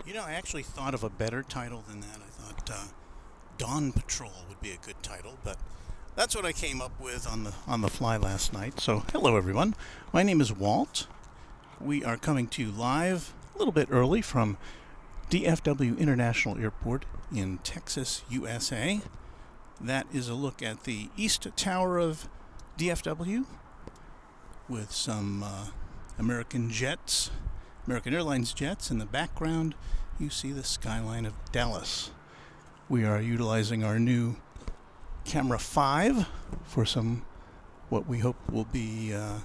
You know, I actually thought of a better title than that. I thought Dawn Patrol would be a good title, but that's what I came up with on the fly last night. So, hello everyone. My name is Walt. We are coming to you live a little bit early from DFW International Airport in Texas, USA. That is a look at the East Tower of DFW with some American Airlines jets. In the background, you see the skyline of Dallas. We are utilizing our new camera 5 for some what we hope will be an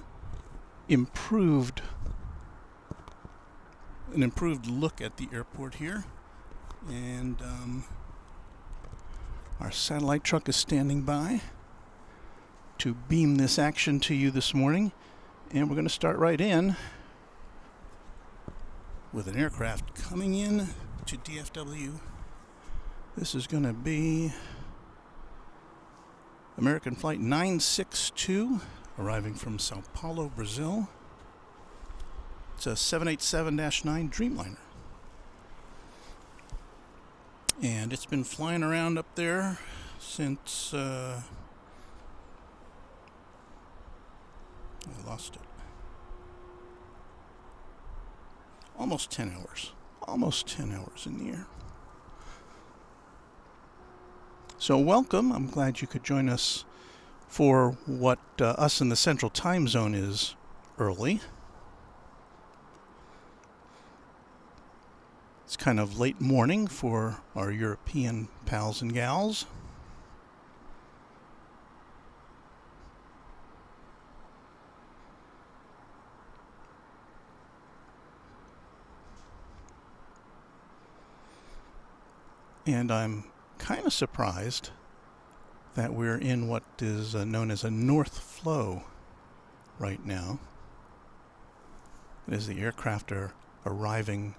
improved look at the airport here. And our satellite truck is standing by to beam this action to you this morning. And we're going to start right in with an aircraft coming in to DFW. This is going to be American Flight 962, arriving from Sao Paulo, Brazil. It's a 787-9 Dreamliner. And it's been flying around up there since, I lost it. Almost 10 hours. Almost 10 hours in the air. So welcome. I'm glad you could join us for what us in the Central Time Zone is early. It's kind of late morning for our European pals and gals. And I'm kind of surprised that we're in what is known as a north flow right now. As the aircraft are arriving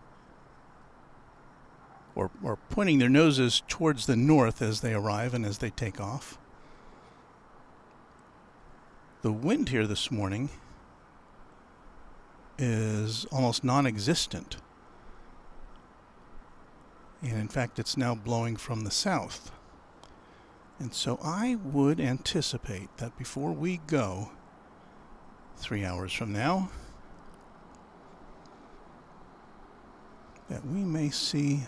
or pointing their noses towards the north as they arrive and as they take off. The wind here this morning is almost non-existent. And in fact, it's now blowing from the south. And so I would anticipate that before we go, 3 hours from now, that we may see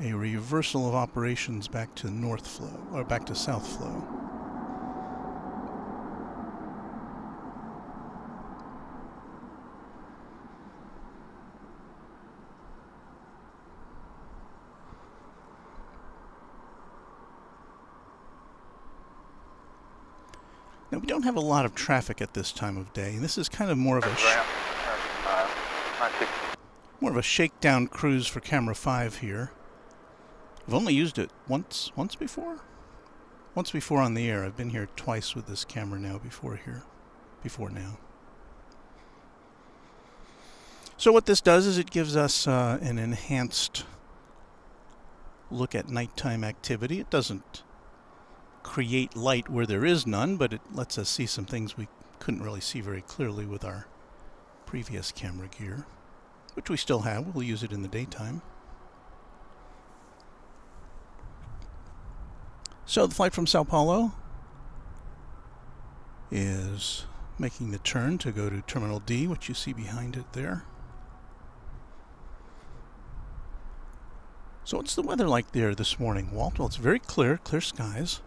a reversal of operations back to north flow, or back to south flow. Now, we don't have a lot of traffic at this time of day, and this is kind of more of a shakedown cruise for Camera 5 here. I've only used it once before on the air. I've been here twice with this camera now before now. So what this does is it gives us an enhanced look at nighttime activity. It doesn't create light where there is none, but it lets us see some things we couldn't really see very clearly with our previous camera gear, which we still have. We'll use it in the daytime. So the flight from Sao Paulo is making the turn to go to Terminal D, which you see behind it there. So what's the weather like there this morning, Walt? Well, it's very clear skies.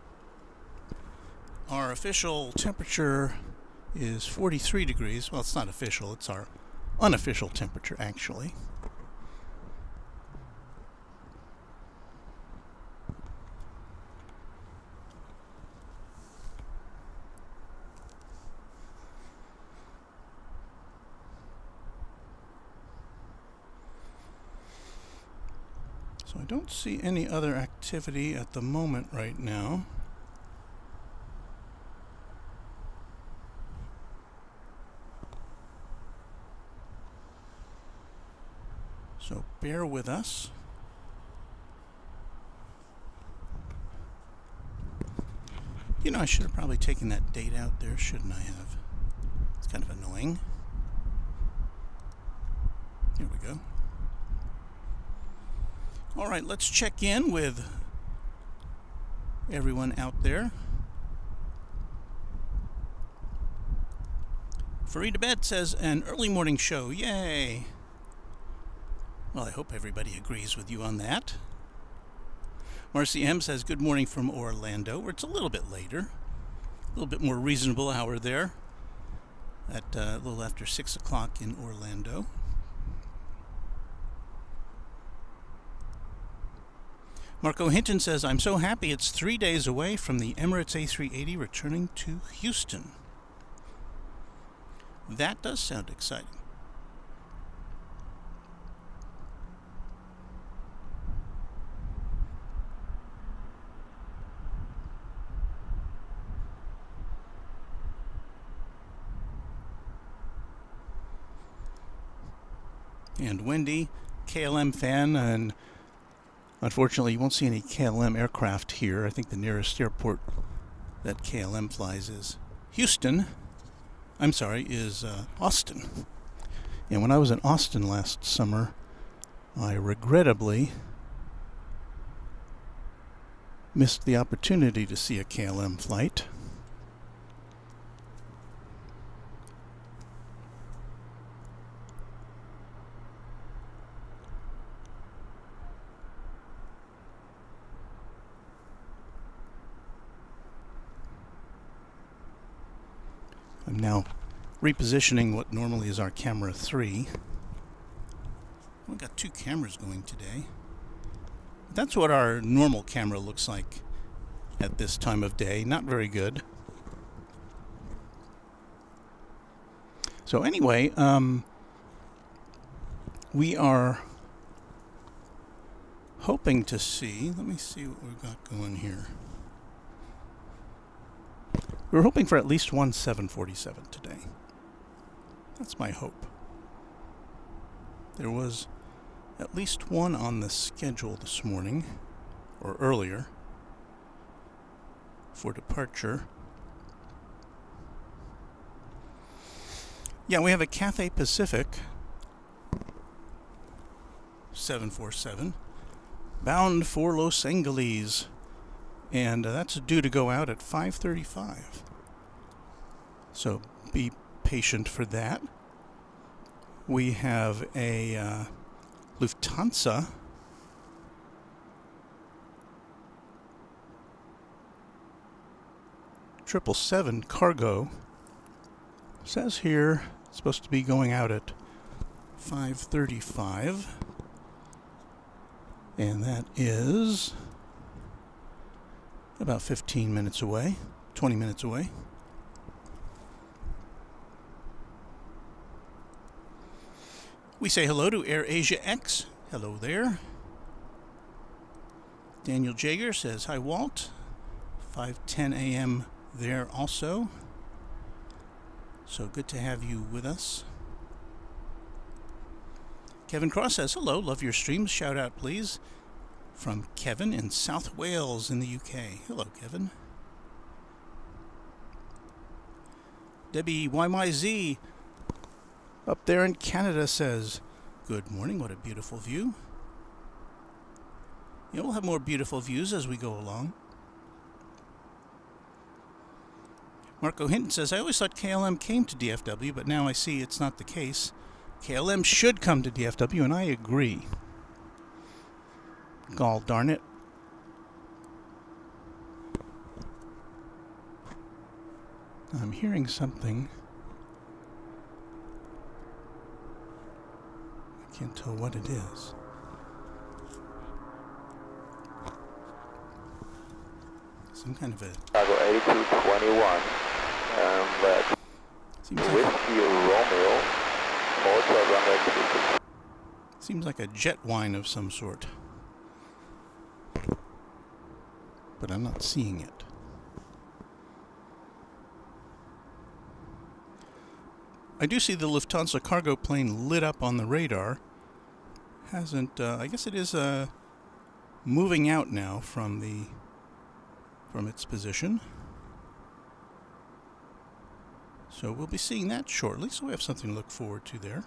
Our official temperature is 43 degrees. Well, it's not official. It's our unofficial temperature, actually. So I don't see any other activity at the moment right now. So bear with us. You know, I should have probably taken that date out there, shouldn't I have? It's kind of annoying. Here we go. All right, let's check in with everyone out there. Farida Bet says, an early morning show, yay! Well, I hope everybody agrees with you on that. Marcy M says, good morning from Orlando, where it's a little bit later. A little bit more reasonable hour there. At a little after 6 o'clock in Orlando. Marco Hinton says, I'm so happy it's 3 days away from the Emirates A380 returning to Houston. That does sound exciting. And Wendy, KLM fan, and unfortunately you won't see any KLM aircraft here. I think the nearest airport that KLM flies is Houston. I'm sorry, is Austin. And when I was in Austin last summer, I regrettably missed the opportunity to see a KLM flight. I'm now repositioning what normally is our camera 3. We've got 2 cameras going today. That's what our normal camera looks like at this time of day. Not very good. So anyway, we are hoping to see, let me see what we've got going here. We're hoping for at least one 747 today. That's my hope. There was at least one on the schedule this morning, or earlier, for departure. Yeah, we have a Cathay Pacific 747 bound for Los Angeles. And that's due to go out at 5:35. So be patient for that. We have a Lufthansa Triple-7 cargo. Says here it's supposed to be going out at 5:35. And that is about 15 minutes away, 20 minutes away. We say hello to Air Asia X. Hello there. Daniel Jager says, hi Walt. 5:10 a.m. there also. So good to have you with us. Kevin Cross says, hello, love your streams. Shout out, please. From Kevin in South Wales in the UK. Hello, Kevin. Debbie YYZ up there in Canada says, good morning, what a beautiful view. Yeah, we'll have more beautiful views as we go along. Marco Hinton says, I always thought KLM came to DFW, but now I see it's not the case. KLM should come to DFW, and I agree. Gall darn it. I'm hearing something Can't tell what it is. Some kind of a... Chicago 8221, but seems like Whiskey Romeo, Hotel Runway 36. Seems like a jet wine of some sort. But I'm not seeing it. I do see the Lufthansa cargo plane lit up on the radar. Hasn't, I guess it is moving out now from its position. So we'll be seeing that shortly, so we have something to look forward to there.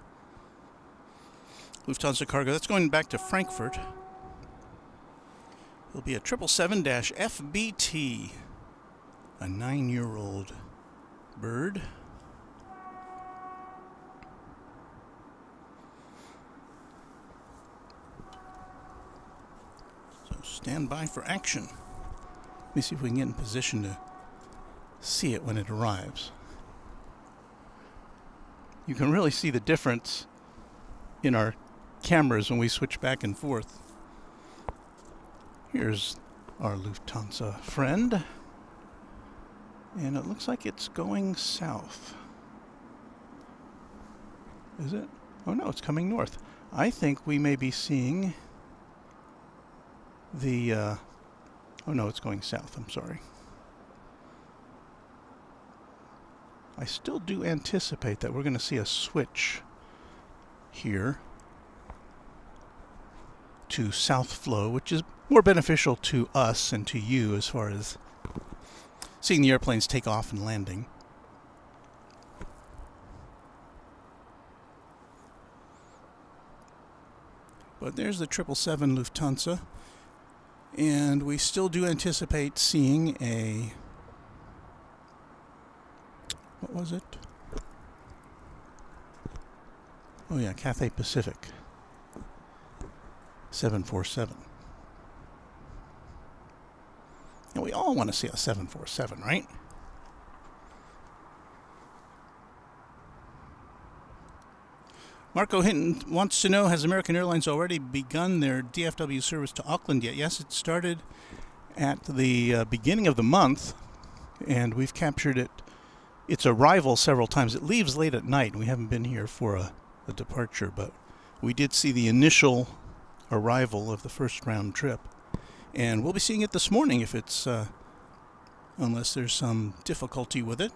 Lufthansa cargo, that's going back to Frankfurt. It'll be a 777-FBT, a 9-year-old bird. So stand by for action. Let me see if we can get in position to see it when it arrives. You can really see the difference in our cameras when we switch back and forth. Here's our Lufthansa friend. And it looks like it's going south. Is it? Oh no, it's coming north. I think we may be seeing the... oh no, it's going south, I'm sorry. I still do anticipate that we're going to see a switch here to south flow, which is more beneficial to us and to you as far as seeing the airplanes take off and landing. But there's the 777 Lufthansa, and we still do anticipate seeing a... what was it? Oh yeah, Cathay Pacific 747. And we all want to see a 747, right? Marco Hinton wants to know, has American Airlines already begun their DFW service to Auckland yet? Yes, it started at the beginning of the month, and we've captured its arrival several times. It leaves late at night. We haven't been here for a departure, but we did see the initial arrival of the first round trip. And we'll be seeing it this morning if it's, unless there's some difficulty with it.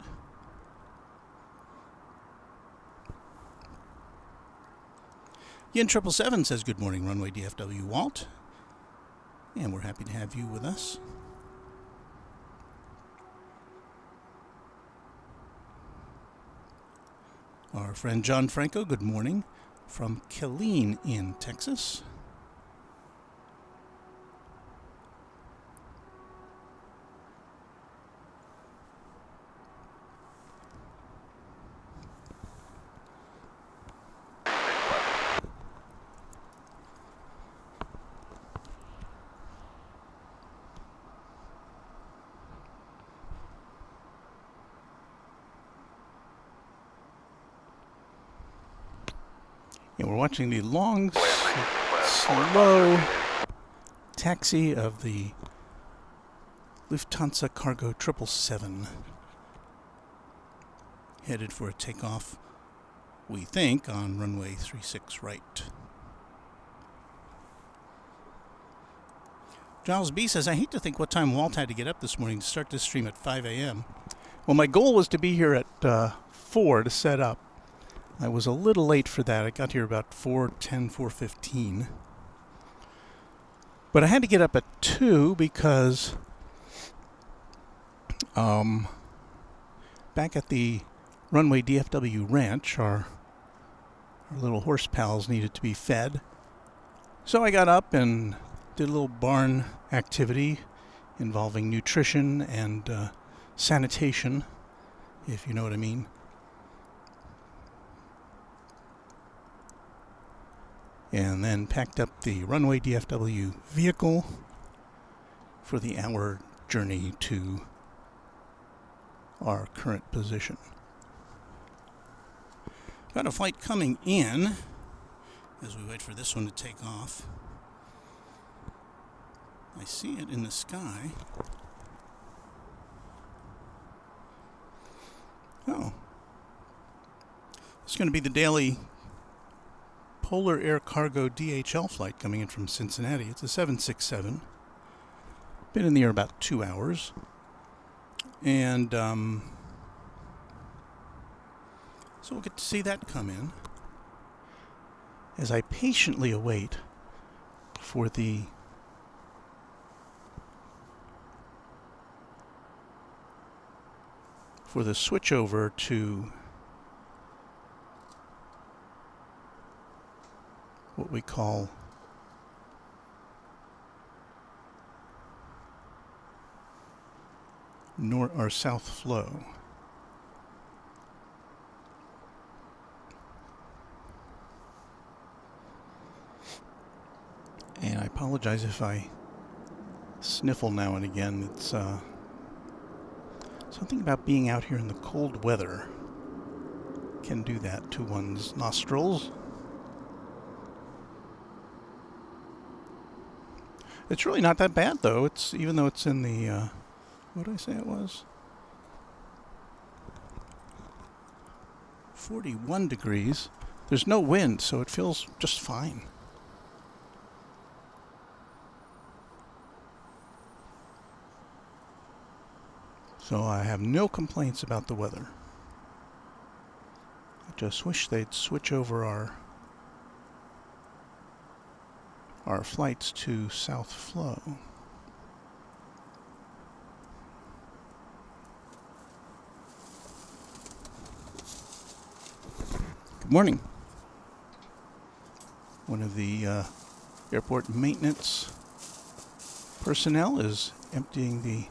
Yin 777 says, good morning, Runway DFW, Walt. And we're happy to have you with us. Our friend John Franco, good morning, from Killeen in Texas. And we're watching the long, slow taxi of the Lufthansa Cargo 777, headed for a takeoff, we think, on runway 36 right. Giles B says, I hate to think what time Walt had to get up this morning to start this stream at 5 a.m. Well, my goal was to be here at 4 to set up. I was a little late for that. I got here about 4:10, 4:15. But I had to get up at 2 because back at the Runway DFW ranch, our little horse pals needed to be fed. So I got up and did a little barn activity involving nutrition and sanitation, if you know what I mean. And then packed up the Runway DFW vehicle for the hour journey to our current position. Got a flight coming in as we wait for this one to take off. I see it in the sky. Oh. It's going to be the daily Polar Air Cargo DHL flight coming in from Cincinnati. It's a 767. Been in the air about 2 hours. And so we'll get to see that come in as I patiently await for the switch over to what we call north or south flow. And I apologize if I sniffle now and again. It's something about being out here in the cold weather can do that to one's nostrils. It's really not that bad though. It's even though it's in the what did I say it was? 41 degrees. There's no wind, so it feels just fine. So I have no complaints about the weather. I just wish they'd switch over our flights to South Flow. Good morning. One of the airport maintenance personnel is emptying the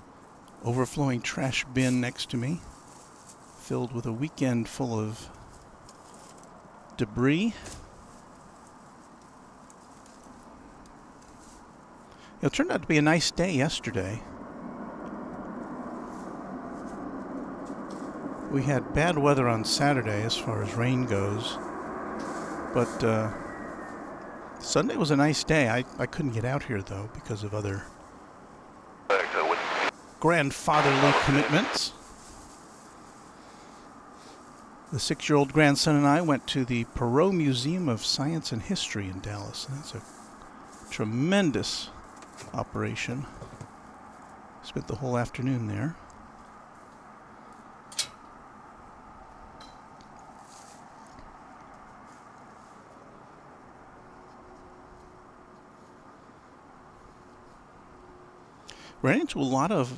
overflowing trash bin next to me, filled with a weekend full of debris. It turned out to be a nice day yesterday. We had bad weather on Saturday as far as rain goes, but Sunday was a nice day. I couldn't get out here though because of other grandfatherly commitments. The 6-year-old grandson and I went to the Perot Museum of Science and History in Dallas. That's a tremendous operation. Spent the whole afternoon there. Ran into a lot of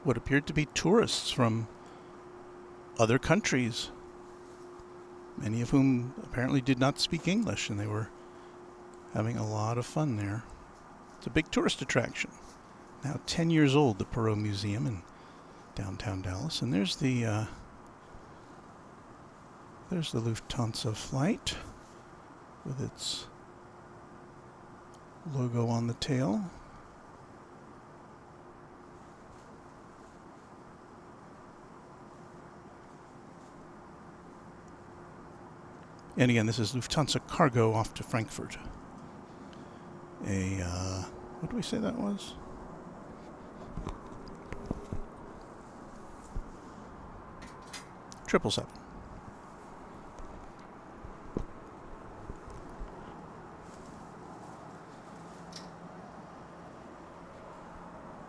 what appeared to be tourists from other countries, many of whom apparently did not speak English, and they were having a lot of fun there. It's a big tourist attraction. Now 10 years old, the Perot Museum in downtown Dallas. And there's the Lufthansa flight with its logo on the tail. And again, this is Lufthansa Cargo off to Frankfurt. What do we say that was? Triple seven.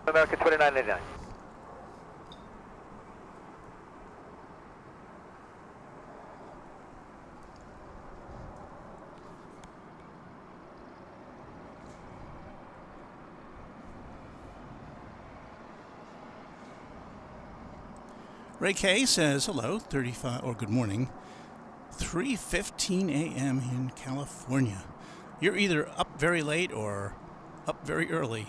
American 2989. Ray K says, hello, 35, or good morning, 3:15 a.m. in California. You're either up very late or up very early.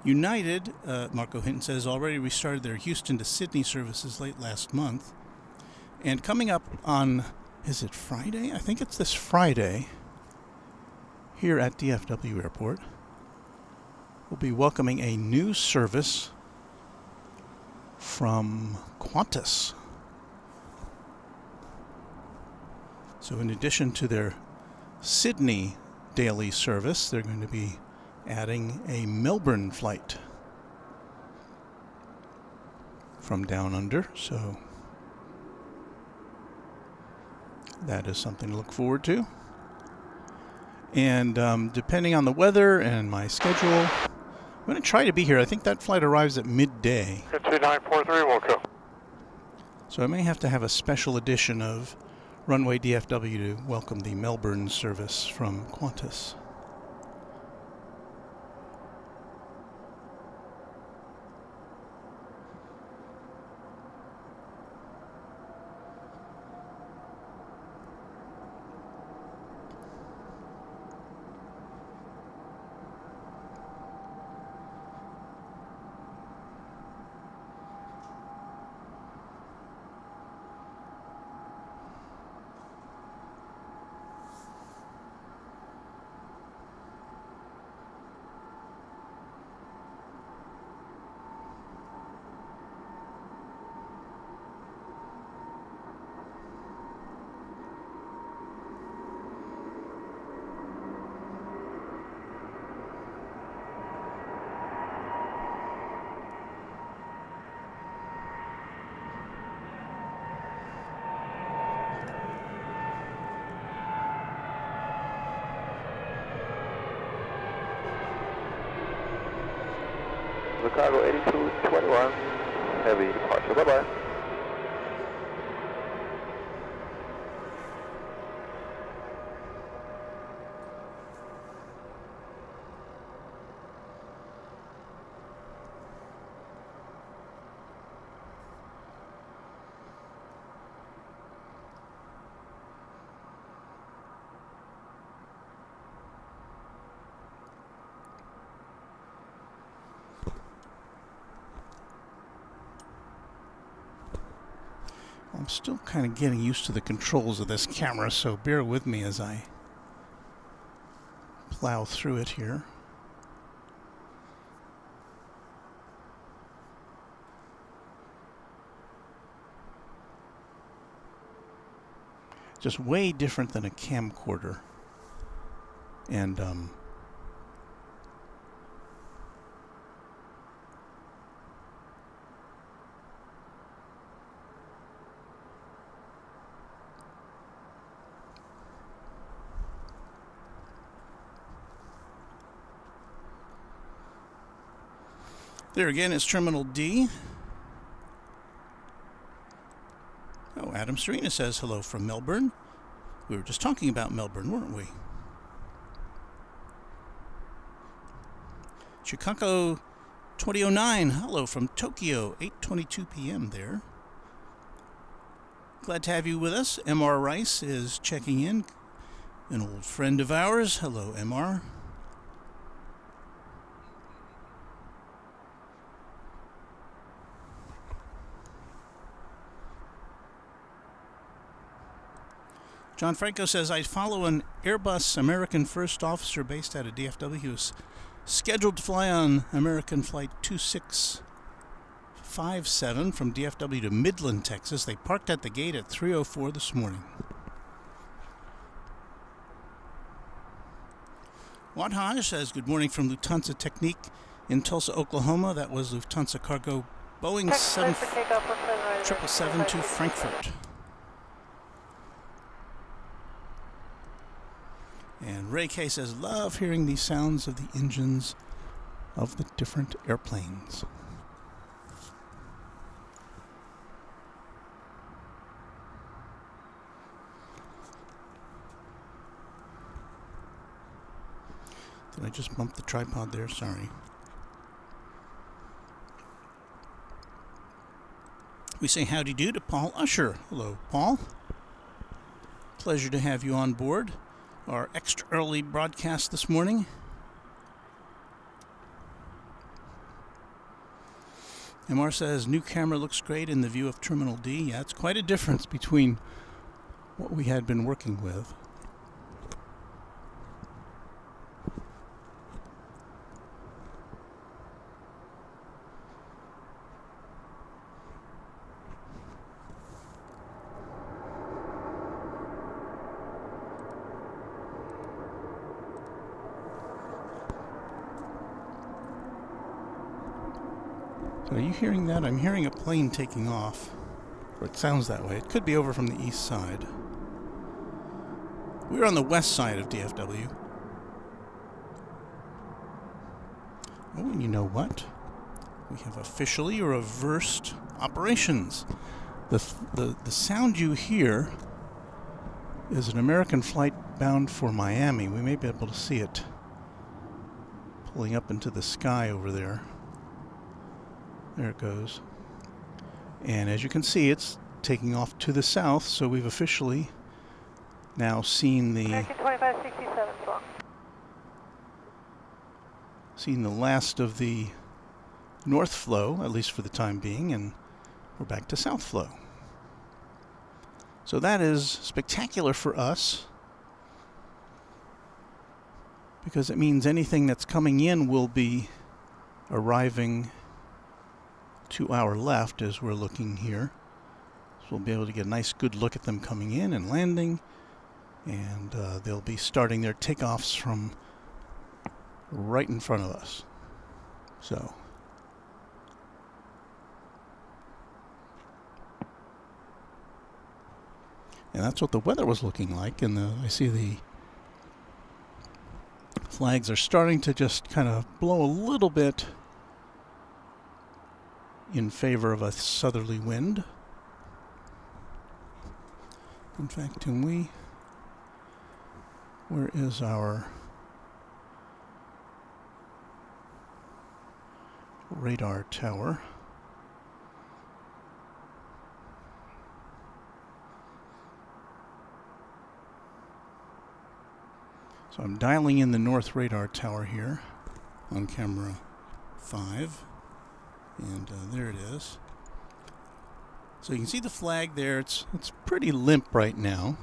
United, Marco Hinton says, already restarted their Houston to Sydney services late last month. And coming up on, is it Friday? I think it's this Friday, here at DFW Airport, we'll be welcoming a new service from Qantas. So in addition to their Sydney daily service, they're going to be adding a Melbourne flight from down under. So that is something to look forward to. And depending on the weather and my schedule, I'm going to try to be here. I think that flight arrives at midday. 2943, we'll go. So I may have to have a special edition of Runway DFW to welcome the Melbourne service from Qantas. Chicago 8221, heavy departure, bye-bye. I'm still kind of getting used to the controls of this camera, so bear with me as I plow through it here. Just way different than a camcorder. And there again is Terminal D. Oh, Adam Serena says hello from Melbourne. We were just talking about Melbourne, weren't we? Chicago 2009, hello from Tokyo, 8:22 p.m. there. Glad to have you with us. MR Rice is checking in, an old friend of ours. Hello, MR. John Franco says, I follow an Airbus American first officer based out of DFW who is scheduled to fly on American Flight 2657 from DFW to Midland, Texas. They parked at the gate at 3:04 this morning. Wadhaj says, good morning from Lufthansa Technique in Tulsa, Oklahoma. That was Lufthansa Cargo Boeing 777 to Frankfurt. And Ray K says, love hearing the sounds of the engines of the different airplanes. Did I just bump the tripod there? Sorry. We say howdy do to Paul Usher. Hello, Paul. Pleasure to have you on board our extra early broadcast this morning. MR says, new camera looks great in the view of Terminal D. Yeah, it's quite a difference between what we had been working with. Are you hearing that? I'm hearing a plane taking off. Or it sounds that way. It could be over from the east side. We're on the west side of DFW. Oh, and you know what? We have officially reversed operations. The sound you hear is an American flight bound for Miami. We may be able to see it pulling up into the sky over there. There it goes. And as you can see, it's taking off to the south, so we've officially now seen the American 2567 long. Seen the last of the north flow, at least for the time being, and we're back to south flow. So that is spectacular for us, because it means anything that's coming in will be arriving to our left as we're looking here. So we'll be able to get a nice good look at them coming in and landing, and they'll be starting their takeoffs from right in front of us. So and that's what the weather was looking like, and I see the flags are starting to just kind of blow a little bit in favor of a southerly wind. In fact, where is our radar tower? So I'm dialing in the north radar tower here on camera 5, and there it is. So you can see the flag there. It's pretty limp right now.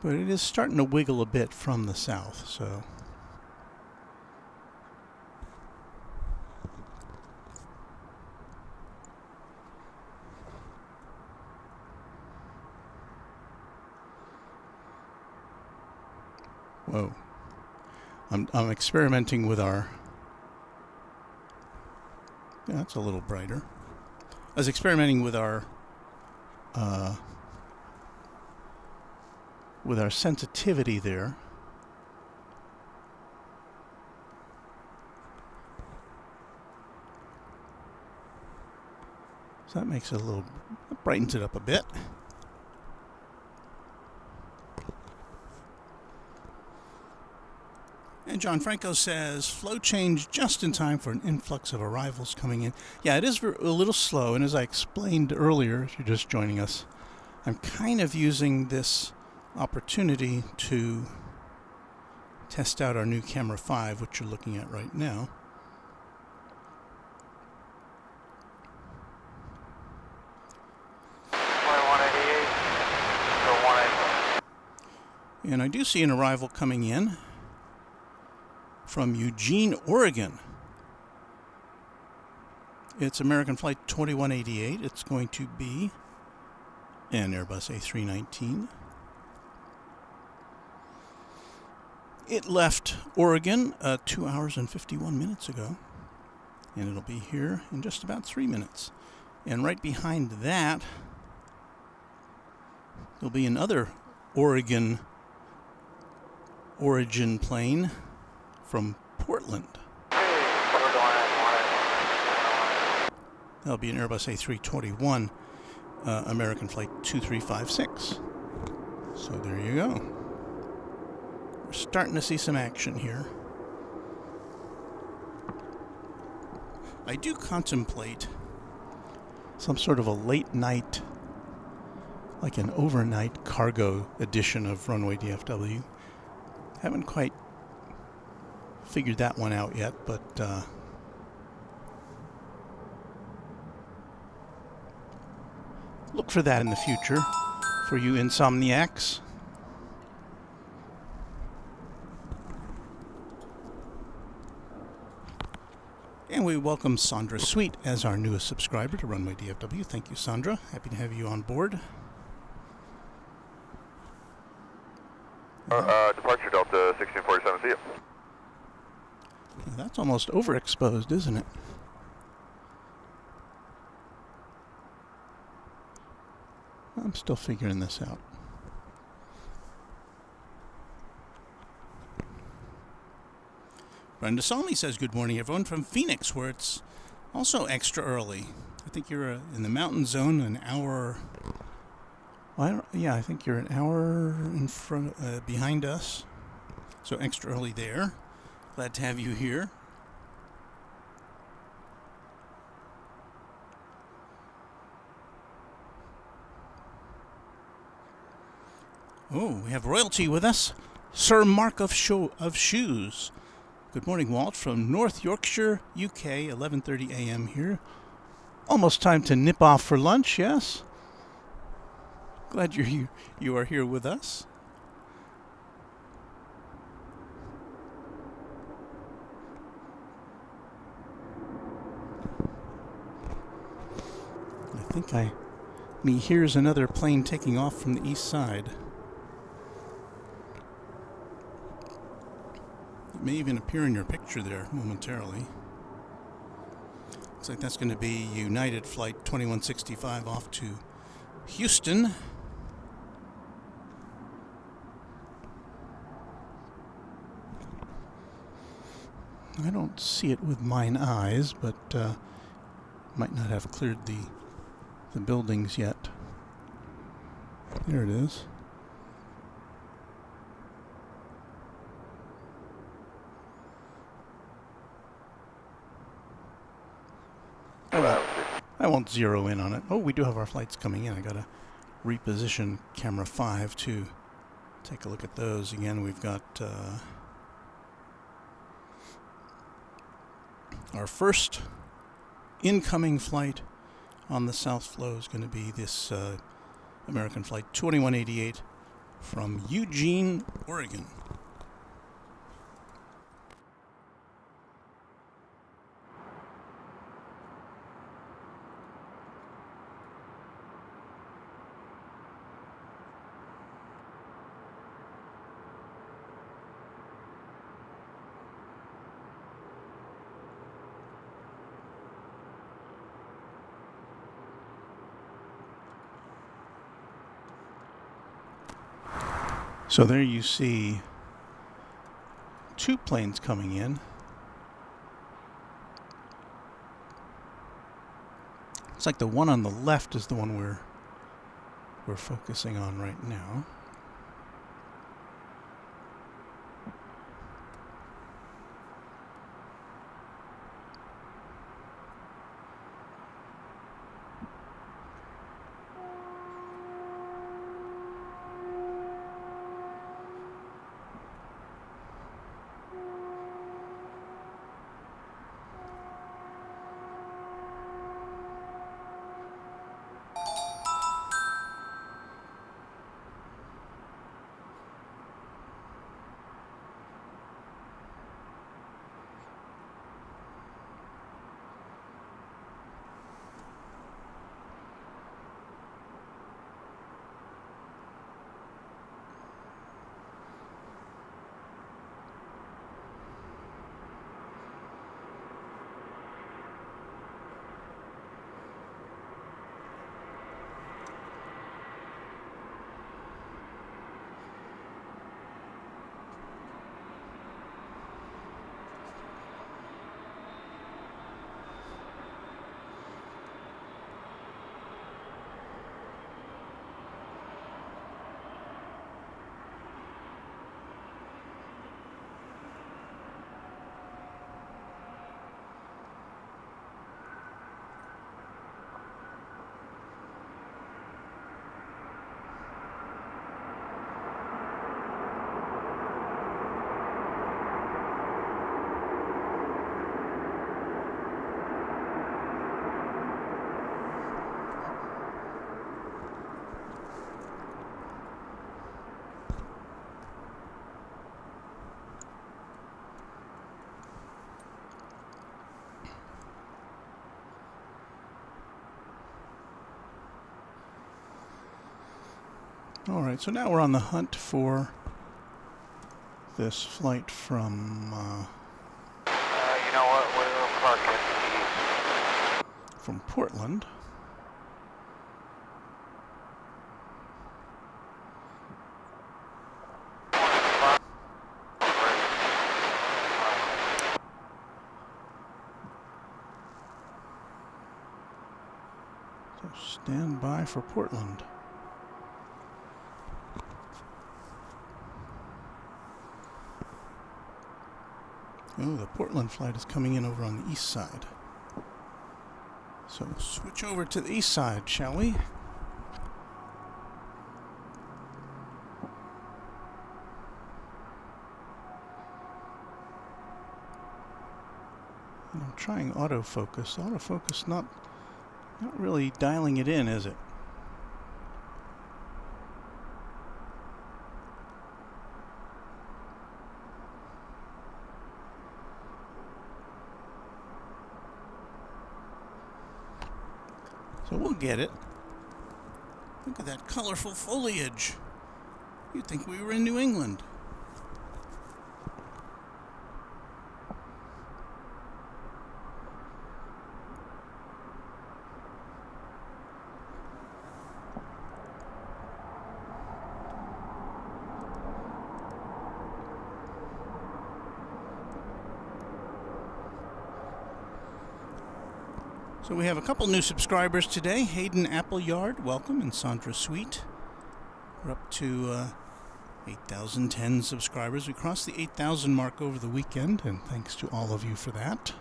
But it is starting to wiggle a bit from the south, so. Whoa. I'm experimenting with our. Yeah, that's a little brighter. I was experimenting with our sensitivity there. So that makes it a little, that brightens it up a bit. And John Franco says, flow change just in time for an influx of arrivals coming in. Yeah, it is a little slow, and as I explained earlier, if you're just joining us, I'm kind of using this opportunity to test out our new camera 5, which you're looking at right now. And I do see an arrival coming in from Eugene, Oregon. It's American Flight 2188. It's going to be an Airbus A319. It left Oregon 2 hours and 51 minutes ago, and it'll be here in just about 3 minutes. And right behind that, there'll be another Oregon origin plane from Portland. That'll be an Airbus A321, American Flight 2356. So there you go. We're starting to see some action here. I do contemplate some sort of a late night, like an overnight cargo edition of Runway DFW. Haven't quite figured that one out yet, but look for that in the future for you insomniacs. And we welcome Sandra Sweet as our newest subscriber to Runway DFW. Thank you, Sandra. Happy to have you on board. Departure Delta 1647, see you. That's almost overexposed, isn't it? I'm still figuring this out. Brenda Solney says, good morning, everyone, from Phoenix, where it's also extra early. I think you're in the mountain zone, an hour... Well, I think you're an hour in front, behind us. So extra early there. Glad to have you here. Oh, we have royalty with us. Sir Mark of Shoes. Good morning, Walt, from North Yorkshire, UK, 11:30 a.m. here. Almost time to nip off for lunch, yes? Glad you are here with us. Here's another plane taking off from the east side. It may even appear in your picture there momentarily. Looks like that's going to be United Flight 2165 off to Houston. I don't see it with mine eyes, but might not have cleared the buildings yet. There it is. I won't zero in on it. Oh, we do have our flights coming in. I gotta reposition camera 5 to take a look at those. Again, we've got our first incoming flight on the South Flow is going to be this American Flight 2188 from Eugene, Oregon. So there you see two planes coming in. It's like the one on the left is the one we're focusing on right now. All right, so now we're on the hunt for this flight from You know what? We'll park at from Portland. So stand by for Portland. Oh, the Portland flight is coming in over on the east side. So switch over to the east side, shall we? And I'm trying autofocus. Autofocus not really dialing it in, is it? So we'll get it. Look at that colorful foliage. You'd think we were in New England. So we have a couple new subscribers today. Hayden Appleyard, welcome, and Sandra Sweet. We're up to 8,010 subscribers. We crossed the 8,000 mark over the weekend, and thanks to all of you for that.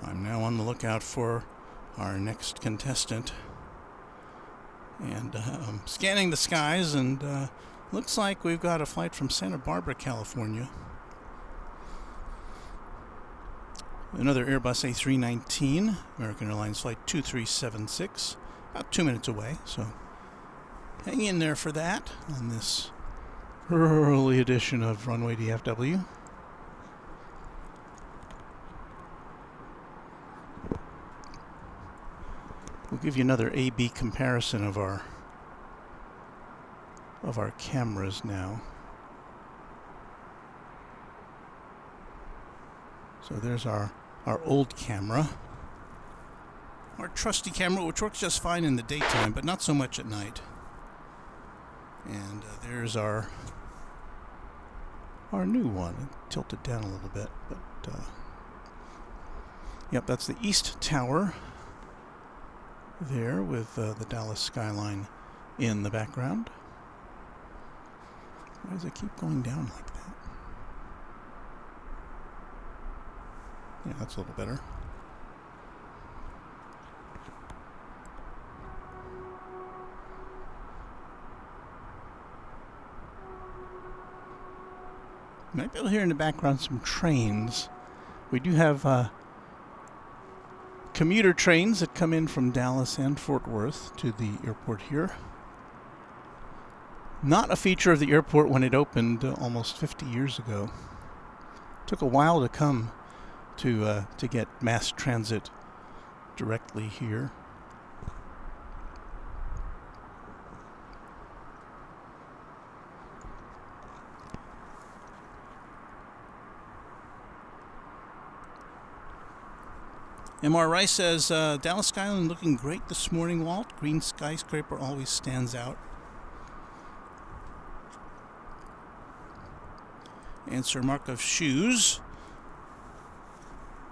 I'm now on the lookout for our next contestant, and I'm scanning the skies, and looks like we've got a flight from Santa Barbara, California. Another Airbus A319, American Airlines Flight 2376, about 2 minutes away, so hang in there for that on this early edition of Runway DFW. We'll give you another A-B comparison of our cameras now. So there's our old camera, our trusty camera, which works just fine in the daytime, but not so much at night. And there's our new one. Tilt it down a little bit, but yep, that's the East Tower there with the Dallas skyline in the background. Why does it keep going down like that? Yeah, that's a little better. You might be able to hear in the background some trains. We do have commuter trains that come in from Dallas and Fort Worth to the airport here. Not a feature of the airport when it opened almost 50 years ago. Took a while to come to get mass transit directly here. MR Rice says, Dallas skyline looking great this morning, Walt. Green skyscraper always stands out. Answer Mark of Shoes.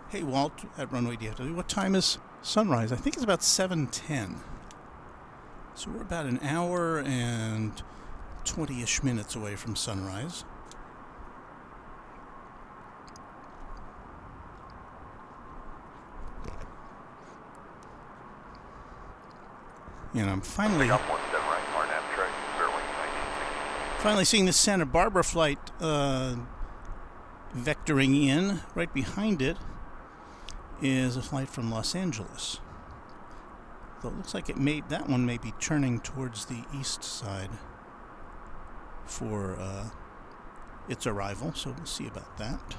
Hey, Walt, at Runway DFW, what time is sunrise? I think it's about 7:10. So we're about an hour and 20-ish minutes away from sunrise. And I'm finally seeing the Santa Barbara flight vectoring in. Right behind it is a flight from Los Angeles. Though it looks like that one may be turning towards the east side for its arrival, so we'll see about that.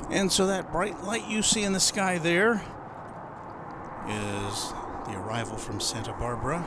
And so that bright light you see in the sky there is the arrival from Santa Barbara.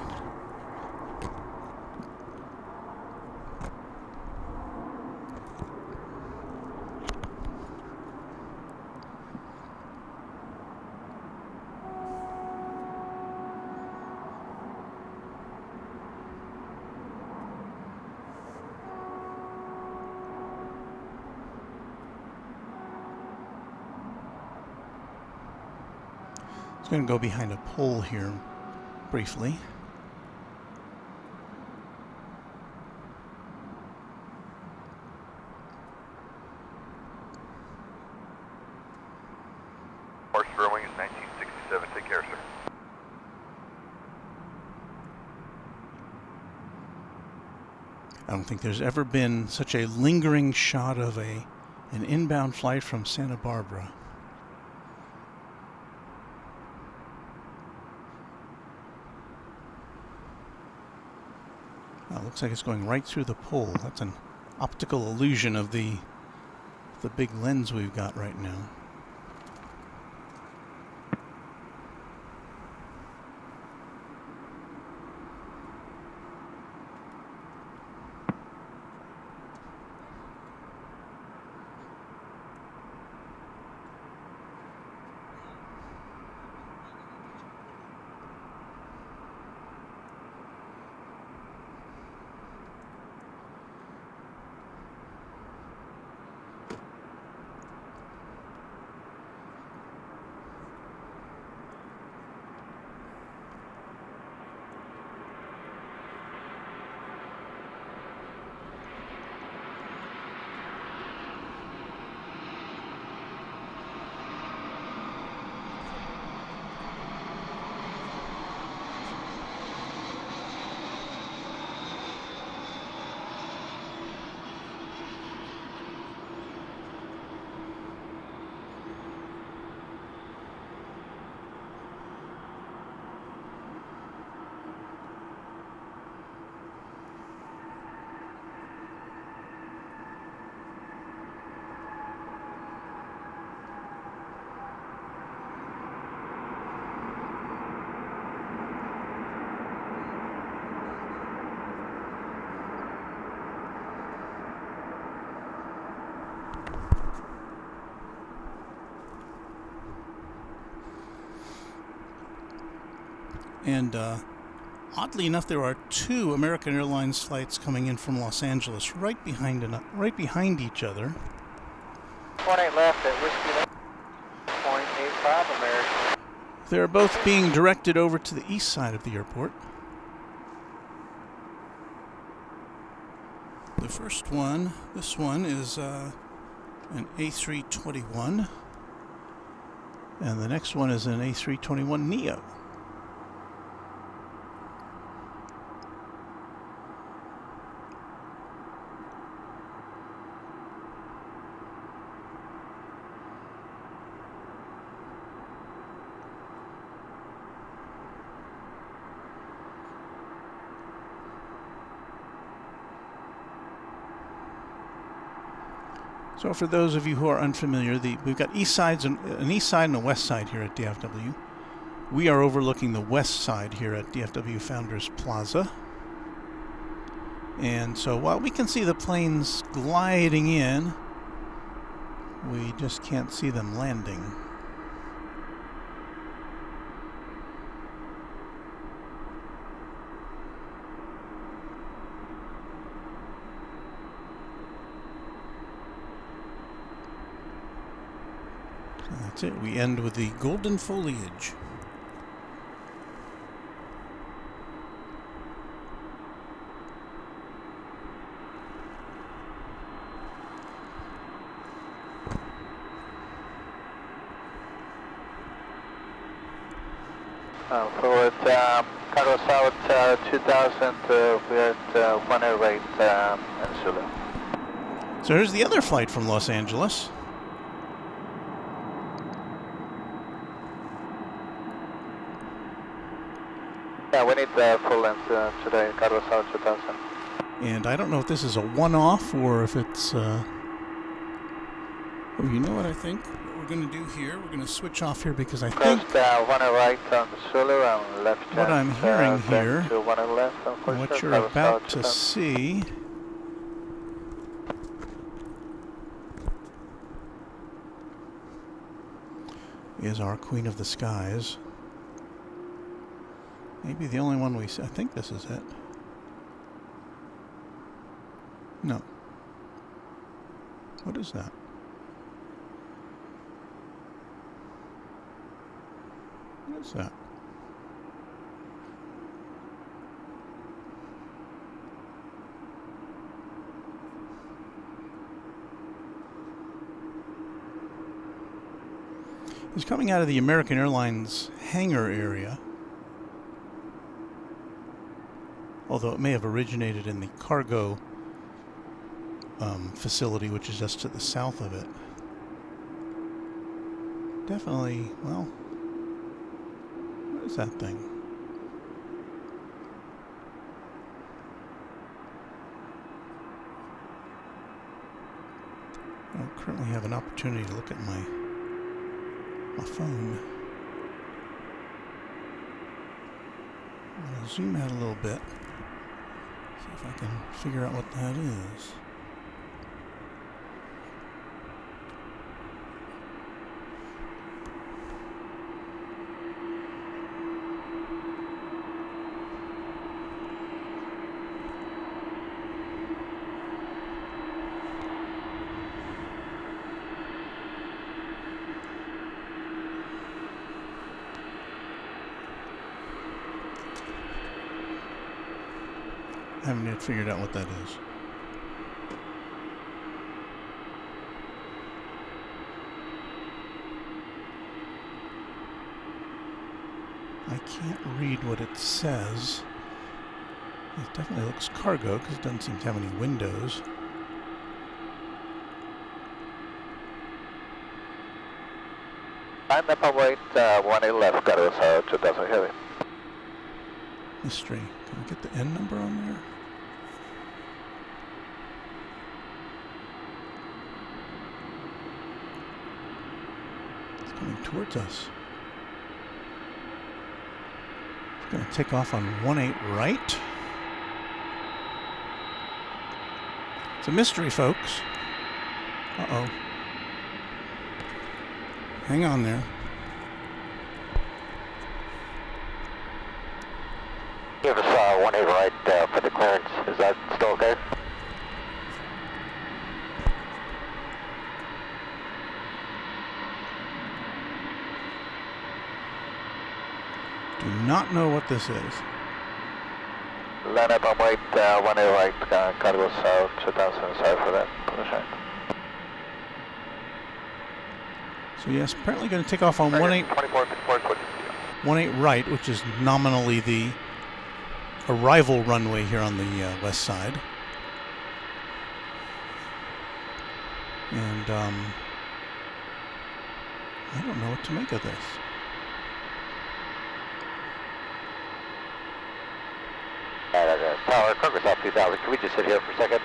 It's going to go behind a pole here briefly. Departure runway is 1967. Take care, sir. I don't think there's ever been such a lingering shot of an inbound flight from Santa Barbara. Oh, looks like it's going right through the pole. That's an optical illusion of the big lens we've got right now. And oddly enough, there are two American Airlines flights coming in from Los Angeles right behind each other. 28 left at Whiskey 0.85 American. They're both being directed over to the east side of the airport. The first one, this one, is an A321, and the next one is an A321neo. So for those of you who are unfamiliar, we've got an east side and a west side here at DFW. We are overlooking the west side here at DFW Founders Plaza. And so while we can see the planes gliding in, we just can't see them landing. That's it. We end with the golden foliage. So it's Cargo South 2000, we're at 108 in Zulu. So here's the other flight from Los Angeles. Yeah, we need the full length today, Cargo South 2000. And I don't know if this is a one-off or if it's... Oh, you know what I think? What we're going to do here, we're going to switch off here because I think... First, 1 right on Zulu and left. What I'm hearing here, to 1 left, what you're about to see... is our Queen of the Skies. Maybe the only one we see. I think this is it. No. What is that? What is that? It's coming out of the American Airlines hangar area, although it may have originated in the cargo facility, which is just to the south of it. Definitely, well, what is that thing? I don't currently have an opportunity to look at my phone. I'm going to zoom out a little bit, see if I can figure out what that is. I haven't yet figured out what that is. I can't read what it says. It definitely looks cargo because it doesn't seem to have any windows. Line up and wait, 1 left, Cargo South 2000 heavy. Mystery. Can we get the N number on there? It's coming towards us. It's going to take off on 18 right. It's a mystery, folks. Uh-oh. Hang on there. Give us 1 right for the clearance. Is that still okay? Do not know what this is. Line up and wait, 1 right, Cargo South 2000, sorry for that. Permission. So yes, apparently going to take off on 18 right, which is nominally the arrival runway here on the west side. And I don't know what to make of this. Tower, Cargo South 2000, can we just sit here for a second?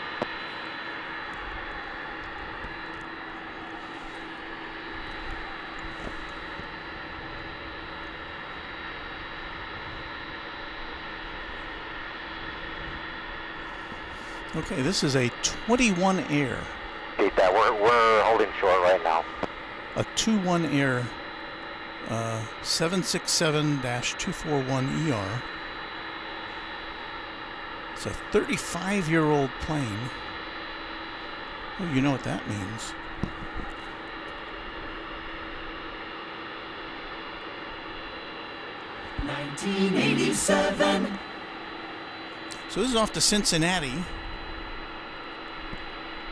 Okay, this is a 21 Air. Repeat that, we're holding short right now. A 21 Air 767-241ER. It's a 35-year-old plane. Oh, you know what that means. (1987) So this is off to Cincinnati.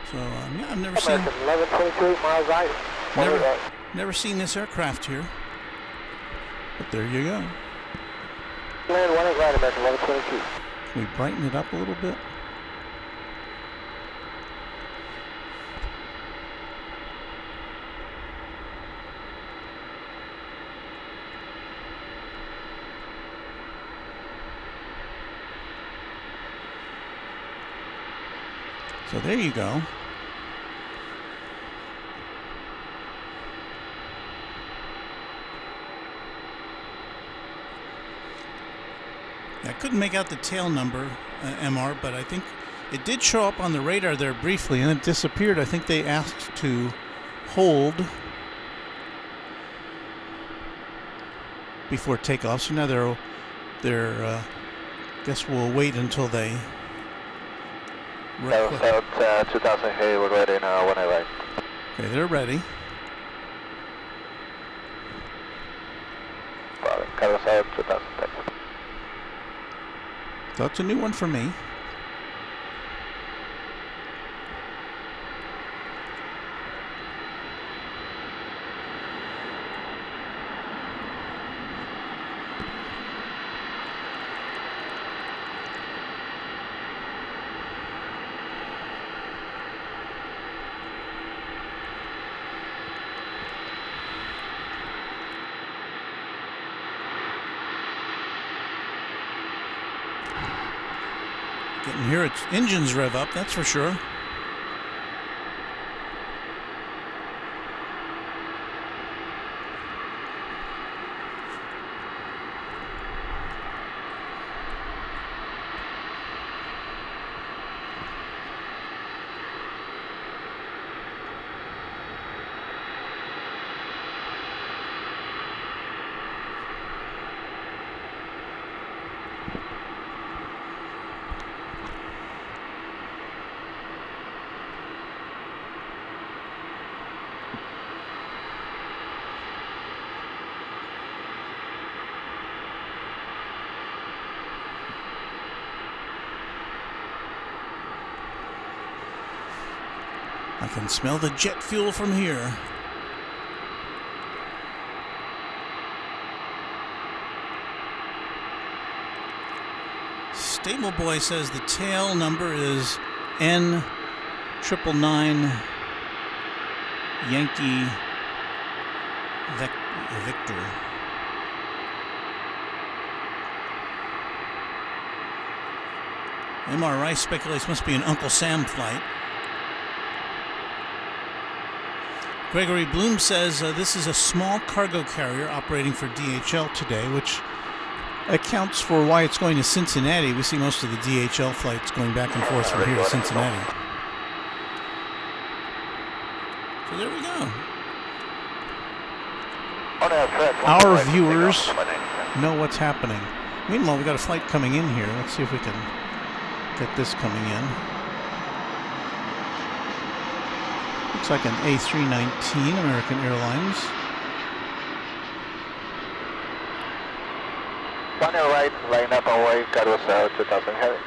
So yeah, I've never seen 1122 miles right. never seen this aircraft here. But there you go. Land 18 right, American 1122. Can we brighten it up a little bit? So there you go. I couldn't make out the tail number, MR, but I think it did show up on the radar there briefly and it disappeared. I think they asked to hold before takeoff. So now they're guess we'll wait until they... South 2000 Hay, we're ready now, 18 right. Okay, they're ready. Cargo South 2000 Texas. So it's a new one for me. Getting here, its engines rev up, that's for sure. I can smell the jet fuel from here. Stable Boy says the tail number is N999 Yankee Victor. MR Rice speculates must be an Uncle Sam flight. Gregory Bloom says this is a small cargo carrier operating for DHL today, which accounts for why it's going to Cincinnati. We see most of the DHL flights going back and forth from here to Cincinnati. So there we go. Our viewers know what's happening. Meanwhile, we've got a flight coming in here. Let's see if we can get this coming in. Looks like an A319, American Airlines. 18 right, line up and wait, cargo South 2000 Heavy.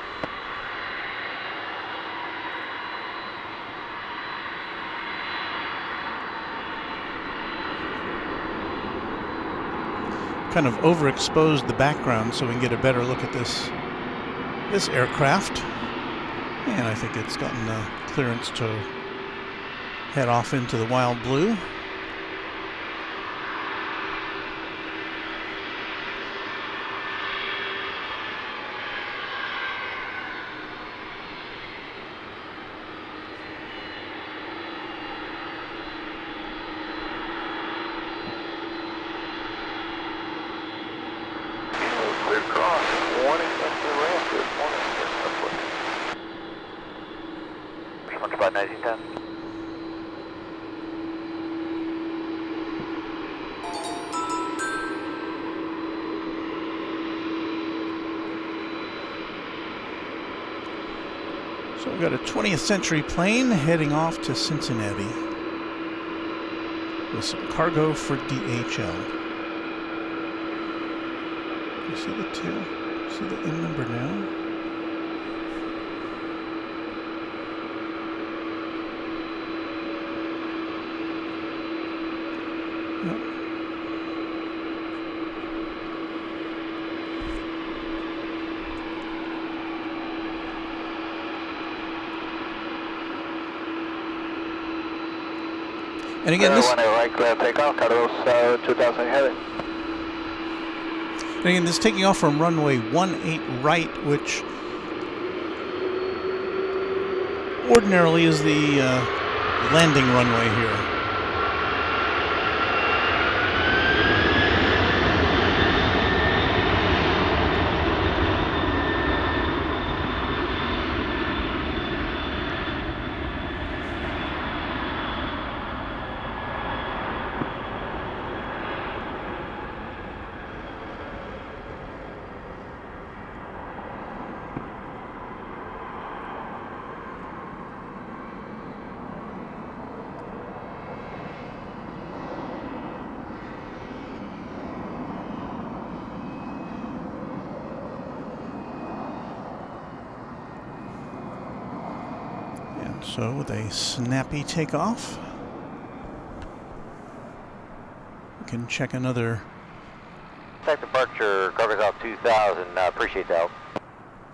Kind of overexposed the background so we can get a better look at this aircraft. And I think it's gotten clearance to head off into the wild blue. Clear cross, warning up to the ramp, good morning, Launch by 1910. So we've got a 20th century plane heading off to Cincinnati with some cargo for DHL. You see the tail? See the in number now? Yep. And again, this 10 right, clear takeoff, carnival south 2000 heavy. And again, this is taking off from runway 18 right, which ordinarily is the landing runway here. So with a snappy takeoff, we can check another Departure, covers out 2000, appreciate the help.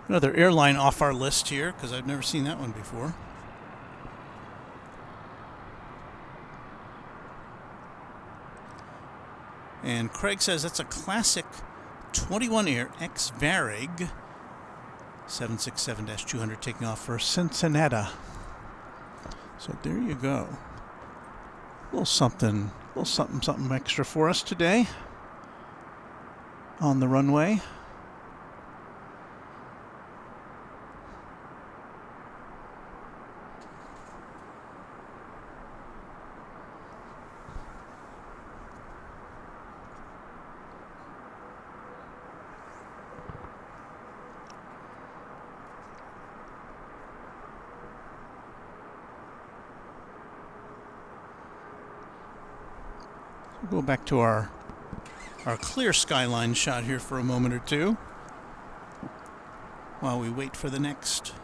another airline off our list here, because I've never seen that one before. And Craig says that's a classic 21 Air X Varig 767-200 taking off for Cincinnati. So there you go. A little something extra for us today on the runway. We'll go back to our clear skyline shot here for a moment or two while we wait for the next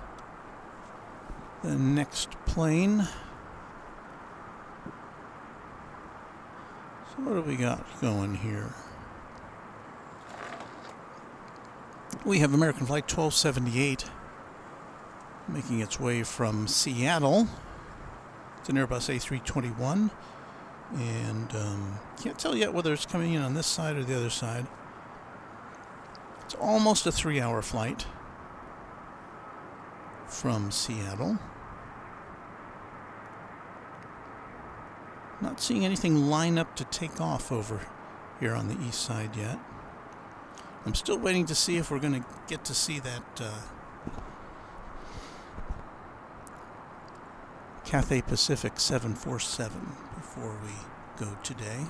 plane. So what do we got going here? We have American Flight 1278 making its way from Seattle. It's an Airbus A321. And can't tell yet whether it's coming in on this side or the other side. It's almost a 3-hour flight from Seattle. Not seeing anything line up to take off over here on the east side yet. I'm still waiting to see if we're going to get to see that Cathay Pacific 747 before we go today.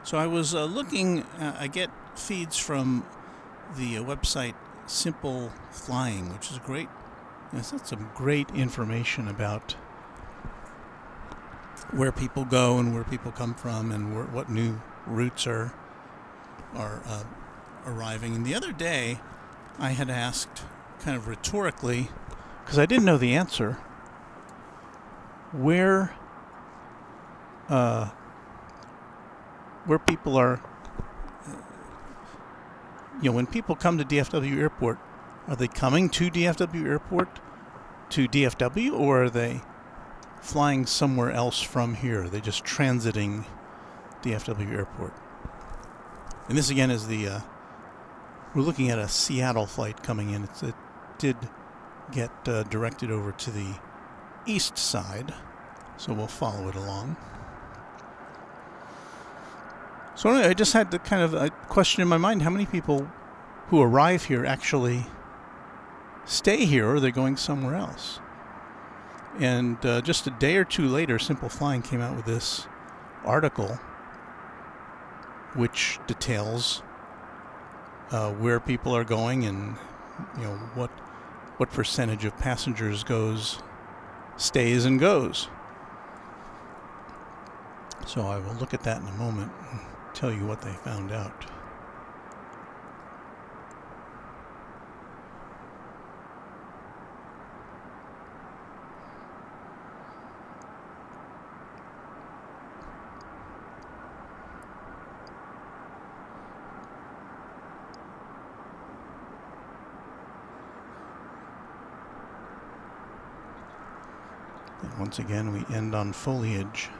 So I was looking, I get feeds from the website Simple Flying, which is great. It's got some great information about where people go and where people come from and what new routes are arriving. And the other day, I had asked, kind of rhetorically, because I didn't know the answer, where people are, when people come to DFW Airport, are they coming to DFW Airport to DFW, or are they flying somewhere else from here? Are they just transiting DFW Airport? And this again is the we're looking at a Seattle flight coming in. It did get directed over to the east side, so we'll follow it along. So anyway, I just had the kind of a question in my mind: how many people who arrive here actually stay here, or are they going somewhere else? And just a day or two later, Simple Flying came out with this article which details where people are going, and what percentage of passengers stays and goes. So I will look at that in a moment and tell you what they found out. And once again, we end on foliage.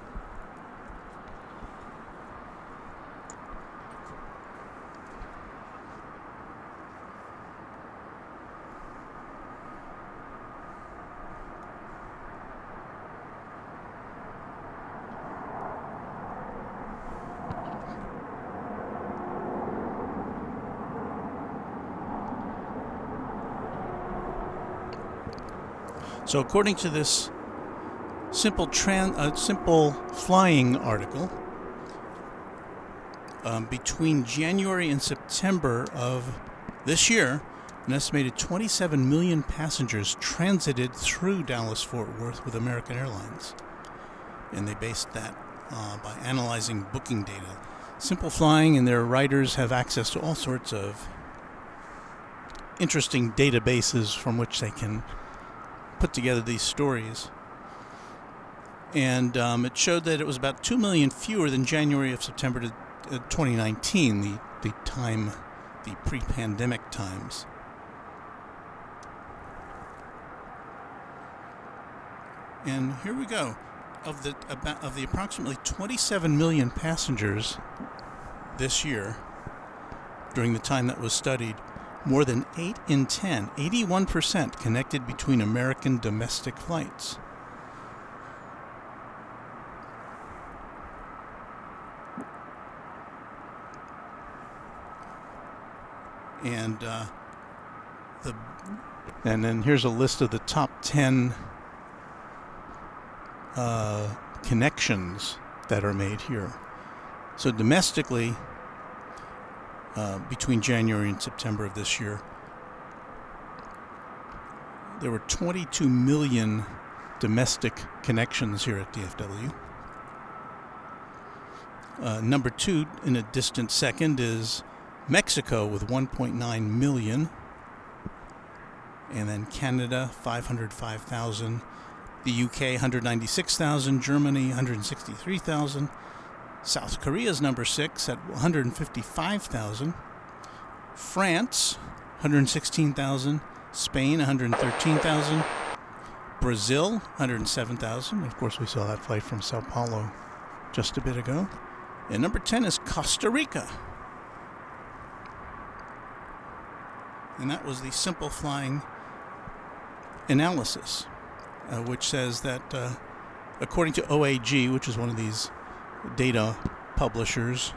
So according to this Simple Flying article, between January and September of this year, an estimated 27 million passengers transited through Dallas-Fort Worth with American Airlines. And they based that by analyzing booking data. Simple Flying and their writers have access to all sorts of interesting databases from which they can put together these stories. And it showed that it was about 2 million fewer than January of September to 2019, the pre-pandemic times. And here we go. Of the approximately 27 million passengers this year, during the time that was studied, more than 8 in 10, 81%, connected between American domestic flights. And then here's a list of the top 10 connections that are made here. So domestically, between January and September of this year, there were 22 million domestic connections here at DFW. Number 2, in a distant second, is Mexico with 1.9 million. And then Canada, 505,000. The UK, 196,000. Germany, 163,000. South Korea is number 6 at 155,000. France, 116,000. Spain, 113,000. Brazil, 107,000. Of course, we saw that flight from Sao Paulo just a bit ago. And number 10 is Costa Rica. And that was the Simple Flying analysis, which says that according to OAG, which is one of these data publishers,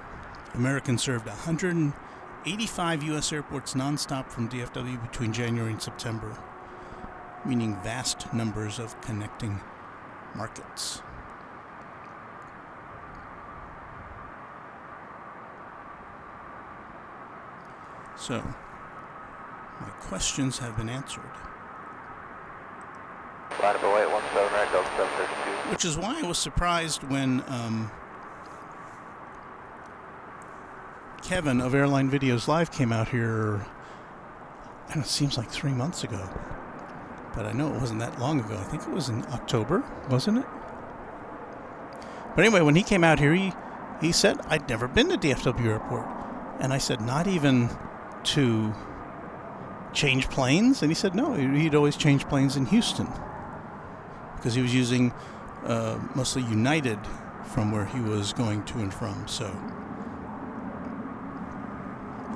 Americans served 185 U.S. airports nonstop from DFW between January and September, meaning vast numbers of connecting markets. So, my questions have been answered. Line up 0817 right, Delta 732. Which is why I was surprised when Kevin of Airline Videos Live came out here, and it seems like 3 months ago. But I know it wasn't that long ago. I think it was in October, wasn't it? But anyway, when he came out here, he said, I'd never been to DFW Airport. And I said, not even to change planes? And he said, no, he'd always change planes in Houston, because he was using mostly United from where he was going to and from. So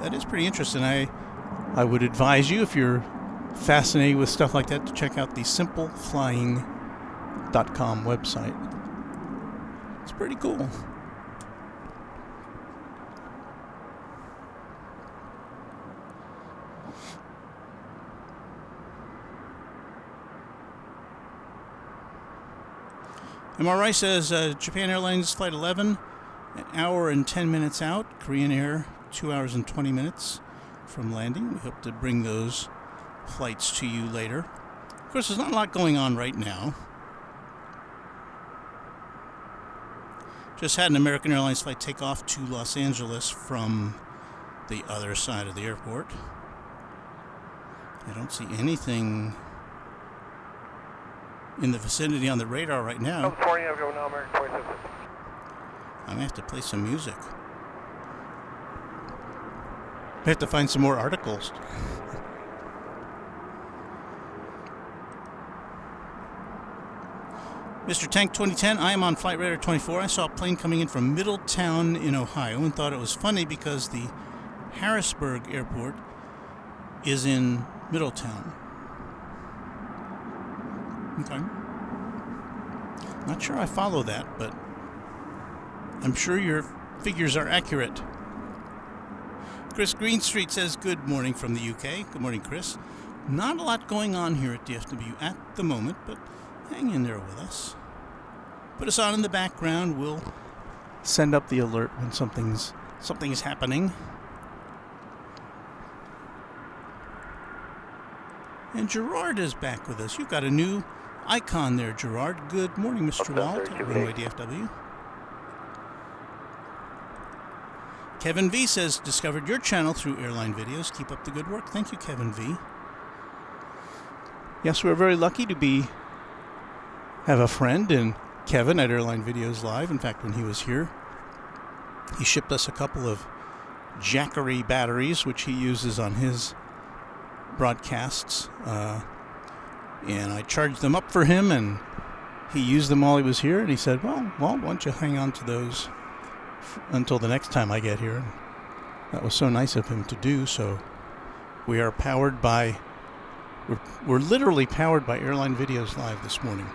that is pretty interesting. I I would advise you, if you're fascinated with stuff like that, to check out the simpleflying.com website. It's pretty cool. MRI says Japan Airlines Flight 11, an hour and 10 minutes out. Korean Air, 2 hours and 20 minutes from landing. We hope to bring those flights to you later. Of course, there's not a lot going on right now. Just had an American Airlines flight take off to Los Angeles from the other side of the airport. I don't see anything in the vicinity on the radar right now. California, I'll go now, American 27. I'm gonna have to play some music. I have to find some more articles. Mr. Tank 2010, I am on Flight Radar 24. I saw a plane coming in from Middletown in Ohio and thought it was funny because the Harrisburg Airport is in Middletown. Okay. Not sure I follow that, but I'm sure your figures are accurate. Chris Greenstreet says good morning from the UK. Good morning, Chris. Not a lot going on here at DFW at the moment, but hang in there with us. Put us on in the background. We'll send up the alert when something's happening. And Gerard is back with us. You've got a new icon there, Gerard. Good morning, Mr. Walt at Runway DFW. Kevin V says, discovered your channel through airline videos. Keep up the good work. Thank you, Kevin V. Yes, we're very lucky to have a friend in Kevin at Airline Videos Live. In fact, when he was here, he shipped us a couple of Jackery batteries, which he uses on his broadcasts. And I charged them up for him, and he used them while he was here. And he said, well, why don't you hang on to those until the next time I get here. And that was so nice of him to do. So we are powered by, we're literally powered by Airline Videos Live this morning.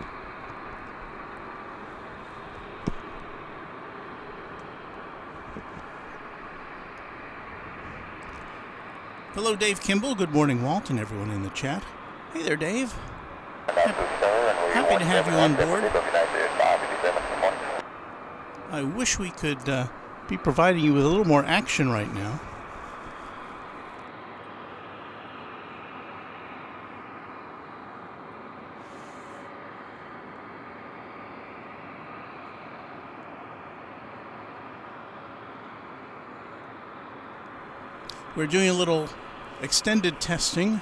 Hello, Dave Kimball. Good morning, Walt, and everyone in the chat. Hey there, Dave. Happy to have you on board. I wish we could be providing you with a little more action right now. We're doing a little extended testing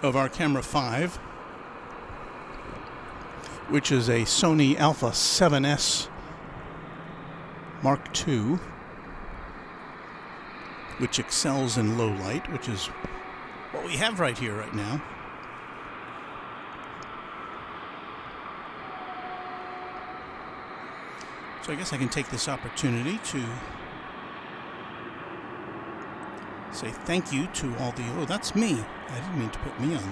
of our Camera 5, which is a Sony Alpha 7S Mark II, which excels in low light, which is what we have right here, right now. So I guess I can take this opportunity to say thank you to all the... Oh, that's me. I didn't mean to put me on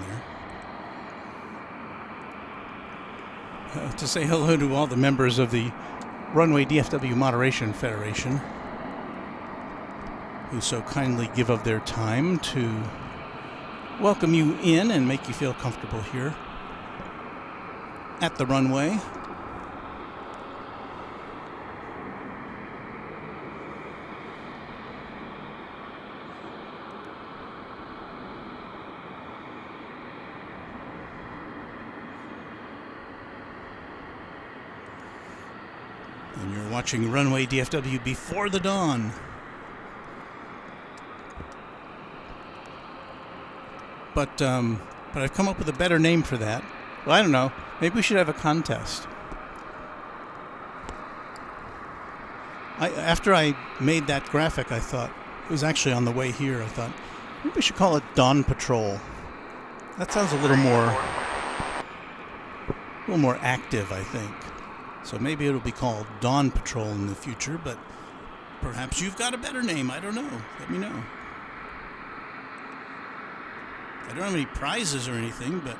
there. To say hello to all the members of the Runway DFW Moderation Federation, who so kindly give of their time to welcome you in and make you feel comfortable here at the runway. And you're watching Runway DFW Before the Dawn. But I've come up with a better name for that. Well, I don't know. Maybe we should have a contest. After I made that graphic, I thought, it was actually on the way here, I thought, maybe we should call it Dawn Patrol. That sounds a little more active, I think. So maybe it'll be called Dawn Patrol in the future, but Perhaps you've got a better name. I don't know. Let me know. I don't have any prizes or anything, but...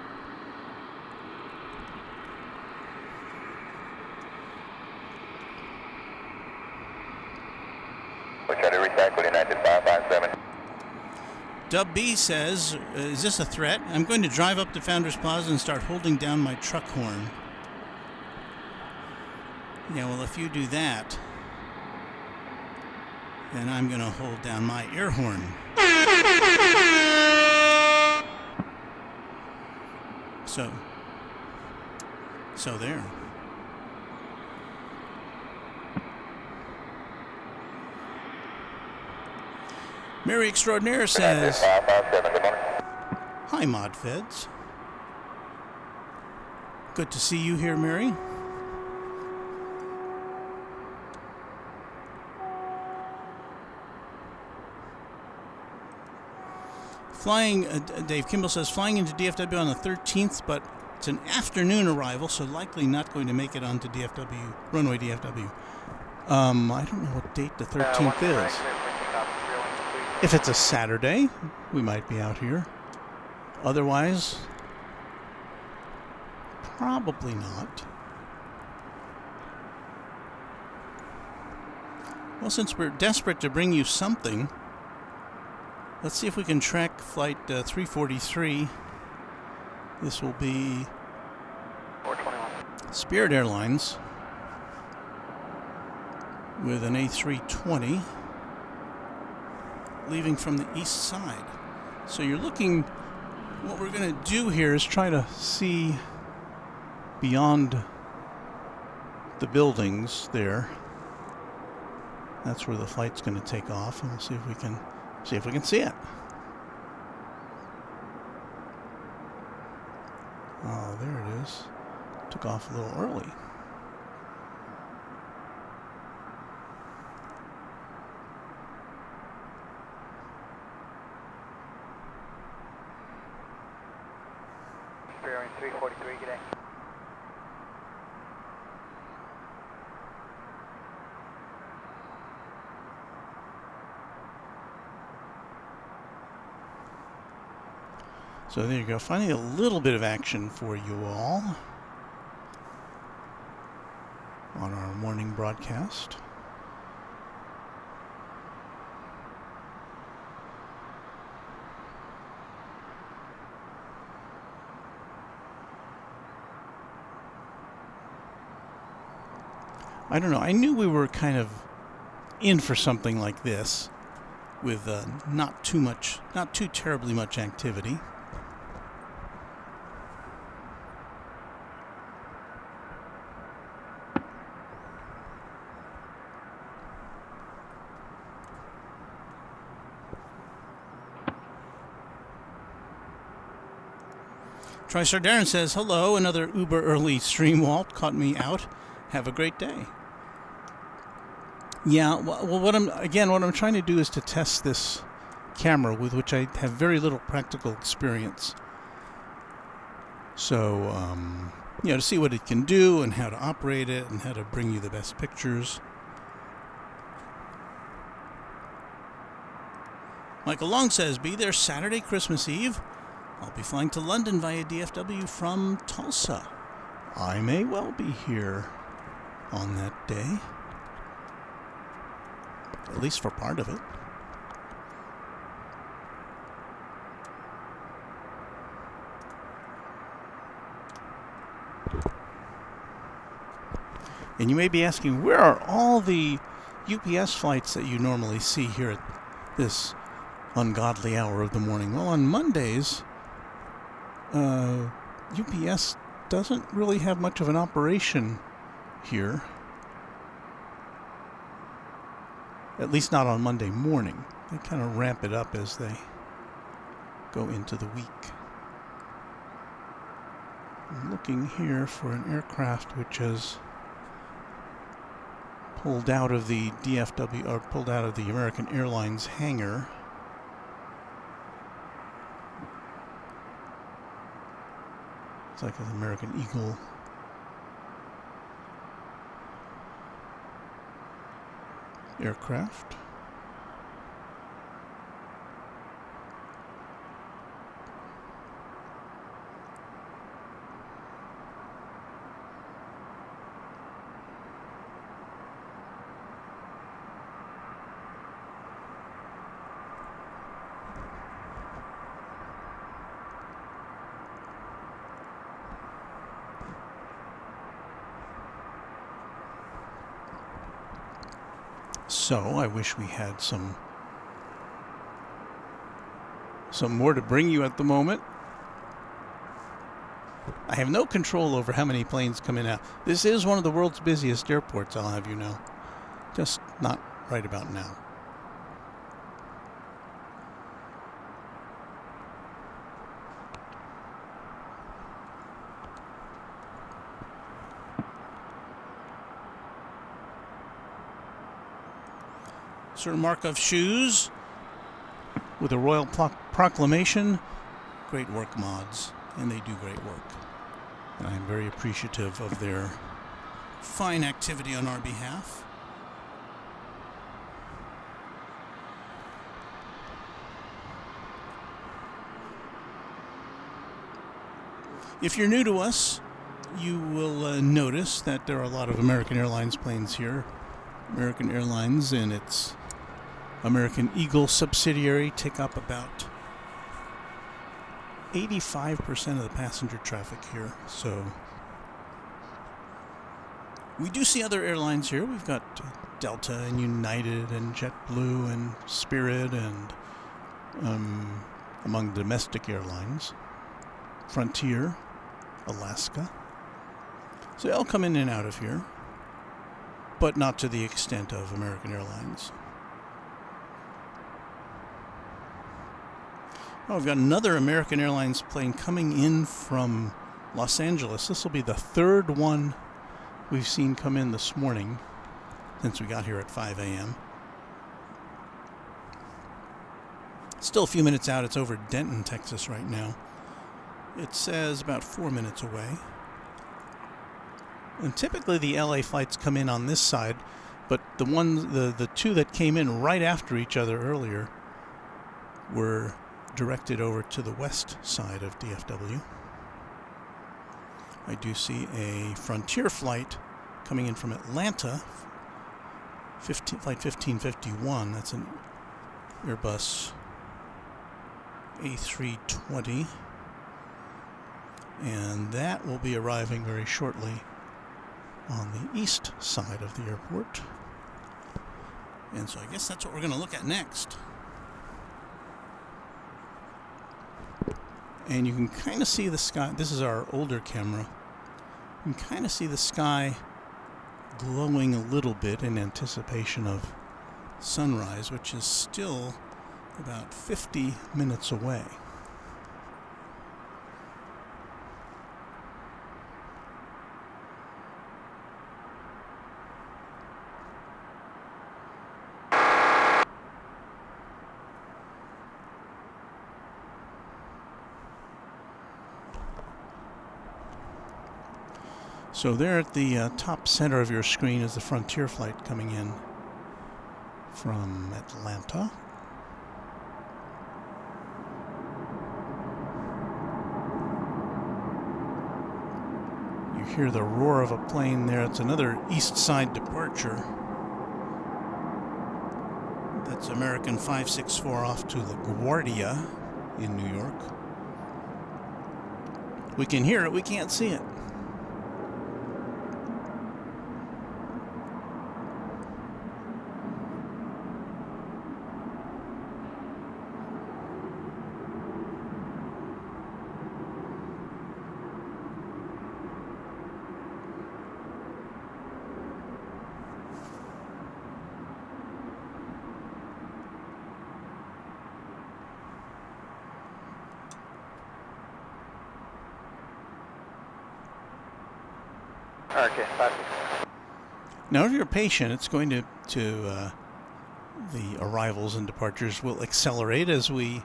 We're trying to recycle United 557. Dub B says, is this a threat? I'm going to drive up to Founders Plaza and start holding down my truck horn. Yeah, well, if you do that, then I'm going to hold down my air horn. So there. Mary Extraordinaire says, hi, Mod Feds. Good to see you here, Mary. Flying, Dave Kimball says, flying into DFW on the 13th, but it's an afternoon arrival, so likely not going to make it onto DFW, Runway DFW. I don't know what date the 13th is. If it's a Saturday, we might be out here. Otherwise, probably not. Well, since we're desperate to bring you something, let's see if we can track flight 343. This will be 421. Spirit Airlines with an A320 leaving from the east side. So you're looking, what we're going to do here is try to see beyond the buildings there. That's where the flight's going to take off, and we'll see if we can see it. Oh, there it is. Took off a little early. Bearing 343, good day. So there you go. Finally, a little bit of action for you all on our morning broadcast. I don't know. I knew we were kind of in for something like this with not too terribly much activity. TriStar Darren says, hello, another uber early stream Walt caught me out. Have a great day. Yeah, well, what I'm trying to do is to test this camera with which I have very little practical experience. So, to see what it can do and how to operate it and how to bring you the best pictures. Michael Long says, be there Saturday, Christmas Eve. I'll be flying to London via DFW from Tulsa. I may well be here on that day. At least for part of it. And you may be asking, where are all the UPS flights that you normally see here at this ungodly hour of the morning? Well, on Mondays, UPS doesn't really have much of an operation here. At least not on Monday morning. They kind of ramp it up as they go into the week. I'm looking here for an aircraft which has pulled out of the DFW, or pulled out of the American Airlines hangar. It's like an American Eagle. aircraft. So I wish we had some more to bring you at the moment. I have no control over how many planes come in and out. This is one of the world's busiest airports, I'll have you know. Just not right about now. Sir Markov shoes with a royal proclamation. Great work, mods, and they do great work. And I'm very appreciative of their fine activity on our behalf. If you're new to us, you will notice that there are a lot of American Airlines planes here. American Airlines and its American Eagle subsidiary take up about 85% of the passenger traffic here. So we do see other airlines here. We've got Delta and United and JetBlue and Spirit and among domestic airlines, Frontier, Alaska. So they all come in and out of here, but not to the extent of American Airlines. Oh, we've got another American Airlines plane coming in from Los Angeles. This will be the third one we've seen come in this morning since we got here at 5 a.m. Still a few minutes out. It's over Denton, Texas right now. It says about 4 minutes away. And typically the LA flights come in on this side, but the two that came in right after each other earlier were directed over to the west side of DFW. I do see a Frontier flight coming in from Atlanta, flight 1551. That's an Airbus A320. And that will be arriving very shortly on the east side of the airport. And so I guess that's what we're going to look at next. And you can kind of see the sky. This is our older camera. You can kind of see the sky glowing a little bit in anticipation of sunrise, which is still about 50 minutes away. So there at the top center of your screen is the Frontier flight coming in from Atlanta. You hear the roar of a plane there. It's another east side departure. That's American 564 off to LaGuardia in New York. We can hear it, we can't see it. Okay, perfect. Now, if you're patient, it's going to the arrivals and departures will accelerate as we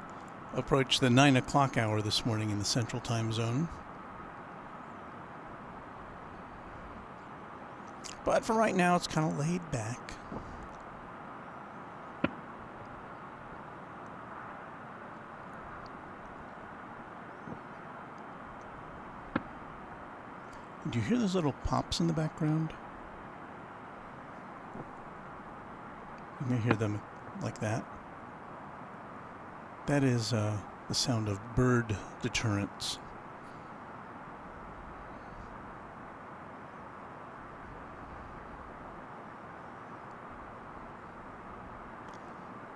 approach the 9 o'clock hour this morning in the Central Time Zone. But for right now, it's kind of laid back. Do you hear those little pops in the background? You may hear them like that. That is the sound of bird deterrents.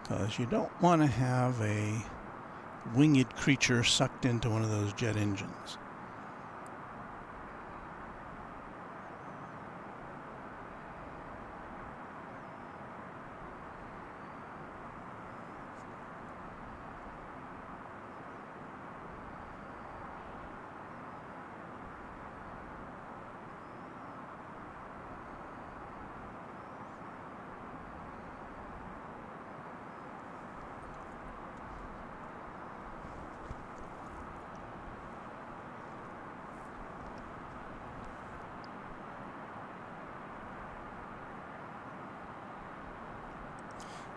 Because you don't want to have a winged creature sucked into one of those jet engines.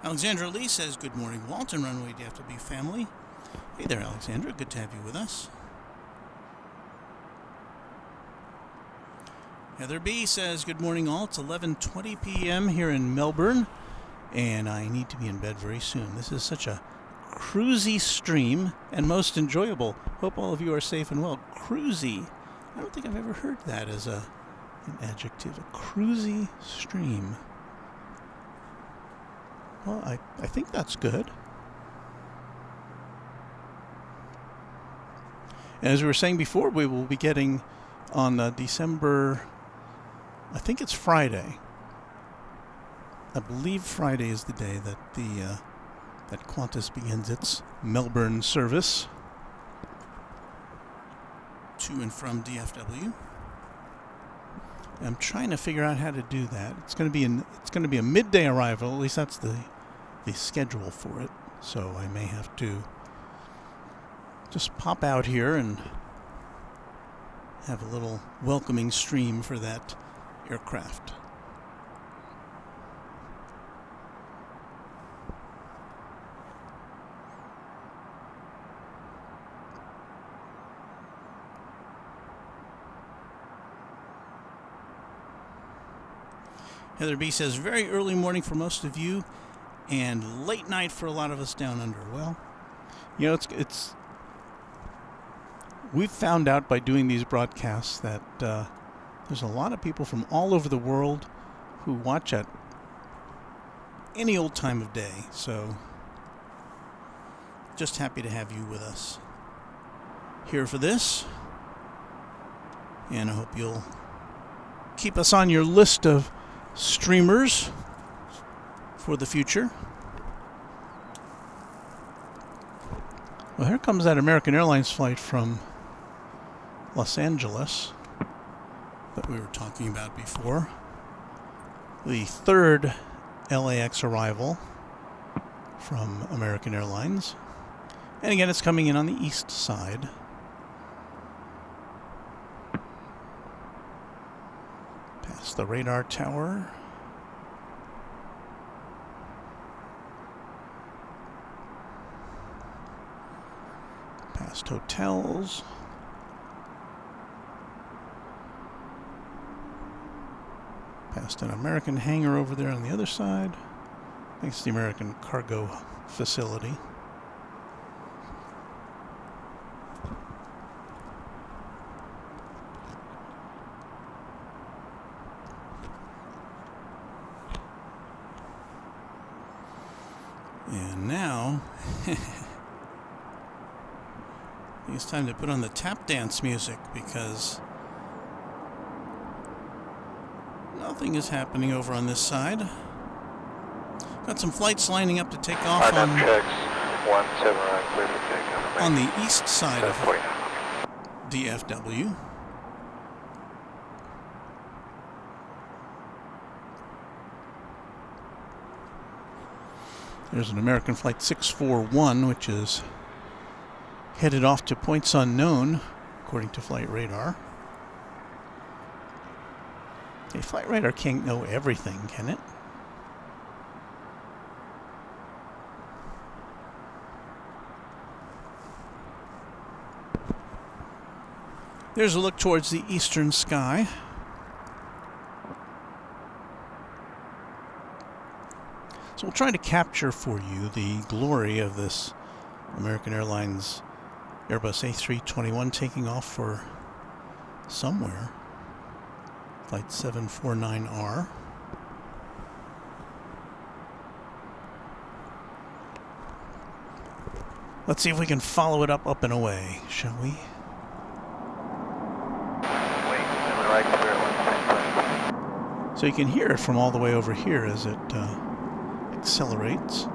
Alexandra Lee says, good morning, Walt and Runway DFW family. Hey there, Alexandra. Good to have you with us. Heather B says, good morning, all. It's 11:20 p.m. here in Melbourne, and I need to be in bed very soon. This is such a cruisy stream and most enjoyable. Hope all of you are safe and well. Cruisy. I don't think I've ever heard that as an adjective. A cruisy stream. Well, I think that's good. And as we were saying before, we will be getting on December, I think it's Friday. I believe Friday is the day that that Qantas begins its Melbourne service to and from DFW. I'm trying to figure out how to do that. It's going to be a midday arrival. At least that's the schedule for it. So I may have to just pop out here and have a little welcoming stream for that aircraft. Heather B says, very early morning for most of you and late night for a lot of us down under. Well, you know, it's we've found out by doing these broadcasts that there's a lot of people from all over the world who watch at any old time of day. So just happy to have you with us here for this. And I hope you'll keep us on your list of streamers for the future. Well, here comes that American Airlines flight from Los Angeles that we were talking about before. The third LAX arrival from American Airlines. And again, it's coming in on the east side. Past the radar tower. Past hotels. Past an American hangar over there on the other side. I think it's the American cargo facility. And now it's time to put on the tap dance music because nothing is happening over on this side. Got some flights lining up to take off on the east side of DFW. There's an American Flight 641, which is headed off to points unknown, according to Flight Radar. Hey, Flight Radar can't know everything, can it? There's a look towards the eastern sky. So we'll try to capture for you the glory of this American Airlines Airbus A321 taking off for somewhere. Flight 749R. Let's see if we can follow it up and away, shall we? So you can hear it from all the way over here as it accelerates.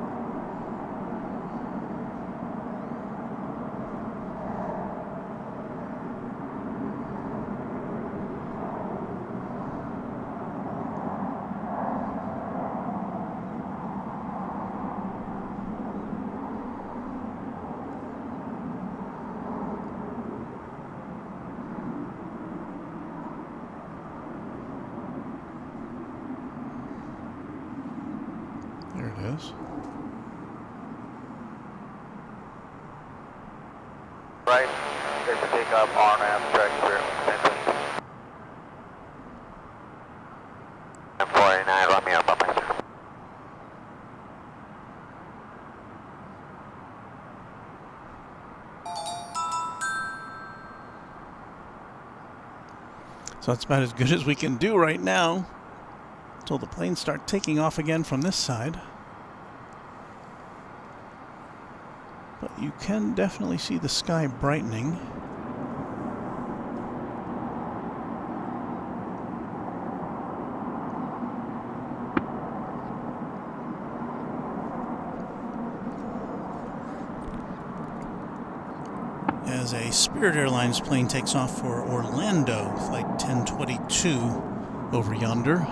There it is. Right, there's a takeoff on ramp, direct clear, 49, let me up, sir. So that's about as good as we can do right now until the planes start taking off again from this side. But you can definitely see the sky brightening. As a Spirit Airlines plane takes off for Orlando, flight 1022 over yonder.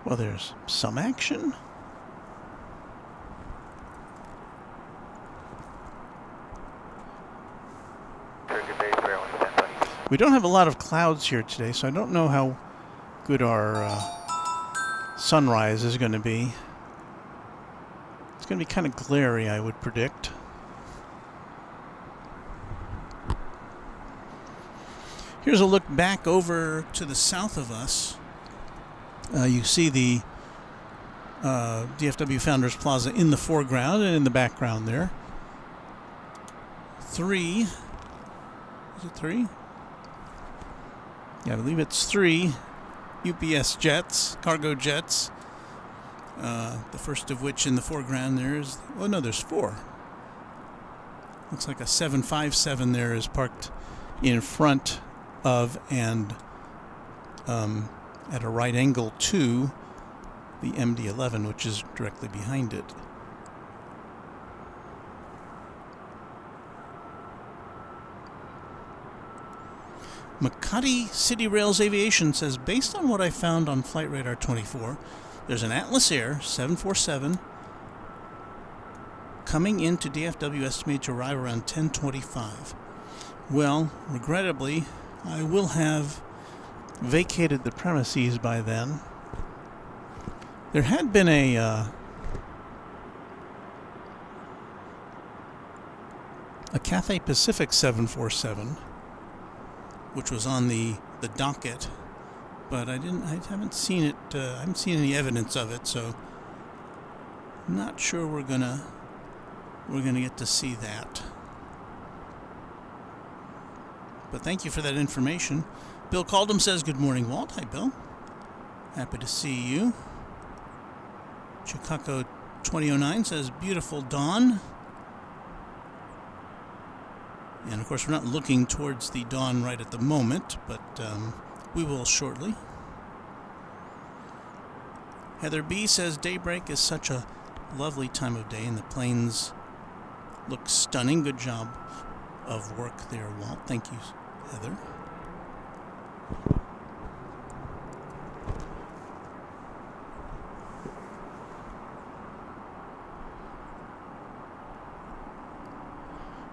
Well, there's some action. We don't have a lot of clouds here today, so I don't know how good our sunrise is going to be. It's going to be kind of glary, I would predict. Here's a look back over to the south of us. You see the DFW Founders Plaza in the foreground and in the background there. 3. Is it 3? Yeah, I believe it's 3 UPS jets, cargo jets. The first of which in the foreground there is... Oh, no, there's 4. Looks like a 757 there is parked in front of and... at a right angle to the MD-11, which is directly behind it. Makati City Rails Aviation says, based on what I found on Flight Radar 24, there's an Atlas Air 747 coming into DFW estimated to arrive around 10:25. Well, regrettably, I will have vacated the premises by then. There had been a Cathay Pacific 747, which was on the docket, but I haven't seen it. I haven't seen any evidence of it, so I'm not sure we're gonna get to see that. But thank you for that information. Bill Caldham says, good morning, Walt. Hi, Bill. Happy to see you. Chicago 2009 says, beautiful dawn. And, of course, we're not looking towards the dawn right at the moment, but we will shortly. Heather B says daybreak is such a lovely time of day and the planes look stunning. Good job of work there, Walt. Thank you, Heather.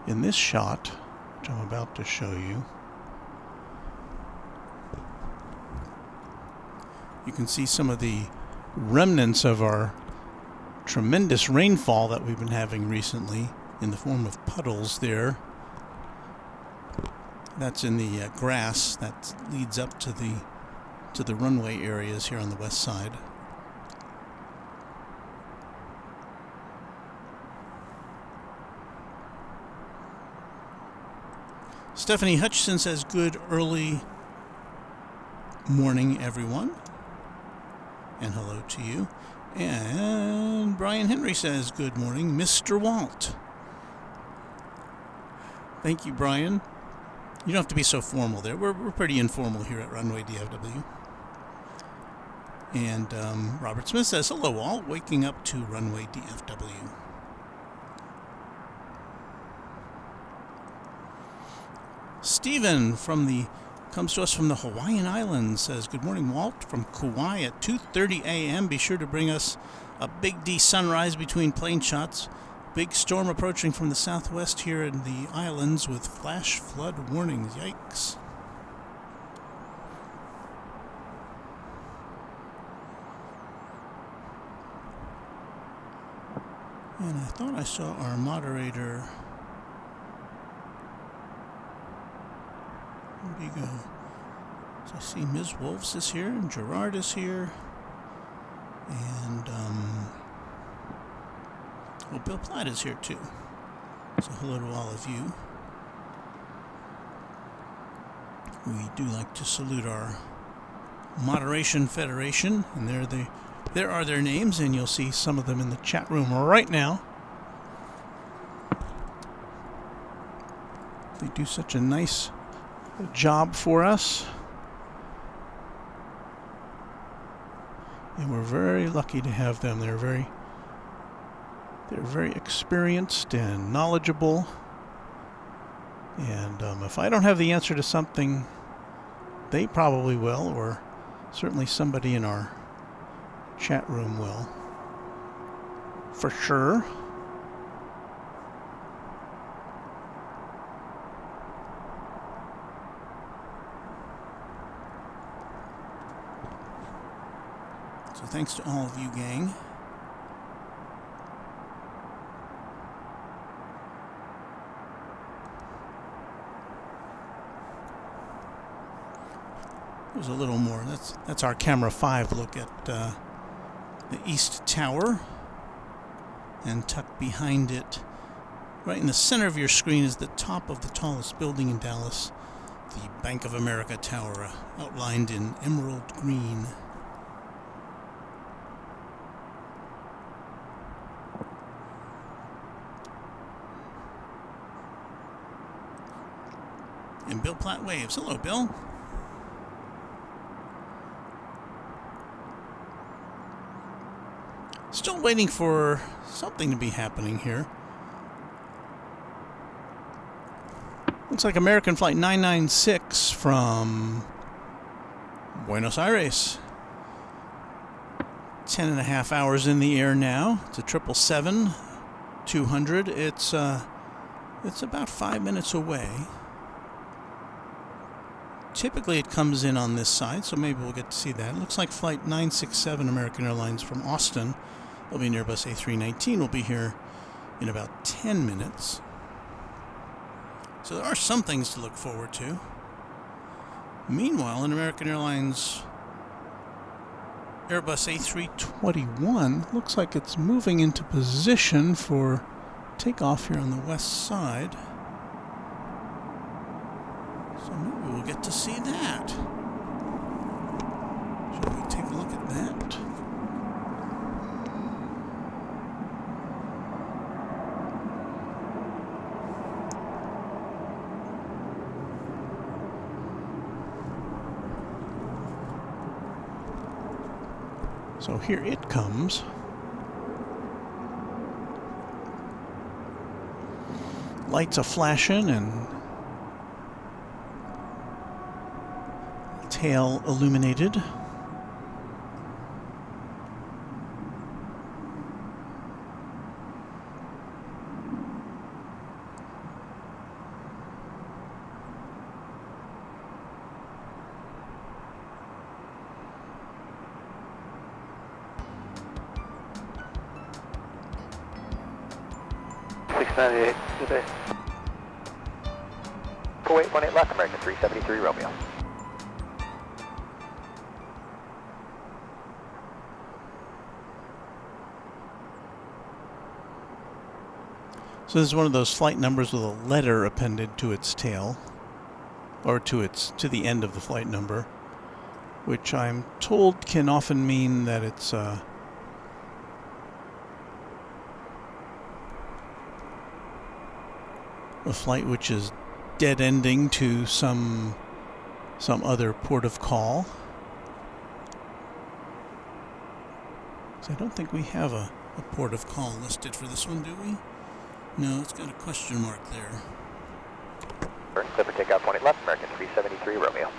In this shot, which I'm about to show you, you can see some of the remnants of our tremendous rainfall that we've been having recently in the form of puddles there. That's in the grass that leads up to the runway areas here on the west side. Stephanie Hutchison says good early morning, everyone. And hello to you. And Brian Henry says good morning, Mr. Walt. Thank you, Brian. You don't have to be so formal there. We're pretty informal here at Runway DFW. And Robert Smith says, hello, Walt. Waking up to Runway DFW. Stephen comes to us from the Hawaiian Islands, says, good morning, Walt, from Kauai at 2:30 a.m. Be sure to bring us a Big D sunrise between plane shots. Big storm approaching from the southwest here in the islands with flash flood warnings. Yikes. And I thought I saw our moderator. Where'd he go? So I see Ms. Wolves is here, and Gerard is here, and well, Bill Platt is here too. So hello to all of you. We do like to salute our Moderation Federation, and there are their names, and you'll see some of them in the chat room right now. They do such a nice job for us, and we're very lucky to have them. They're very experienced and knowledgeable, and if I don't have the answer to something, they probably will, or certainly somebody in our chat room will, for sure. So thanks to all of you, gang. There's a little more. That's our camera 5 look at the East Tower, and tucked behind it, right in the center of your screen, is the top of the tallest building in Dallas, the Bank of America Tower, outlined in emerald green. And Bill Platt waves. Hello, Bill. Still waiting for something to be happening here. Looks like American Flight 996 from Buenos Aires. 10.5 hours in the air now. It's a 777-200. It's about 5 minutes away. Typically it comes in on this side, so maybe we'll get to see that. It looks like Flight 967 American Airlines from Austin. They'll be an Airbus A319. Will be here in about 10 minutes. So there are some things to look forward to. Meanwhile, an American Airlines Airbus A321 looks like it's moving into position for takeoff here on the west side. So maybe we'll get to see that. Shall we take a look at that? So here it comes. Lights are flashing and tail illuminated. Good day. 4818 left, American 373 Romeo. So this is one of those flight numbers with a letter appended to its tail, or to the end of the flight number, which I'm told can often mean that it's a flight which is dead-ending to some other port of call. So I don't think we have a port of call listed for this one, do we? No, it's got a question mark there. Clear for takeoff 20 left, American 373 Romeo.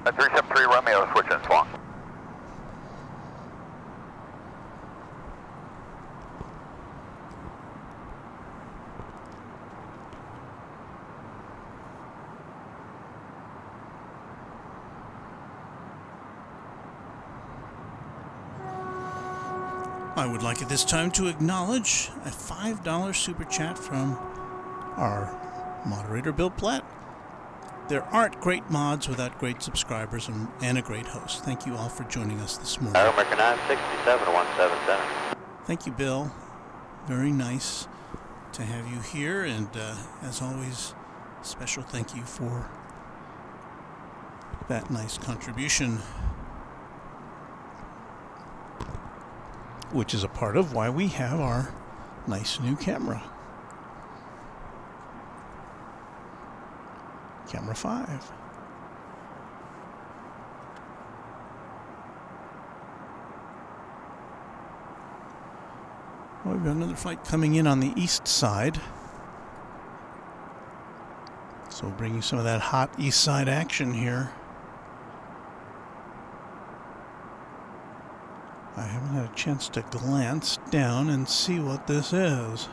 A 373 Romeo, switch and swung. I would like at this time to acknowledge a $5 super chat from our moderator, Bill Platt. There aren't great mods without great subscribers and a great host. Thank you all for joining us this morning. American 967 177. Thank you, Bill. Very nice to have you here, and as always, special thank you for that nice contribution, which is a part of why we have our nice new camera. Camera 5. Well, we've got another flight coming in on the east side. So we'll bring you some of that hot east side action here. I haven't had a chance to glance down and see what this is.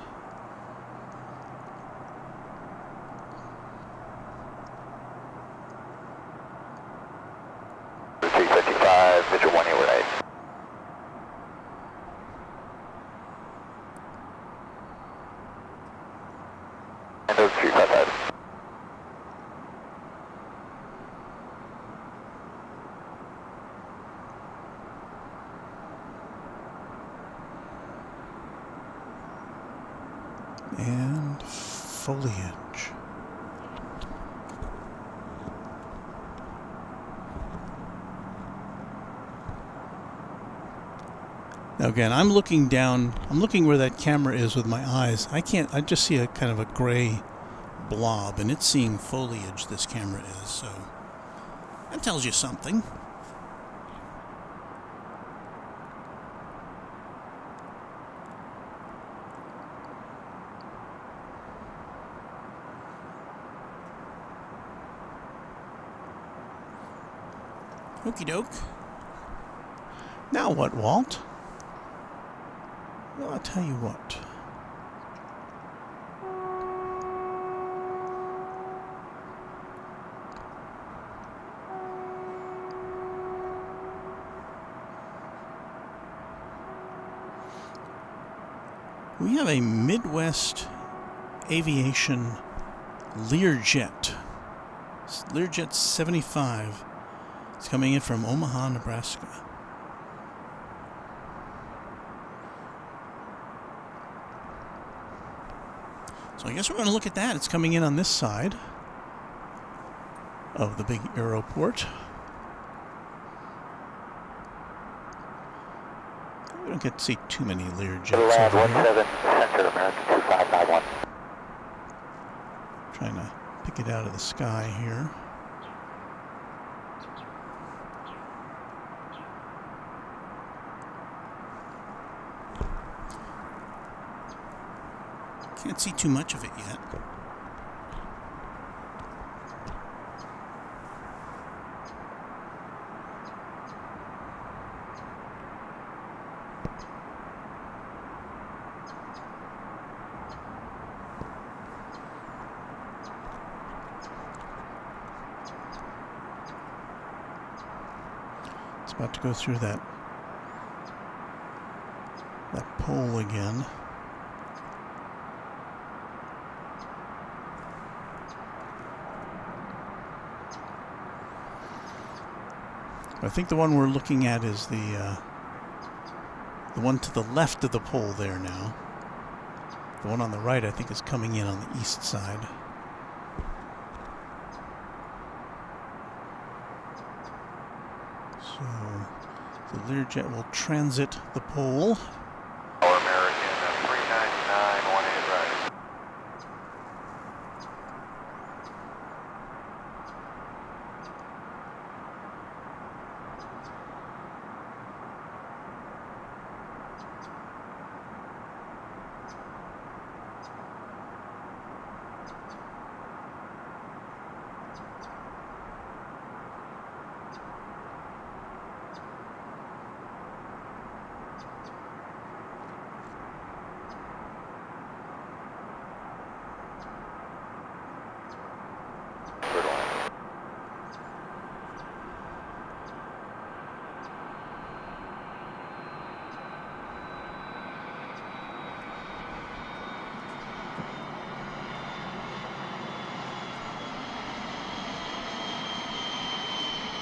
Visual 1, you were right. And those 355. And foliage. Now again, I'm looking down. I'm looking where that camera is with my eyes. I can't. I just see a kind of a gray blob, and it's seeing foliage. This camera is, so that tells you something. Okie doke. Now what, Walt? Well, I'll tell you what. We have a Midwest Aviation Learjet. Learjet 75. It's coming in from Omaha, Nebraska. So I guess we're going to look at that. It's coming in on this side of the big aeroport. We don't get to see too many Learjets Land over here. 17, Central American 2591. Trying to pick it out of the sky here. Can't see too much of it yet. It's about to go through that pole again. I think the one we're looking at is the one to the left of the pole there now. The one on the right, I think, is coming in on the east side. So the Learjet will transit the pole. Our American 39918 right.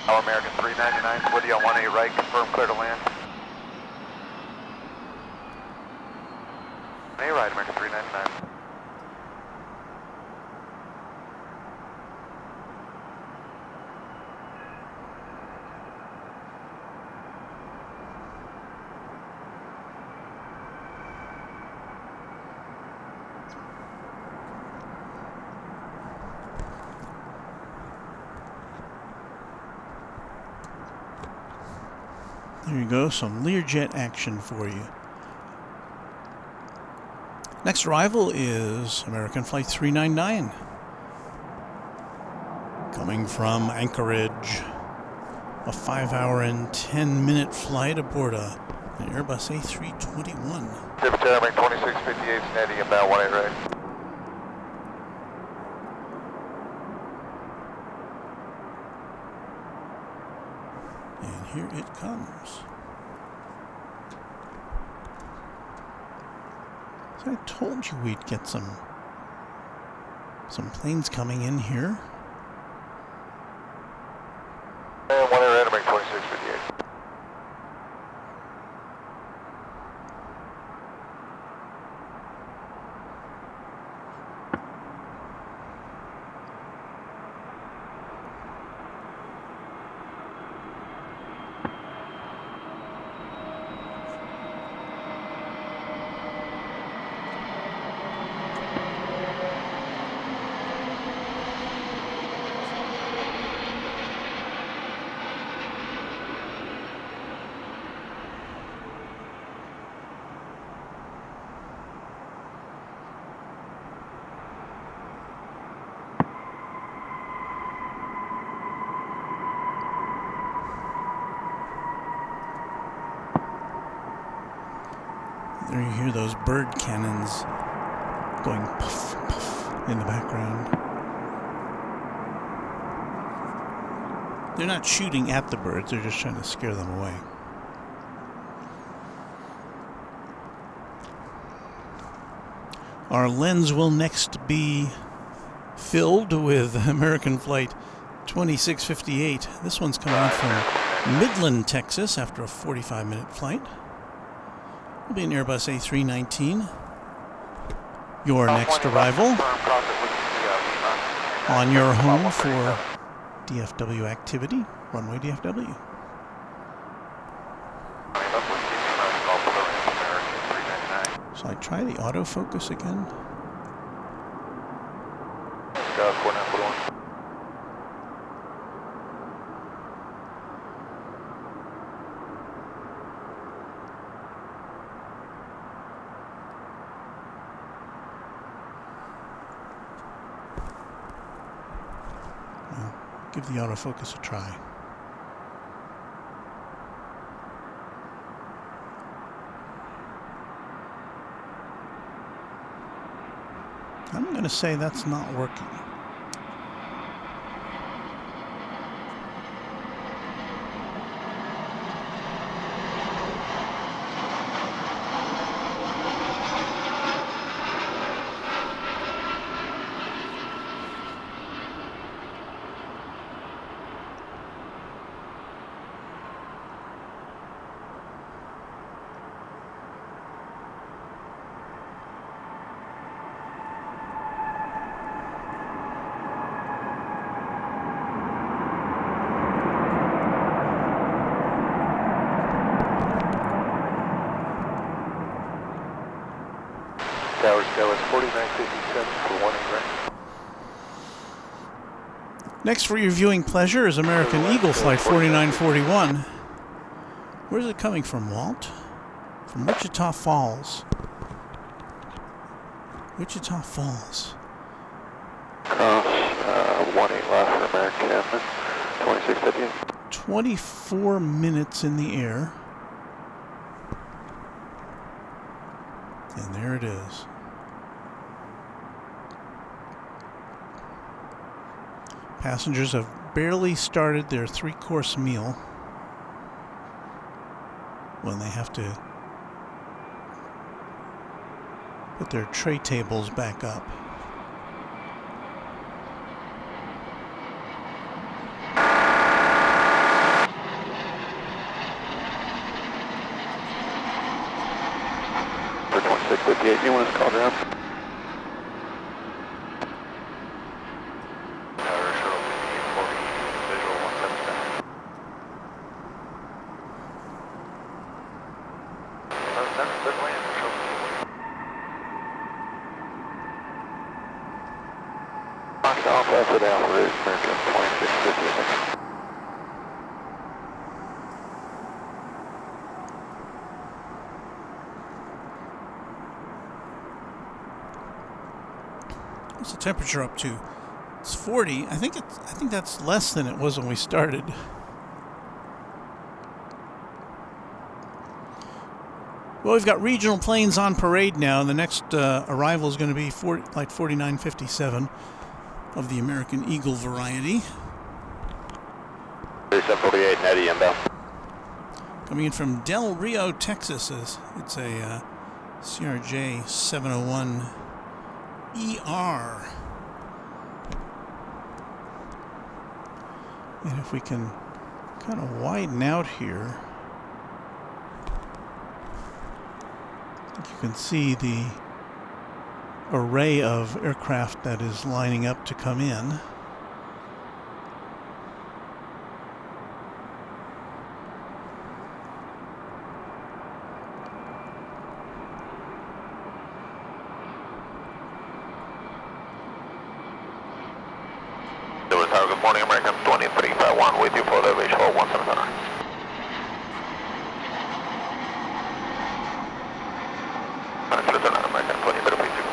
Our American 399 with you on 18 right, confirm clear to land. 18 right, American 399. There you go, some Learjet action for you. Next arrival is American Flight 399. Coming from Anchorage. A 5-hour and 10-minute flight aboard an Airbus A321. Deputy American 2658 steady about 18 right. And here it comes. So I told you we'd get some planes coming in here. And 18 right, American 2658. There you hear those bird cannons going puff, puff in the background. They're not shooting at the birds, they're just trying to scare them away. Our lens will next be filled with American Flight 2658. This one's coming in from Midland, Texas after a 45-minute flight. It'll be an Airbus A319. Your next arrival on your home for DFW activity, Runway DFW. Shall I try the autofocus again? Give the autofocus a try. I'm going to say that's not working. That was 4957 for 1 inch. Next for your viewing pleasure is American Eagle Flight 4941. Where's it coming from, Walt? From Wichita Falls. Wichita Falls. Cross 18 left for American 2658. 24 minutes in the air. And there it is. Passengers have barely started their 3-course meal when they have to put their tray tables back up. For 2658, you want us to call down? Off after the Alpha American 2658. What's the temperature up to? It's 40. I think that's less than it was when we started. Well, we've got regional planes on parade now, and the next arrival is going to be Flight 4957 of the American Eagle variety. 3748, Nettie inbound. Coming in from Del Rio, Texas. It's a CRJ 701 ER. And if we can kind of widen out here, I think you can see the array of aircraft that is lining up to come in. Good morning, American 2351 with you for the visual 179. American 2352.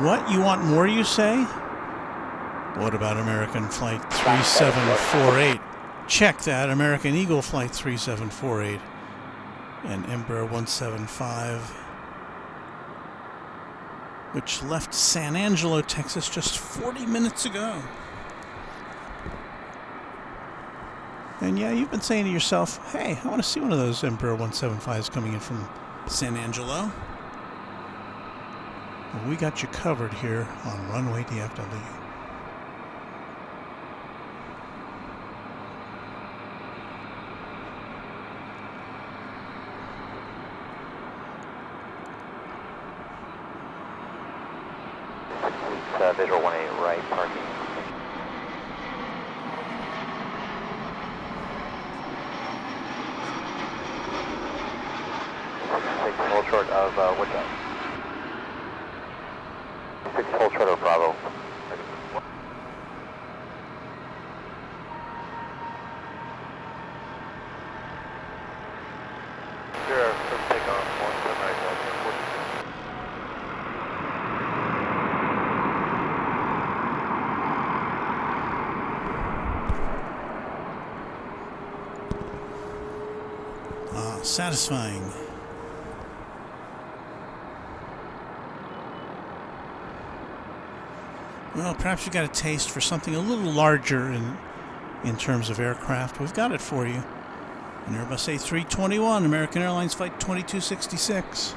What? You want more, you say? What about American Flight 3748? Check that. American Eagle Flight 3748 and Embraer 175, which left San Angelo, Texas just 40 minutes ago. And yeah, you've been saying to yourself, hey, I want to see one of those Embraer 175s coming in from San Angelo. Well, we got you covered here on Runway DFW. Visual 18 right, parking. 6 full short of what's that? 6 full short of Bravo. Sure, let's take off 179. Satisfying. Well, perhaps you got a taste for something a little larger in terms of aircraft. We've got it for you. An Airbus A321, American Airlines Flight 2266.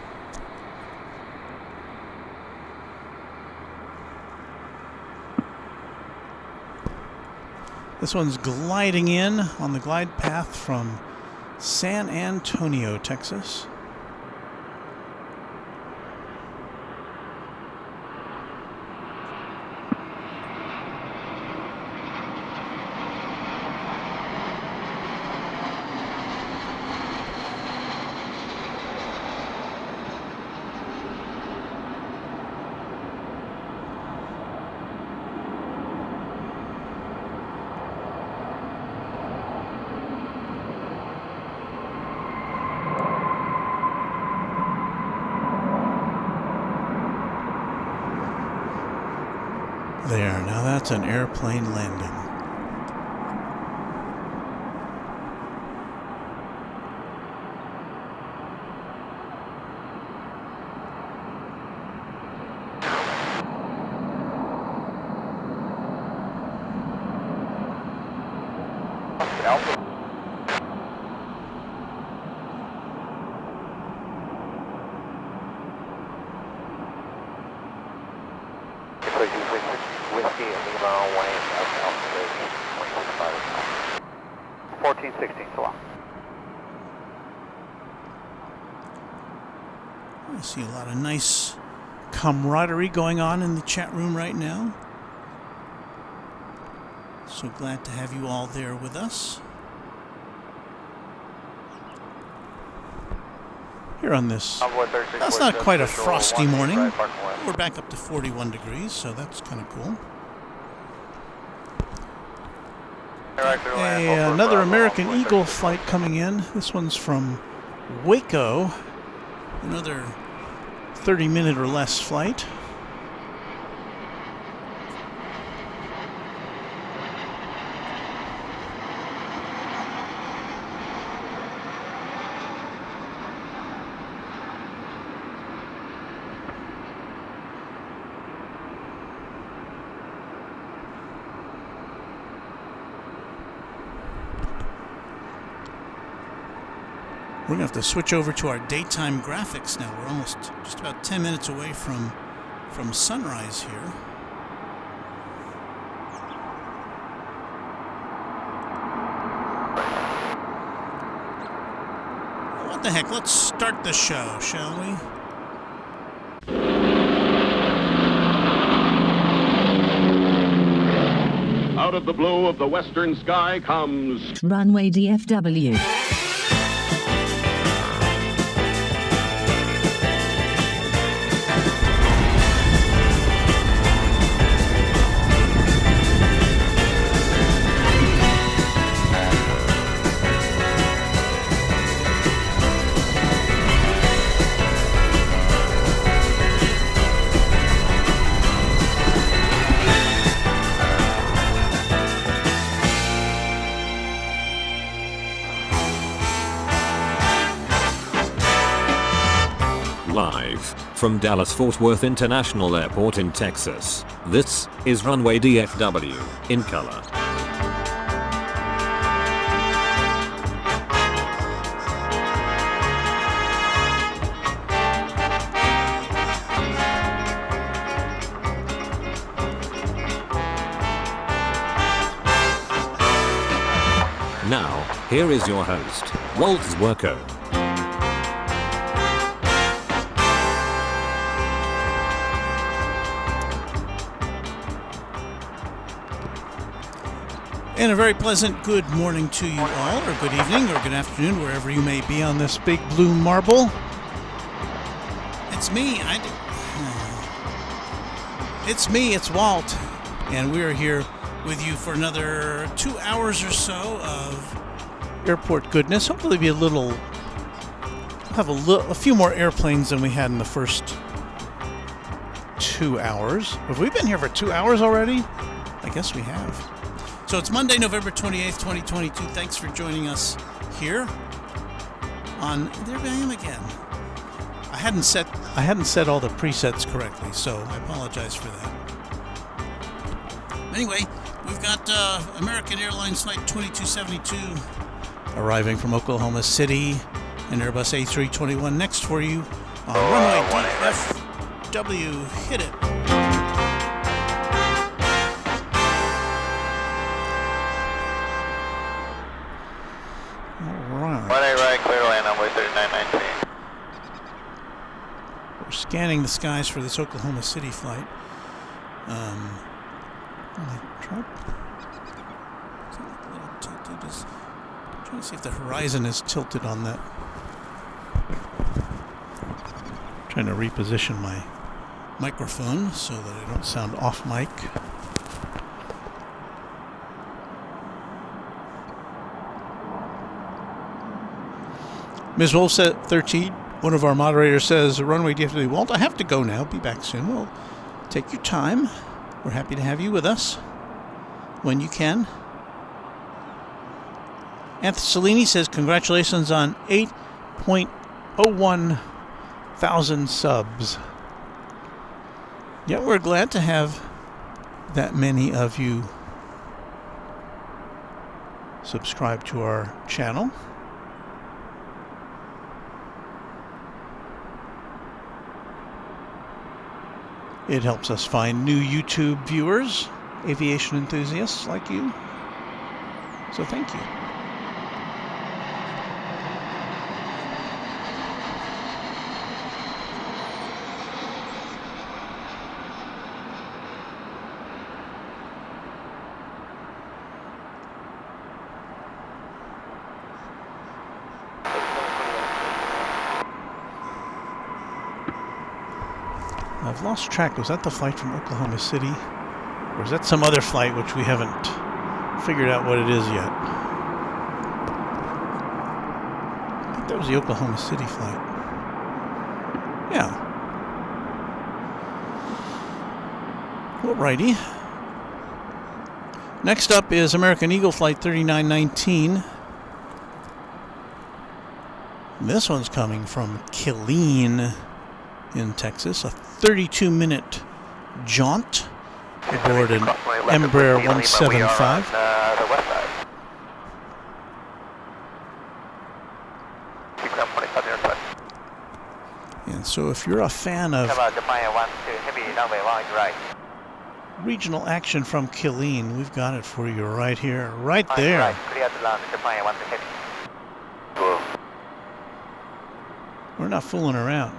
This one's gliding in on the glide path from San Antonio, Texas. There, now that's an airplane landing. Whiskey and Lima, Wayne, Elmsbridge, 1416, so long. I see a lot of nice camaraderie going on in the chat room right now. So glad to have you all there with us. Here on this, that's not quite a frosty morning. We're back up to 41 degrees, so that's kind of cool. Another American Eagle flight coming in. This one's from Waco. Another 30-minute or less flight. We're going to have to switch over to our daytime graphics now. We're almost just about 10 minutes away from sunrise here. What the heck? Let's start the show, shall we? Out of the blue of the western sky comes Runway DFW. Live from Dallas-Fort Worth International Airport in Texas, this is Runway DFW in color. Now, here is your host, Walt Zwerko. And a very pleasant good morning to you all, or good evening, or good afternoon, wherever you may be on this big blue marble. It's me. It's Walt, and we are here with you for another 2 hours or so of airport goodness. Hopefully, be a few more airplanes than we had in the first 2 hours. Have we been here for 2 hours already? I guess we have. So it's Monday, November 28th, 2022. Thanks for joining us here on... There I am again. I hadn't set all the presets correctly, so I apologize for that. Anyway, we've got American Airlines Flight 2272 arriving from Oklahoma City, and Airbus A321 next for you on Runway DFW. Hit it. We're scanning the skies for this Oklahoma City flight. Trying to see if the horizon is tilted on that. Trying to reposition my microphone so that I don't sound off mic. Ms. Wolf said 13. One of our moderators says, Runway DFW, Walt, I have to go now. Be back soon. Well, take your time. We're happy to have you with us when you can. Anthony says, congratulations on 8.01 thousand subs. Yeah, we're glad to have that many of you subscribe to our channel. It helps us find new YouTube viewers, aviation enthusiasts like you. So thank you. I've lost track. Was that the flight from Oklahoma City? Or is that some other flight which we haven't figured out what it is yet? I think that was the Oklahoma City flight. Yeah. Alrighty. Next up is American Eagle Flight 3919. This one's coming from Killeen in Texas, a 32-minute jaunt aboard an Embraer 175. And so if you're a fan of regional action from Killeen, we've got it for you right here, right there. We're not fooling around.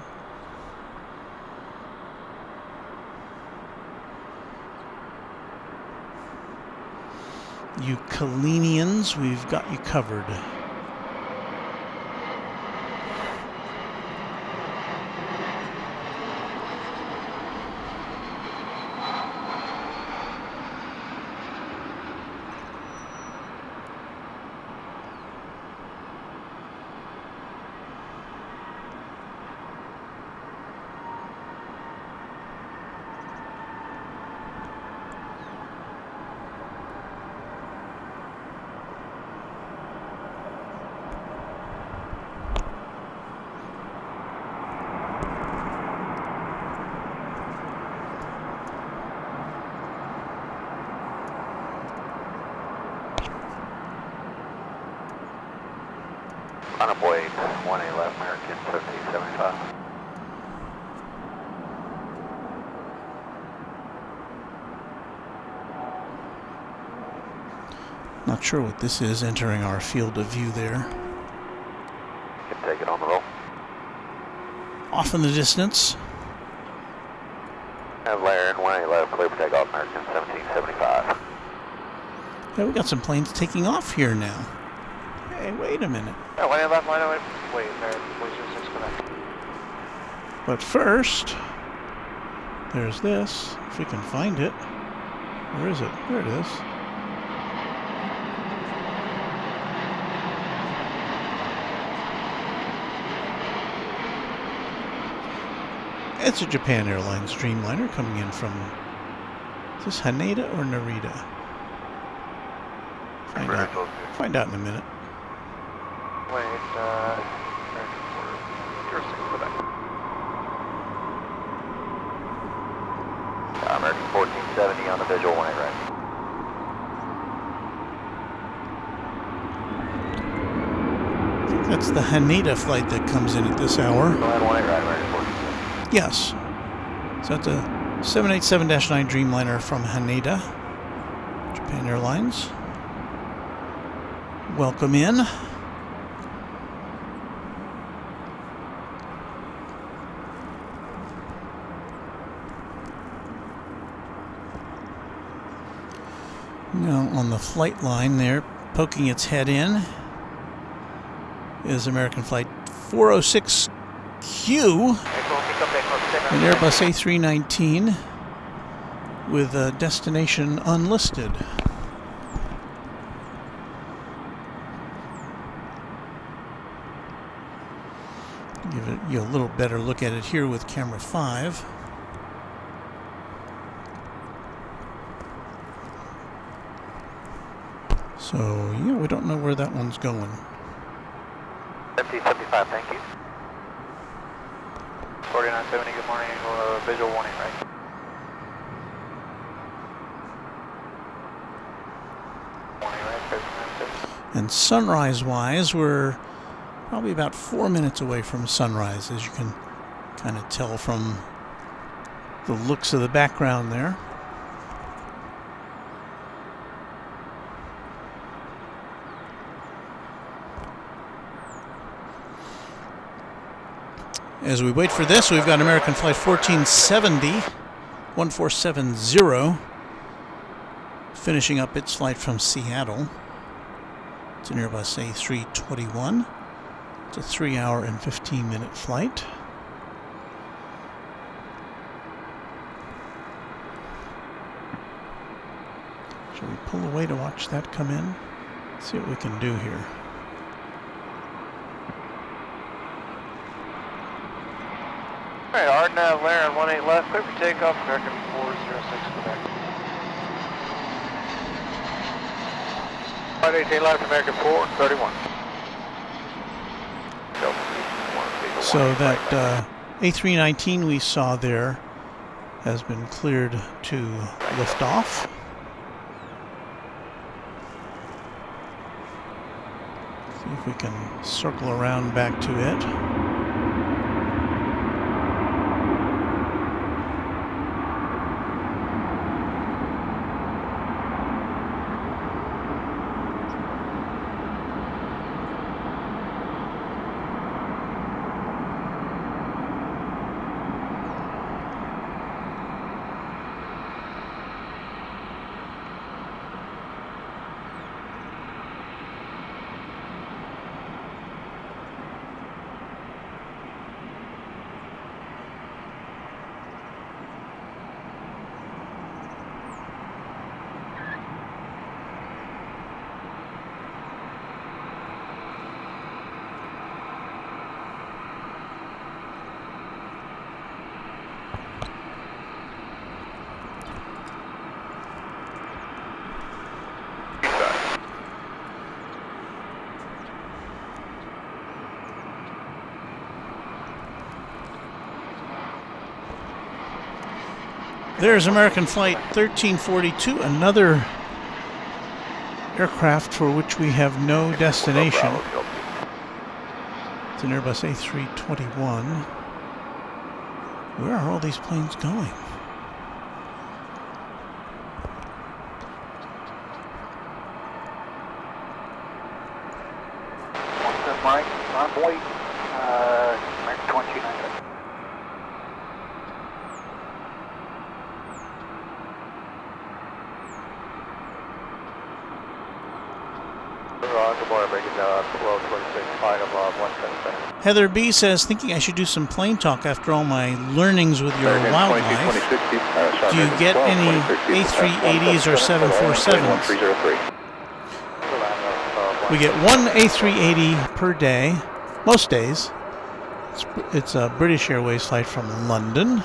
You Killeenians, we've got you covered. Runway 18 left, American 1775. Not sure what this is entering our field of view there. You can take it on the roll. Off in the distance. Have Larry 18 left, clear for takeoff, American 1775. Yeah, we got some planes taking off here now. Hey, wait a minute. Yeah, 18 left, wait, Larry, please 06 connect. But first, there's this. If we can find it. Where is it? There it is. It's a Japan Airlines Dreamliner coming in from, is this Haneda or Narita? Find out in a minute. Wait, American 1470 on the visual, right? I think that's the Haneda flight that comes in at this hour. Land 18 right, American 1470. Yes. So that's a 787-9 Dreamliner from Haneda, Japan Airlines. Welcome in. Now on the flight line there, poking its head in, is American Flight 406Q, an Airbus A319 with a destination unlisted. Give it you a little better look at it here with camera 5. So yeah, we don't know where that one's going. 1775, thank you. 4970, good morning, visual warning, right? Morning, right, 3970. And sunrise-wise, we're probably about 4 minutes away from sunrise, as you can kind of tell from the looks of the background there. As we wait for this, we've got American Flight 1470, finishing up its flight from Seattle. It's an Airbus A321. It's a 3-hour and 15-minute flight. Shall we pull away to watch that come in? Let's see what we can do here. Alright, RNAV, Laren 18 left, clear for takeoff, American 406 Quebec. Flight 18 left, American 431. So that A319 we saw there has been cleared to lift off. See if we can circle around back to it. There's American Flight 1342, another aircraft for which we have no destination. It's an Airbus A321. Where are all these planes going? Mike, runway, American 2297. Good morning, Megan, 1226, final 177. Heather B says, thinking I should do some plane talk after all my learnings with your wildlife. Do you get any A380s or 747s? We get one A380 per day, most days. It's a British Airways flight from London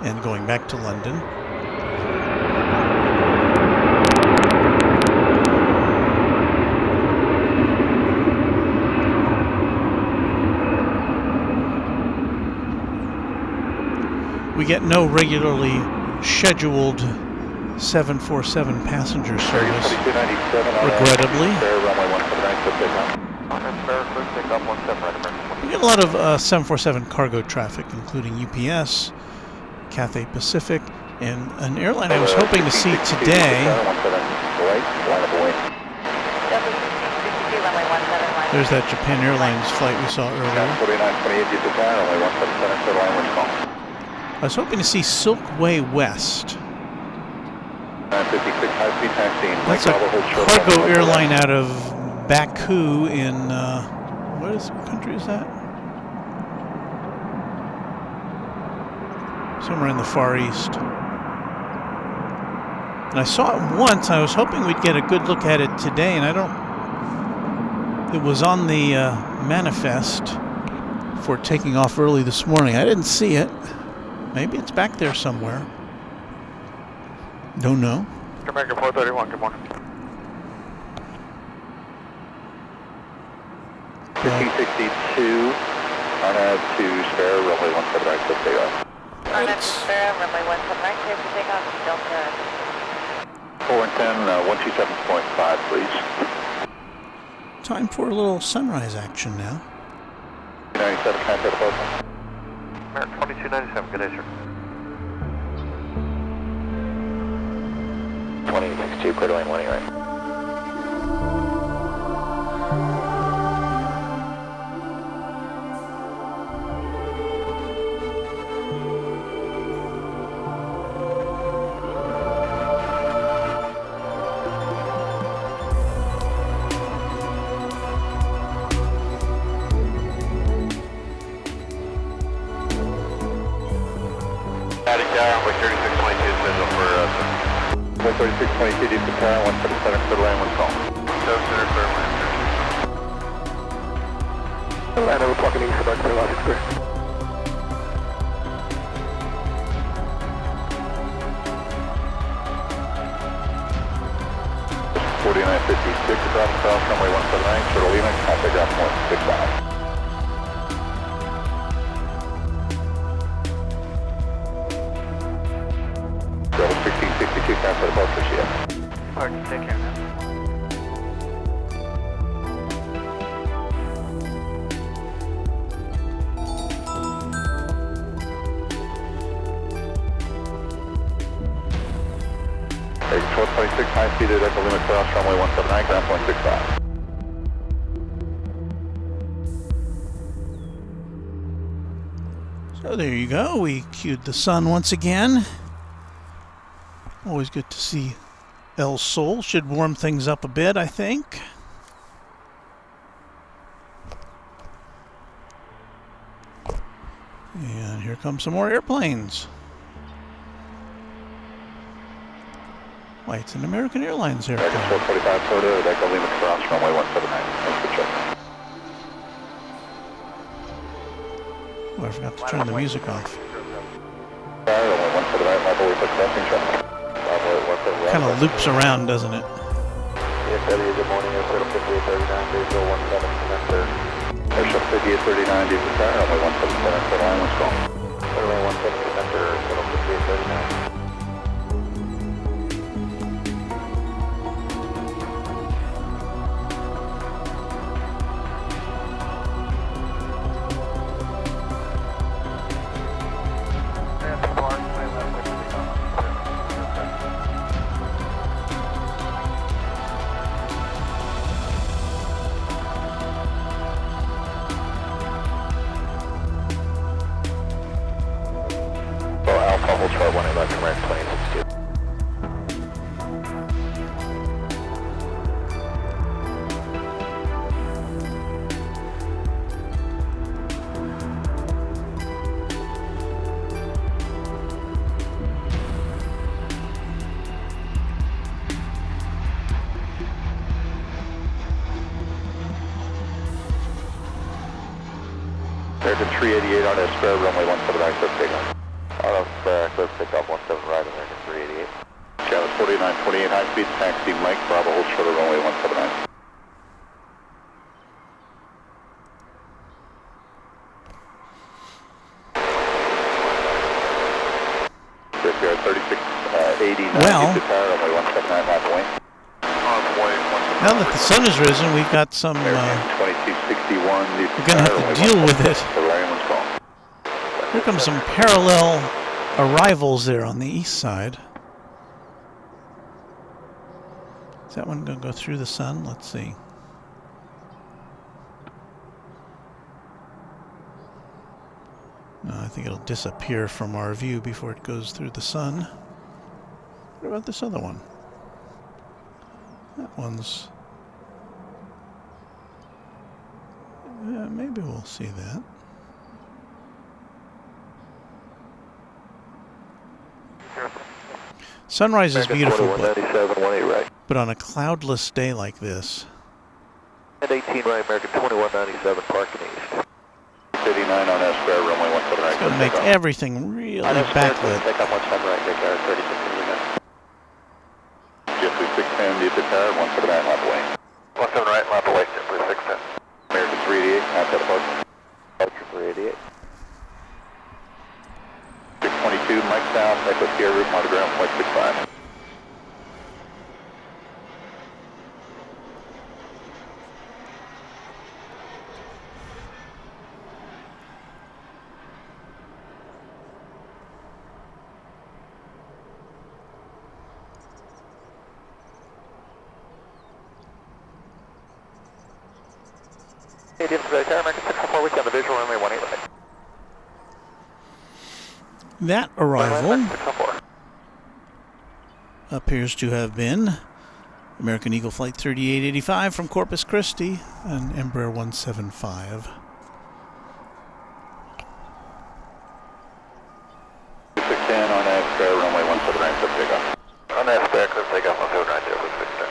and going back to London. We get no regularly scheduled 747 passenger service, regrettably. We get a lot of 747 cargo traffic, including UPS, Cathay Pacific, and an airline I was hoping to see today. There's that Japan Airlines flight we saw earlier. I was hoping to see Silkway West. That's a cargo airline out of Baku in, what country is that? Somewhere in the Far East. And I saw it once. I was hoping we'd get a good look at it today, and it was on the manifest for taking off early this morning. I didn't see it. Maybe it's back there somewhere. Don't know. American 431, good morning. 1562, on to spare, runway 17 right, so stay off. On to spare, runway 17 right, clear for takeoff, Delta. 4 and 10, 127.5, please. Time for a little sunrise action now. 97, contact Plaza. American 2297, good day, sir. 2862, clear to lane 1, right. Adding down, runway 3622, schedule for 3622, deep to Tower, 177, clear to lane 1 call. So, center, clear land. Land over plugging east about clear logic clear. (4956) drop south, runway 179, shuttle Lima, contact ground 165. Level 1662, contact departure, CF. Pardon, take care now. Take 1226, high speed at Echo Lima cross, runway 179, ground 165. So there you go. We cued the sun once again. Always good to see El Sol. Should warm things up a bit, I think. And here come some more airplanes. Why, it's an American Airlines airplane. 1245 photo at Echo Lima cross, runway 179. Thanks for checking. Oh, I forgot to turn the music off. Runway 179, level with the crossing traffic. Kind of loops around, doesn't it? DFW, good morning, Airport 5839, Diesel 17 connector. Airship 5839, Diesel Tower, runway 177, clear line, let's go. Runway 17 connector, Airport 5839. American 388 on Espera, runway 17 clear takeoff. On Espera, clear takeoff 17 right, American 388. Channel 4928 high speed, taxi Mike, Bravo, hold short of runway 179. Well, now that the sun has risen, we've got some, we're going to have to deal with it. Here comes some parallel arrivals there on the east side. Is that one going to go through the sun? Let's see. No, I think it'll disappear from our view before it goes through the sun. What about this other one? That one's... yeah, maybe we'll see that. Sunrise is beautiful, but on a cloudless day like this... And 18 right, American 2197, parking east. 89 on Espera, runway 179. It's going to make everything really backlit. Take off 17 right, take care, 36 JetBlue 610, the tower, 179 lap away. 17 right, lap away, JetBlue 610. American 388, outside of parking. Ultra 388. 622, Mike South, Echo Sierra, route monogram, 0.65. That arrival appears to have been American Eagle Flight 3885 from Corpus Christi and Embraer 175. 610 on Espera, runway 179, clear takeoff. On Espera, clear takeoff, 179, JetBlue 610.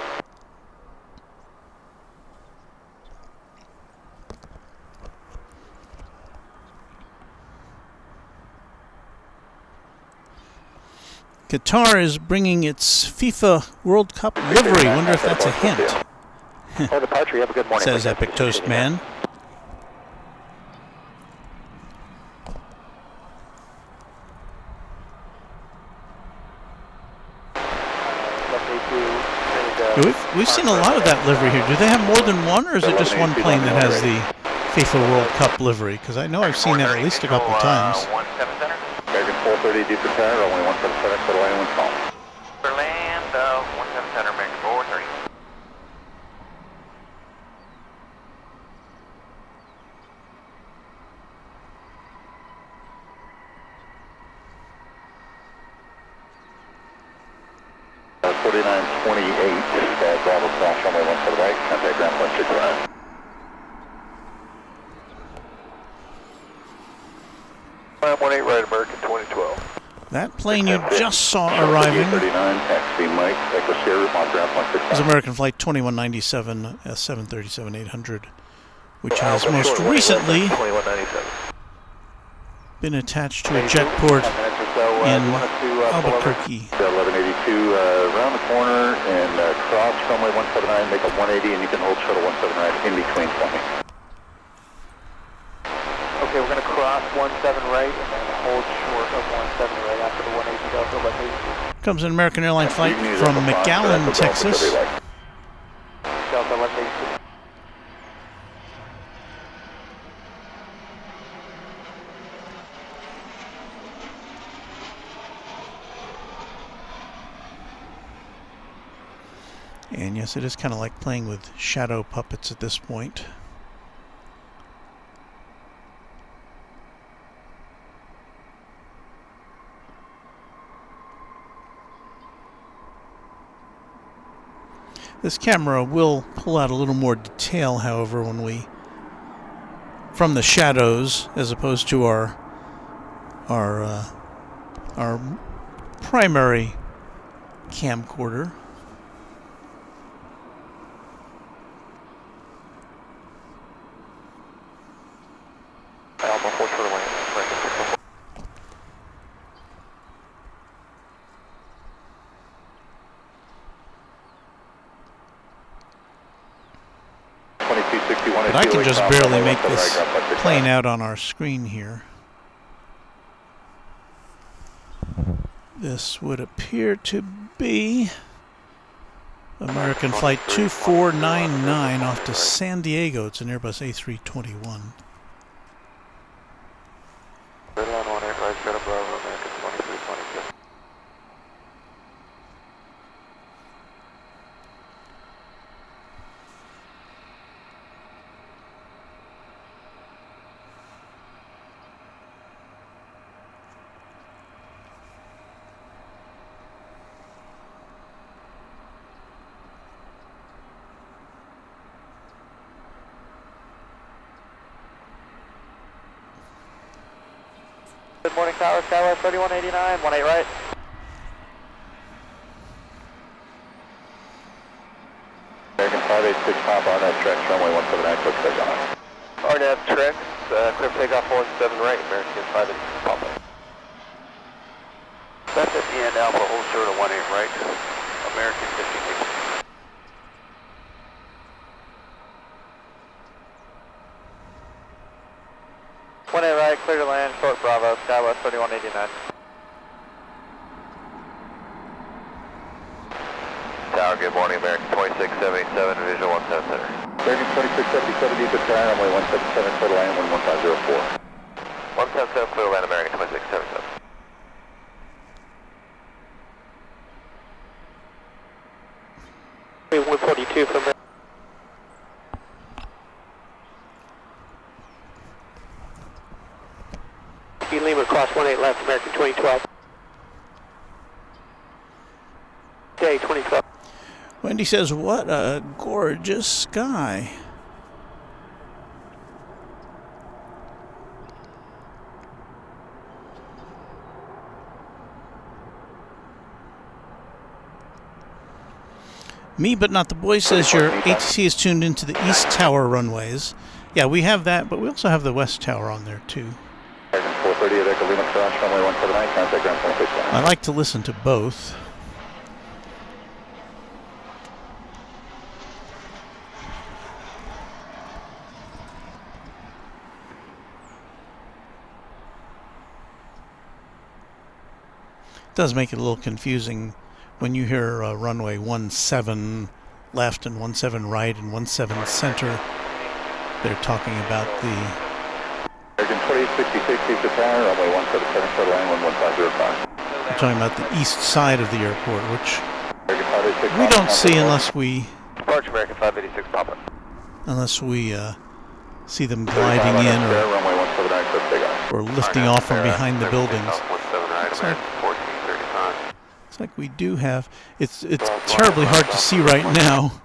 Qatar is bringing its FIFA World Cup livery. Wonder if that's a hint. Says Epic Toast Man. We've seen a lot of that livery here. Do they have more than one, or is it just one plane that has the FIFA World Cup livery? Because I know I've seen that at least a couple of times. 430 deep repair, only 177 for the line, 1 call. For land, 17 center, make 430. Uh, 4928, Bravo Crash, runway 1 for the right, contact ground 165. Climb 18 right, American 2012. That plane you just saw arriving is American Flight 2197 737-800, which has most recently been attached to a jetport in Albuquerque. 1182, around the corner and cross runway 179, make a 180, and you can hold shuttle 179 in between for me. Okay, we're going to cross 17 right and then hold short of 17 right after the 180 Delta, let me... Comes an American airline flight from McAllen, Texas. Delta, let me... And yes, it is kind of like playing with shadow puppets at this point. This camera will pull out a little more detail, however, when we, from the shadows, as opposed to our primary camcorder. Alpha 2261. But I can just barely make this plane out on our screen here. This would appear to be American Flight 2499 off to San Diego. It's an Airbus A321. Red line 18 right, Sierra Bravo, American 2322. Good morning, Tower, Skyway 3189, 18 right. American 586 Pop on that Trex, runway 179, quick take on. RNAV Trex, clear for takeoff 17 right, American 586 Papa. That's at the end, Alpha, hold short of 18 right, American 56. Right, clear to land, short Bravo, Skywest 3189. Tower, good morning, American 2677, visual 17 center. American 2677, deep at runway 177, clear to land, 11504. 177, clear to land, American 2677. Wait, 142 from there. Lima cross 18 left, American 2012. Day 2012. Wendy says, what a gorgeous sky. Me but not the boy says your ATC is tuned into the East Tower runways. Yeah, we have that, but we also have the West Tower on there too. American 430 at Echo Lima cross, runway 179, contact ground 26. I like to listen to both. It does make it a little confusing when you hear runway 17 left and 17 right and 17 center. They're talking about the American 2866, deep at tower, runway 177, clear to land, 11505. We're talking about the east side of the airport, which we don't see unless we Departure American 586 Papa. See them gliding in or lifting off from behind the buildings. It's like we do have. It's terribly hard to see right now.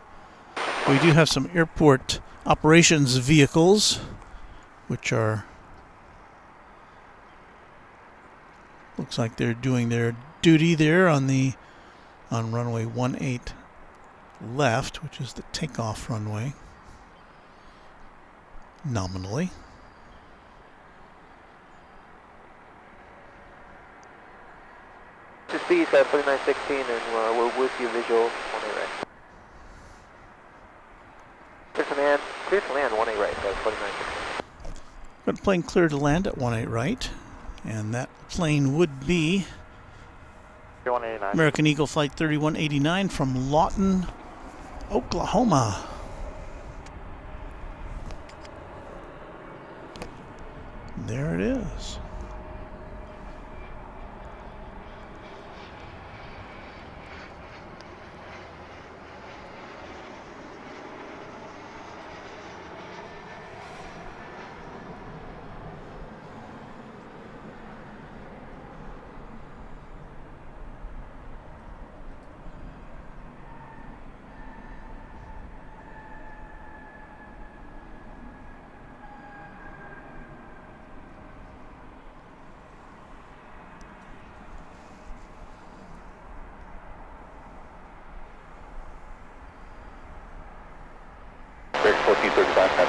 We do have some airport operations vehicles, which are. Looks like they're doing their duty there on runway 18 left, which is the takeoff runway, nominally. Just be 4916 and we'll with you visual 18 right. Clear to land 18 right, 4916. Got a plane clear to land at 18 right. And that plane would be American Eagle Flight 3189 from Lawton, Oklahoma. There it is.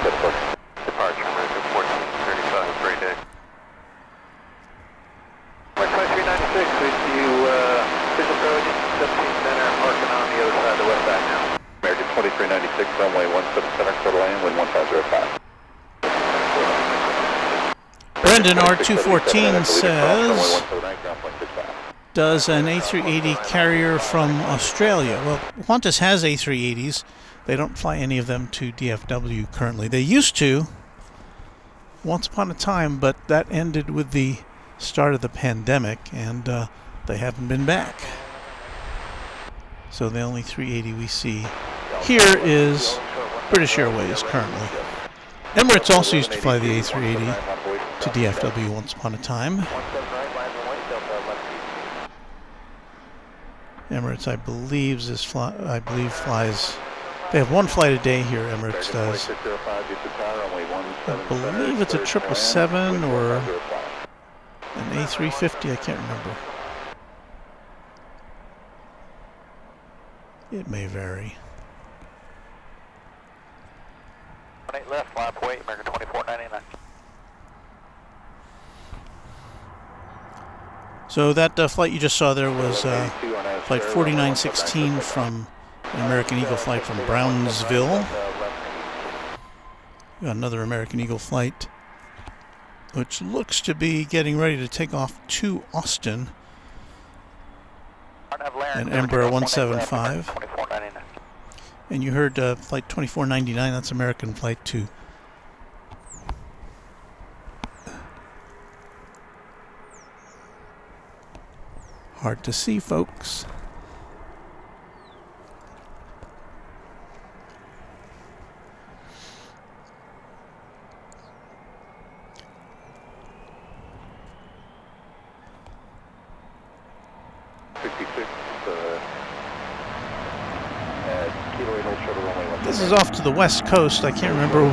Departure American 1435, great day. American 5396 with you, visual approach, 17 center, parking on the other side of the west side now. American 2396, runway 17 center, quarter lane, wind 1505. Brendan R214 says, does an A380 carrier from Australia? Well, Qantas has A380s. They don't fly any of them to DFW currently. They used to once upon a time, but that ended with the start of the pandemic, and they haven't been back. So the only 380 we see here is British Airways currently. Emirates also used to fly the A380 to DFW once upon a time. Emirates, I believe, flies. They have one flight a day here. Emirates does. I believe it's a 777 or an A350. I can't remember. It may vary. 8 left, fly up weight, American 2499. So that flight you just saw there was flight 4916 from an American Eagle flight from Brownsville. Got another American Eagle flight, which looks to be getting ready to take off to Austin. An Embraer 175. And you heard flight 2499, that's American flight 2. Hard to see, folks. This is off to the west coast. I can't remember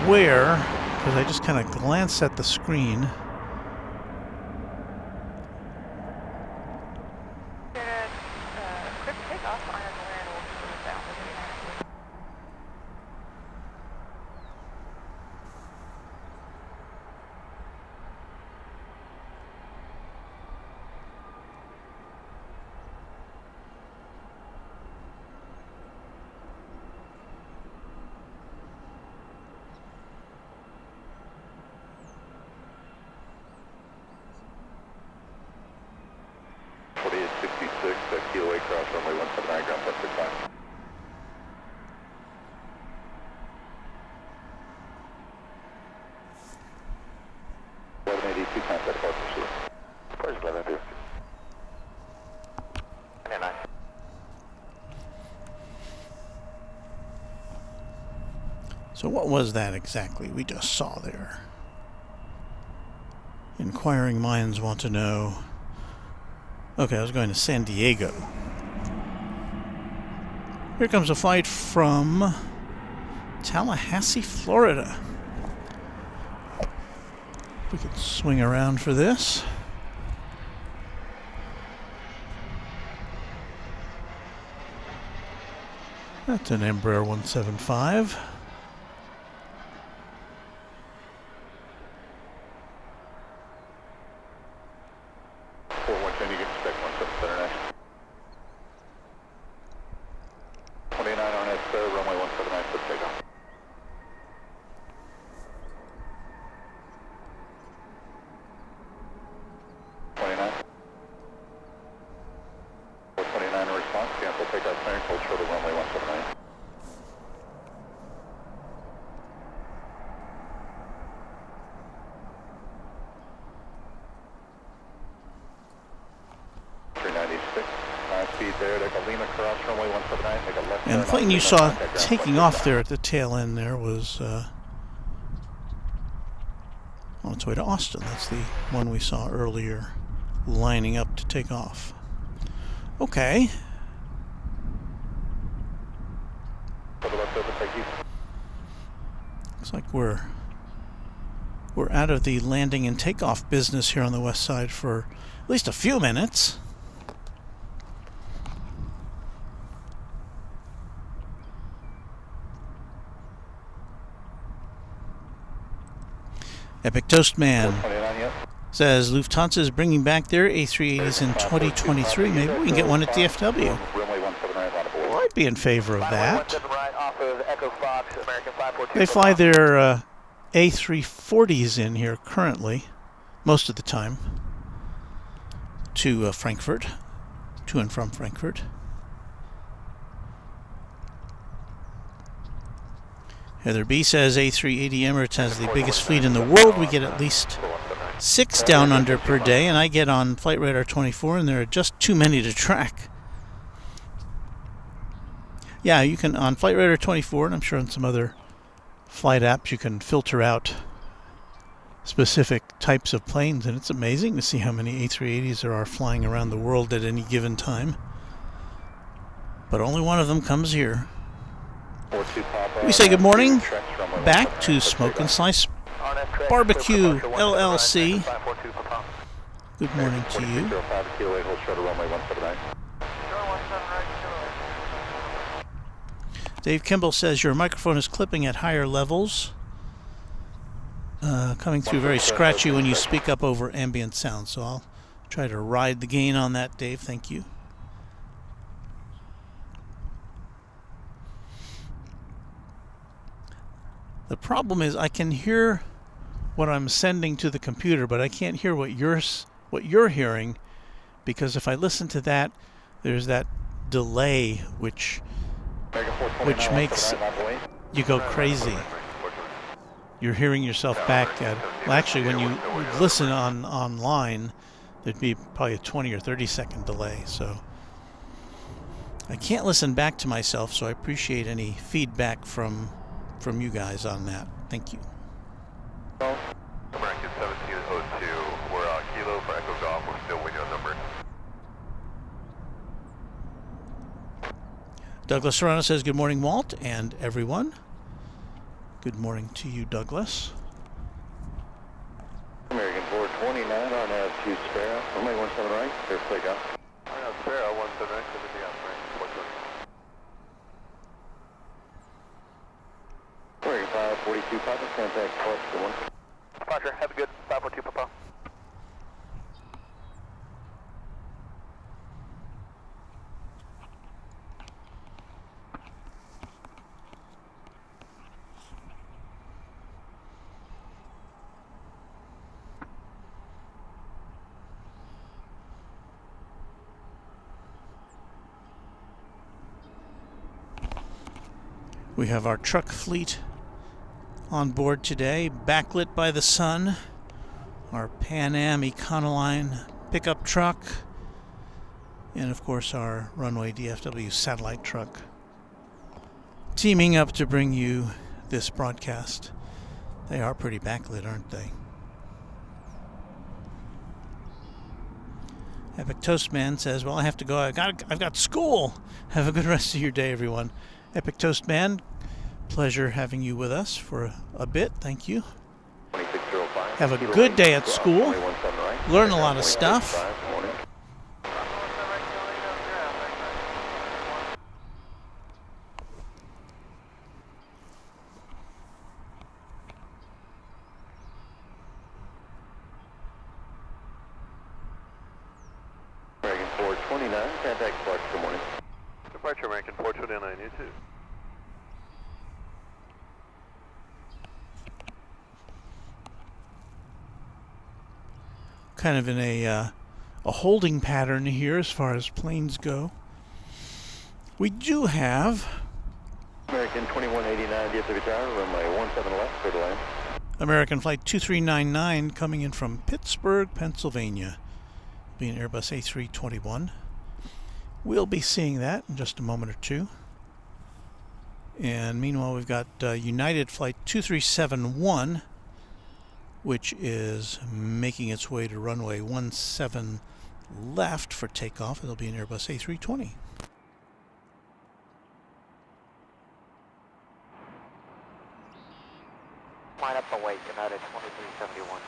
where, because I just kind of glanced at the screen. So what was that exactly we just saw there? Inquiring minds want to know. Okay, I was going to San Diego. Here comes a flight from Tallahassee, Florida. We could swing around for this. That's an Embraer 175. And the plane you saw taking off there at the tail end there was on its way to Austin. That's the one we saw earlier lining up to take off. Okay. Looks like we're out of the landing and takeoff business here on the west side for at least a few minutes. Epic Toast Man says Lufthansa is bringing back their A380s in 2023. Maybe we can get one at DFW. Well, I'd be in favor of that. 517 right off of Echo Fox, American 542. They fly their A340s in here currently, most of the time, to Frankfurt, to and from Frankfurt. Heather B says A380 Emirates has the biggest fleet in the world. We get at least 6 down under per day, and I get on Flight Radar 24, and there are just too many to track. Yeah, you can, on Flight Radar 24, and I'm sure on some other flight apps, you can filter out specific types of planes, and it's amazing to see how many A380s there are flying around the world at any given time. But only one of them comes here. We say good morning back to Smoke and Slice Barbecue LLC. Good morning to you. Dave Kimball says your microphone is clipping at higher levels, coming through very scratchy when you speak up over ambient sound. So I'll try to ride the gain on that, Dave. Thank you. The problem is I can hear what I'm sending to the computer, but I can't hear what you're hearing, because if I listen to that, there's that delay which makes you go crazy. You're hearing yourself back at, well, actually when you listen online, there'd be probably a 20 or 30 second delay. So I can't listen back to myself, so I appreciate any feedback from you guys on that. Thank you. American 1702, we're Kilo for Echo Golf, we're still waiting on number. Douglas Serrano says good morning, Walt, and everyone. Good morning to you, Douglas. American 429 on altitude Sparrow, runway 17 right, clear for takeoff. Sparrow 17 right, clear for takeoff, American 420. American 542 Papa, contact Pulse to 1. Roger, have a good 542 Papa. We have our truck fleet on board today, backlit by the sun. Our Pan Am Econoline pickup truck, and of course our Runway DFW satellite truck, teaming up to bring you this broadcast. They are pretty backlit, aren't they? Epic Toastman says, well, I have to go. I've got school. Have a good rest of your day, everyone. Epic Toastman, pleasure having you with us for a bit. Thank you. Have a good day at school. Learn a lot of stuff. American 429, contact departure, good morning. Departure American 429, you too. Kind of in a holding pattern here as far as planes go. We do have American 2189, DFW Tower, runway 17 left, clear to land. American Flight 2399 coming in from Pittsburgh, Pennsylvania. Be an Airbus A321. We'll be seeing that in just a moment or two. And meanwhile, we've got United Flight 2371, which is making its way to runway 17 left for takeoff. It'll be an Airbus A320. Line up and wait, United 2371.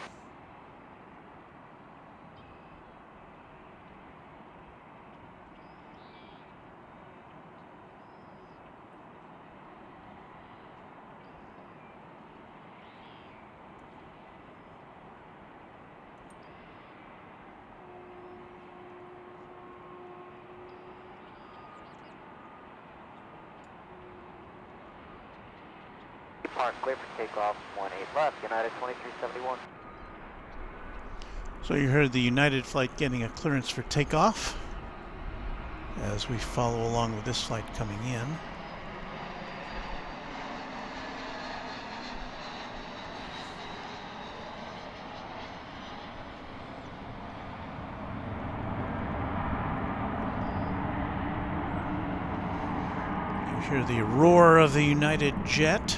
Park, clear for takeoff, 18 left, United 2371. So you heard the United flight getting a clearance for takeoff as we follow along with this flight coming in. You hear the roar of the United jet.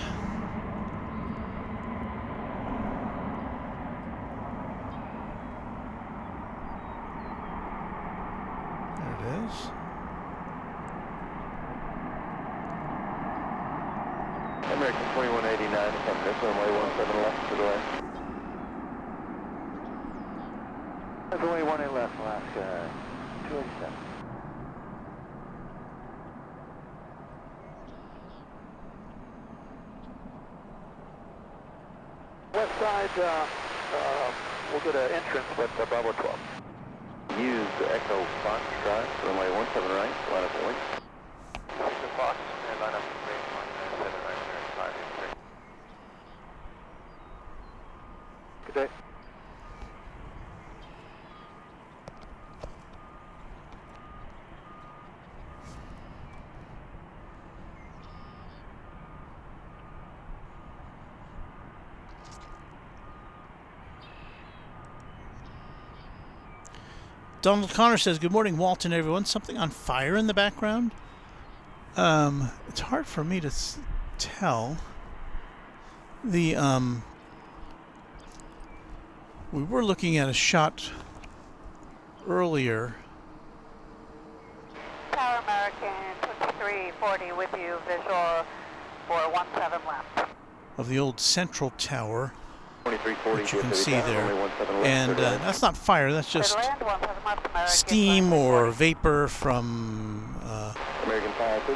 American 2189, coming this runway 17 left to the right. Runway 18 left, Alaska 287. West side, we'll get an entrance with Bravo 12. Use Echo Fox drive, runway 17 right, line up point. Echo Fox, and line up point, 17 right, 583. Good day. Donald Connor says, "Good morning, Walton, everyone. Something on fire in the background?" It's hard for me to tell. We were looking at a shot earlier. Tower American 2340 with you, visual for 17 left. Of the old Central Tower, 2340, which you can see there. And that's not fire, that's just steam or vapor from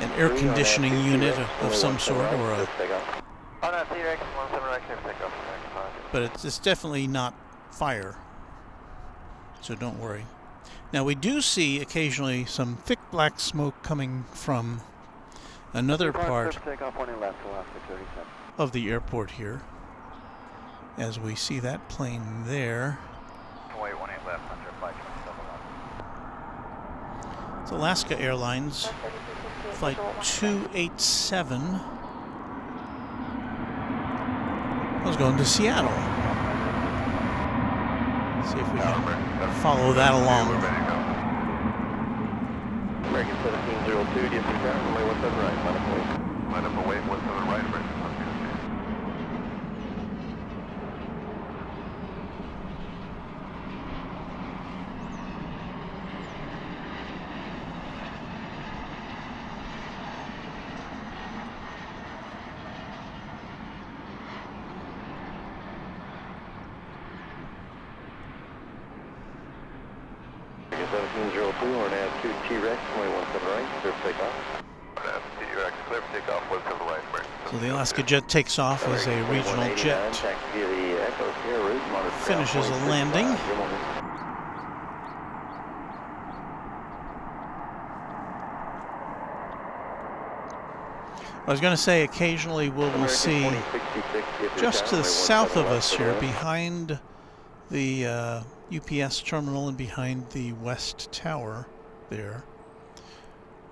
an air conditioning unit of some sort, or a... Oh no, T-Rex, 17 right, clear for takeoff, American 5. But it's definitely not fire, so don't worry. Now we do see occasionally some thick black smoke coming from another part of the airport here, as we see that plane there. Runway 18 left, under flight 27 left. It's Alaska Airlines, flight 287. I was going to Seattle. See if we can follow that along. American 1702, DFW runway 17 right, line up point. Line up away, 17 right, American 17. Or nav 2 T-Rex, runway 17 right, clear for takeoff. Nav T-Rex, clear for takeoff, 17 right, American. So the Alaska jet takes off as a regional jet, finishes a landing. I was going to say occasionally we'll see just to the south of us here, behind the UPS terminal and behind the West Tower there,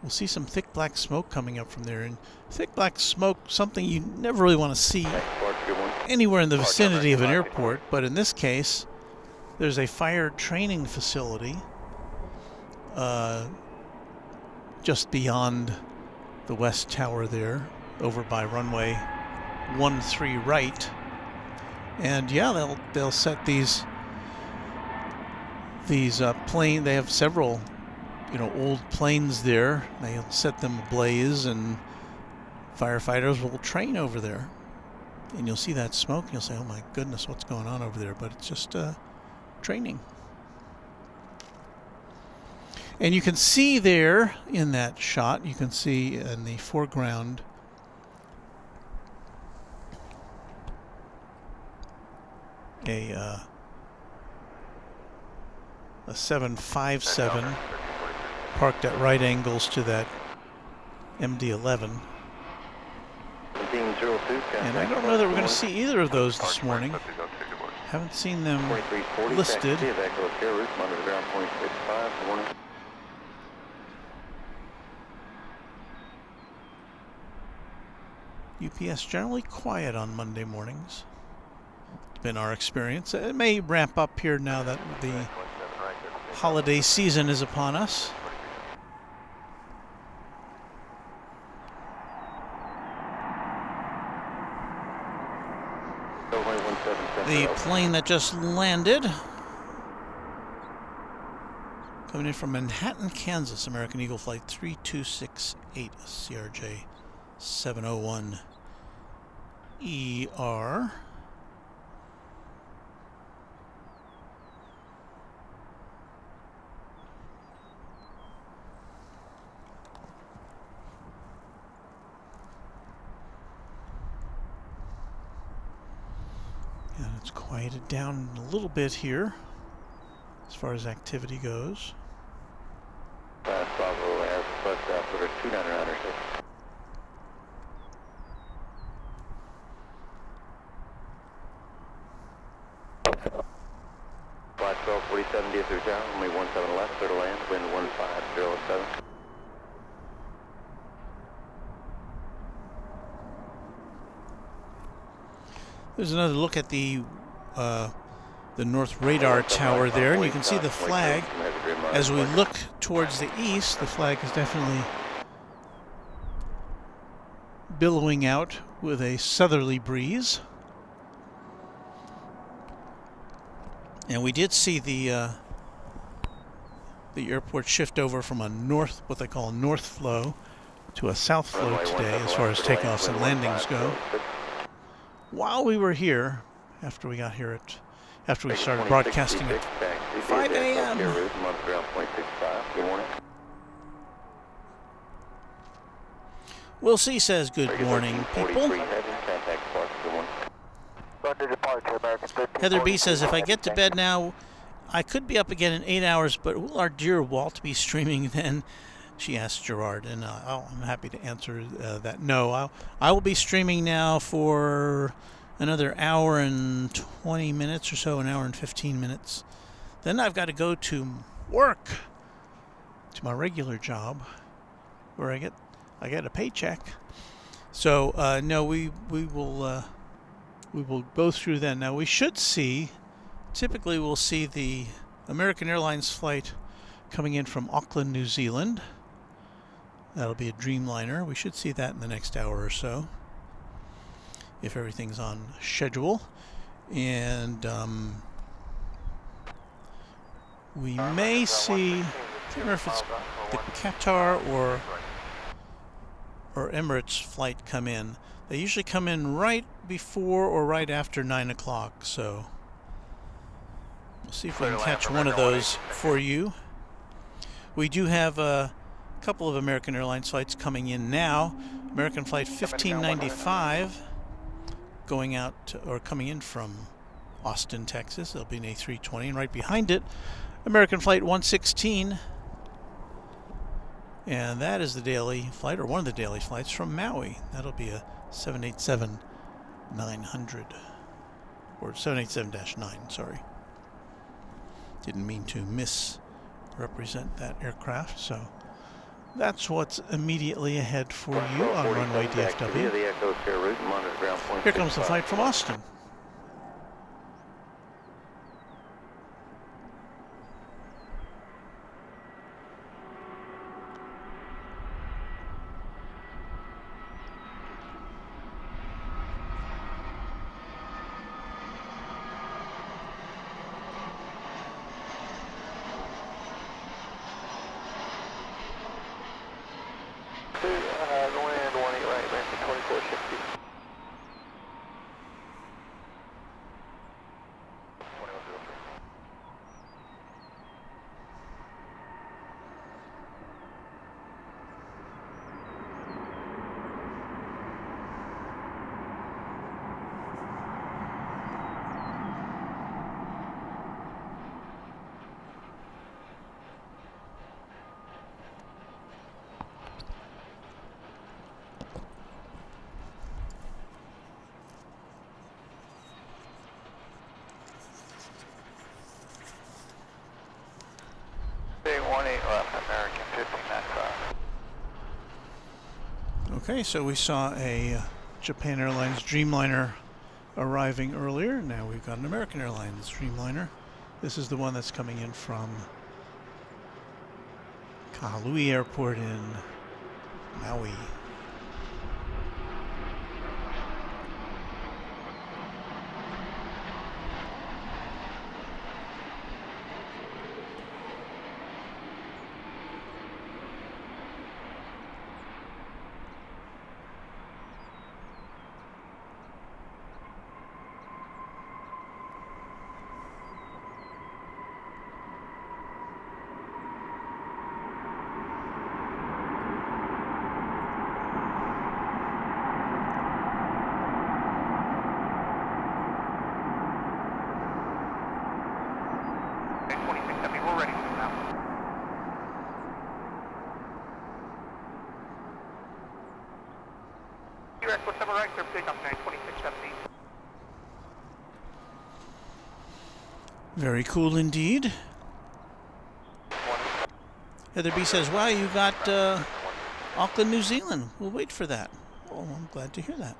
we'll see some thick black smoke coming up from there. And thick black smoke, something you never really want to see anywhere in the vicinity of an airport, but in this case there's a fire training facility just beyond the West Tower there, over by runway 13 right. And yeah, they'll set these plane. They have several, old planes there. They'll set them ablaze, and firefighters will train over there. And you'll see that smoke, and you'll say, "Oh my goodness, what's going on over there?" But it's just training. And you can see there in that shot, you can see in the foreground a 757 parked at right angles to that MD-11. And I don't know that we're going to see either of those this morning. Haven't seen them listed. UPS generally quiet on Monday mornings. It's been our experience. It may ramp up here now that the holiday season is upon us. The plane that just landed, coming in from Manhattan, Kansas, American Eagle Flight 3268, CRJ 701 ER. And it's quieted down a little bit here as far as activity goes. Plaza has bus operator 2996. Flight 1247 DFW down, only 17 left, clear to land, wind 1507. There's another look at the North Radar Tower there, and you can see the flag. As we look towards the east, the flag is definitely billowing out with a southerly breeze. And we did see the airport shift over from a north, what they call a north flow, to a south flow today as far as takeoffs and landings go. While we were here, after we started broadcasting at 5 a.m. Will C says good morning, people. Heather B says, if I get to bed now, I could be up again in 8 hours, but will our dear Walt be streaming then? She asked Gerard, and I'm happy to answer that. No, I will be streaming now for another hour and 20 minutes or so, an hour and 15 minutes. Then I've got to go to work, to my regular job, where I get a paycheck. So no, we will go through then. Now we should see, typically we'll see the American Airlines flight coming in from Auckland, New Zealand. That'll be a Dreamliner. We should see that in the next hour or so, if everything's on schedule. And we may see, I can't remember if it's the Qatar or Emirates flight come in. They usually come in right before or right after 9 o'clock, so we'll see if we can catch one of those for you. We do have a couple of American Airlines flights coming in now. American Flight 1595 going out or coming in from Austin, Texas. It'll be an A320, and right behind it, American Flight 116. And that is the daily flight, or one of the daily flights from Maui. That'll be a 787-900, or 787-9, sorry. Didn't mean to misrepresent that aircraft, so that's what's immediately ahead for you on Runway DFW. Here comes the flight from Austin. Land 18 right, man, 2460. Stay 18 left, American 1595. Okay, so we saw a Japan Airlines Dreamliner arriving earlier. Now we've got an American Airlines Dreamliner. This is the one that's coming in from Kahului Airport in Maui. We're ready now. Direct, what's number right, sir? Pick up 2670. Very cool indeed. Heather B says, wow, you got Auckland, New Zealand. We'll wait for that. Oh, I'm glad to hear that.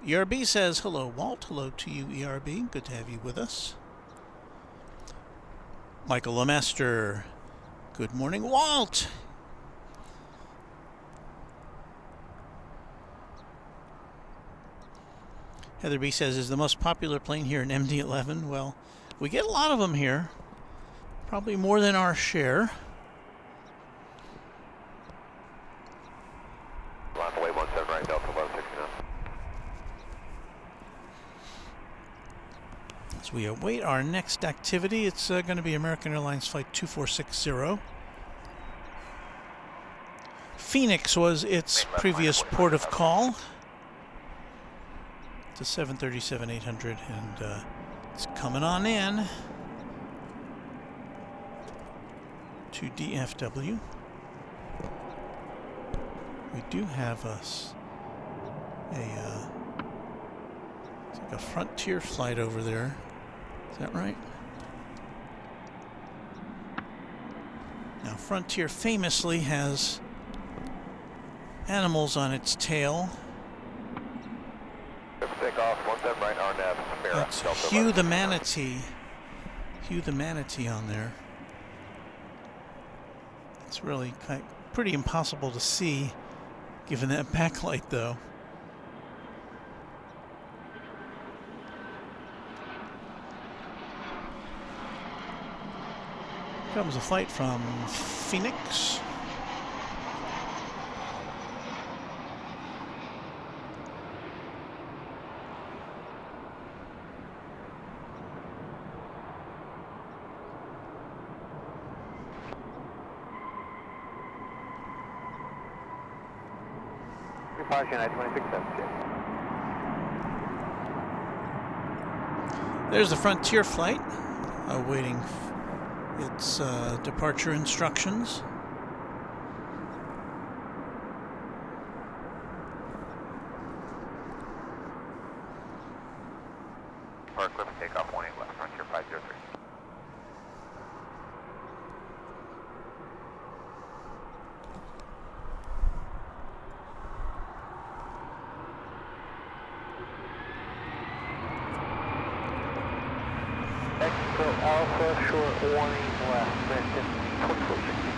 ERB says, hello, Walt. Hello to you, ERB. Good to have you with us. Michael Lemaster. Good morning, Walt. Heather B says, is the most popular plane here an MD-11? Well, we get a lot of them here. Probably more than our share. Runway 17 right, Delta 1169. As we await our next activity, it's going to be American Airlines Flight 2460. Phoenix was its previous port of call. It's a 737-800, and it's coming on in to DFW. We do have us it's like a Frontier flight over there. Is that right? Now, Frontier famously has animals on its tail. Take off, 17 right, RNAV, That's Delta Hugh 11. the Manatee. Hugh the Manatee on there. It's really pretty impossible to see, given that backlight, though. Comes a flight from Phoenix. Departure 2670. There's the Frontier flight, awaiting its departure instructions. Park Cliff, take off 18 left, Frontier 503. Expo Alpha, short warning left, American 2460.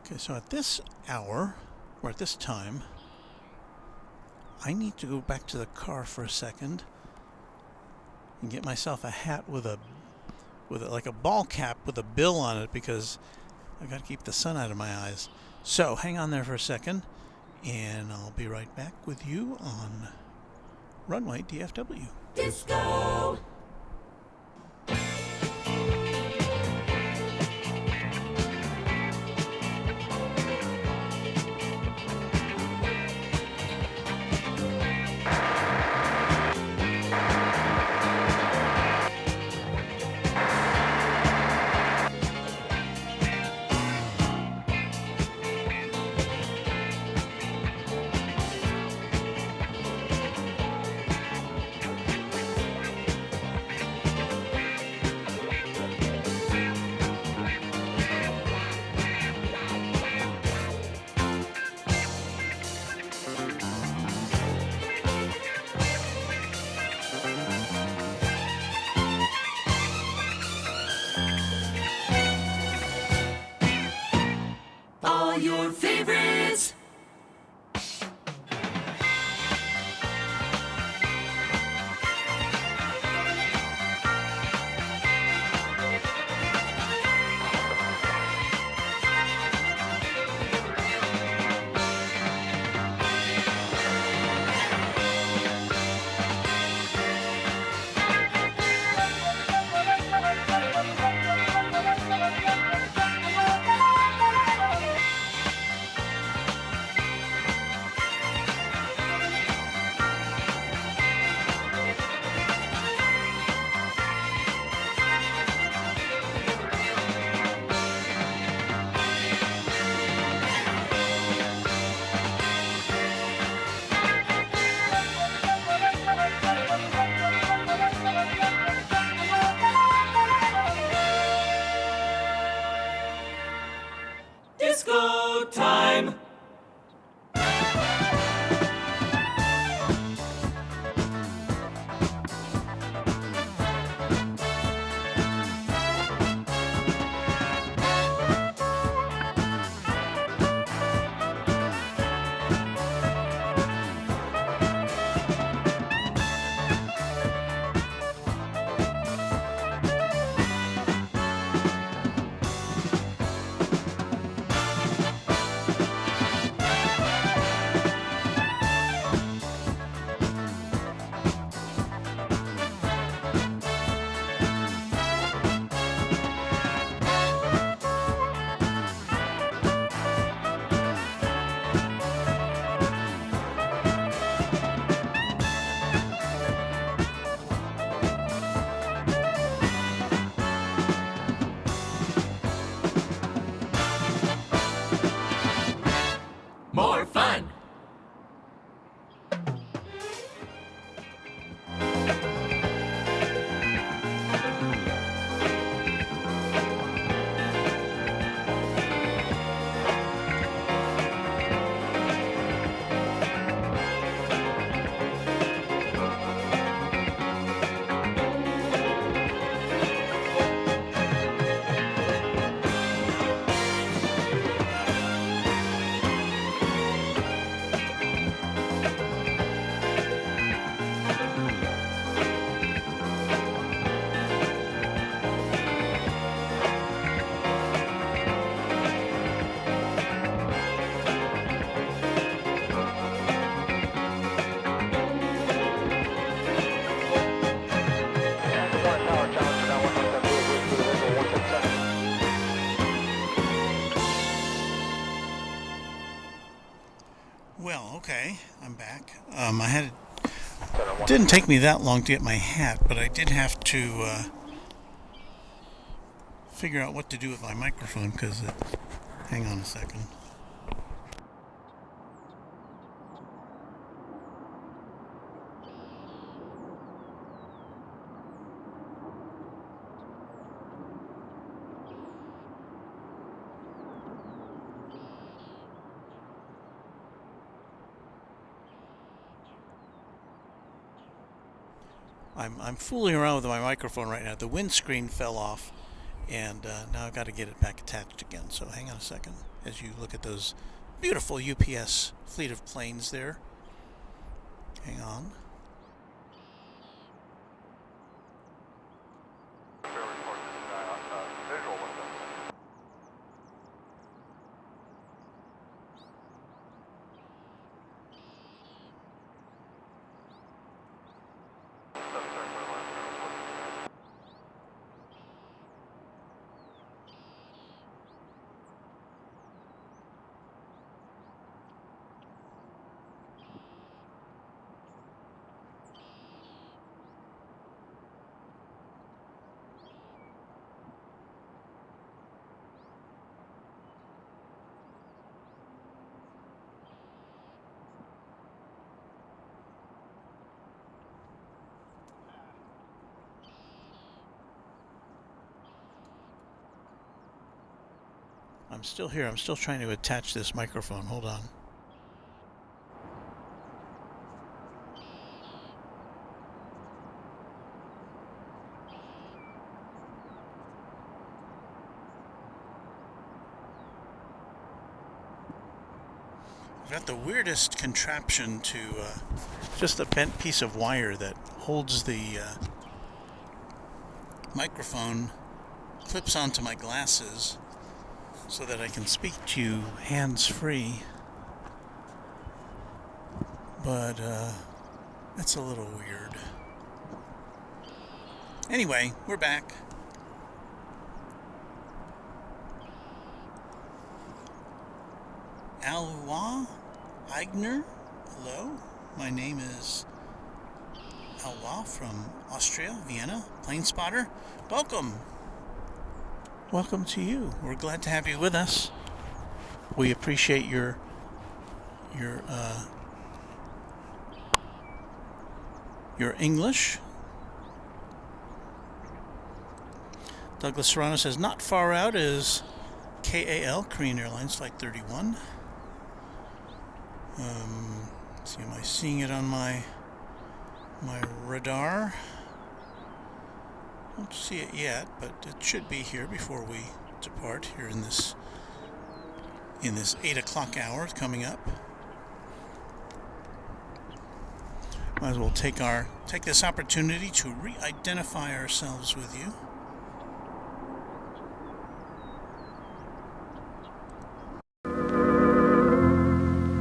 Okay, so at this hour, or at this time, I need to go back to the car for a second and get myself a hat with like a ball cap with a bill on it, because I got to keep the sun out of my eyes. So hang on there for a second, and I'll be right back with you on Runway DFW. Disco! All your favorites. Disco time! More fun! Well, okay, I'm back. Didn't take me that long to get my hat, but I did have to figure out what to do with my microphone, because hang on a second. I'm fooling around with my microphone right now. The windscreen fell off, and now I've got to get it back attached again. So hang on a second as you look at those beautiful UPS fleet of planes there. Hang on. Visual window. I'm still here. I'm still trying to attach this microphone. Hold on. I've got the weirdest contraption to just a bent piece of wire that holds the microphone, clips onto my glasses so that I can speak to you hands-free. But that's a little weird. Anyway, we're back. Alwa Eigner, hello. My name is Alwa from Austria, Vienna, plane spotter. Welcome. Welcome to you. We're glad to have you with us. We appreciate your English. Douglas Serrano says, not far out is KAL, Korean Airlines, Flight 31. Let's see, am I seeing it on my radar? I don't see it yet, but it should be here before we depart here in this 8 o'clock hour coming up. Might as well take this opportunity to re-identify ourselves with you.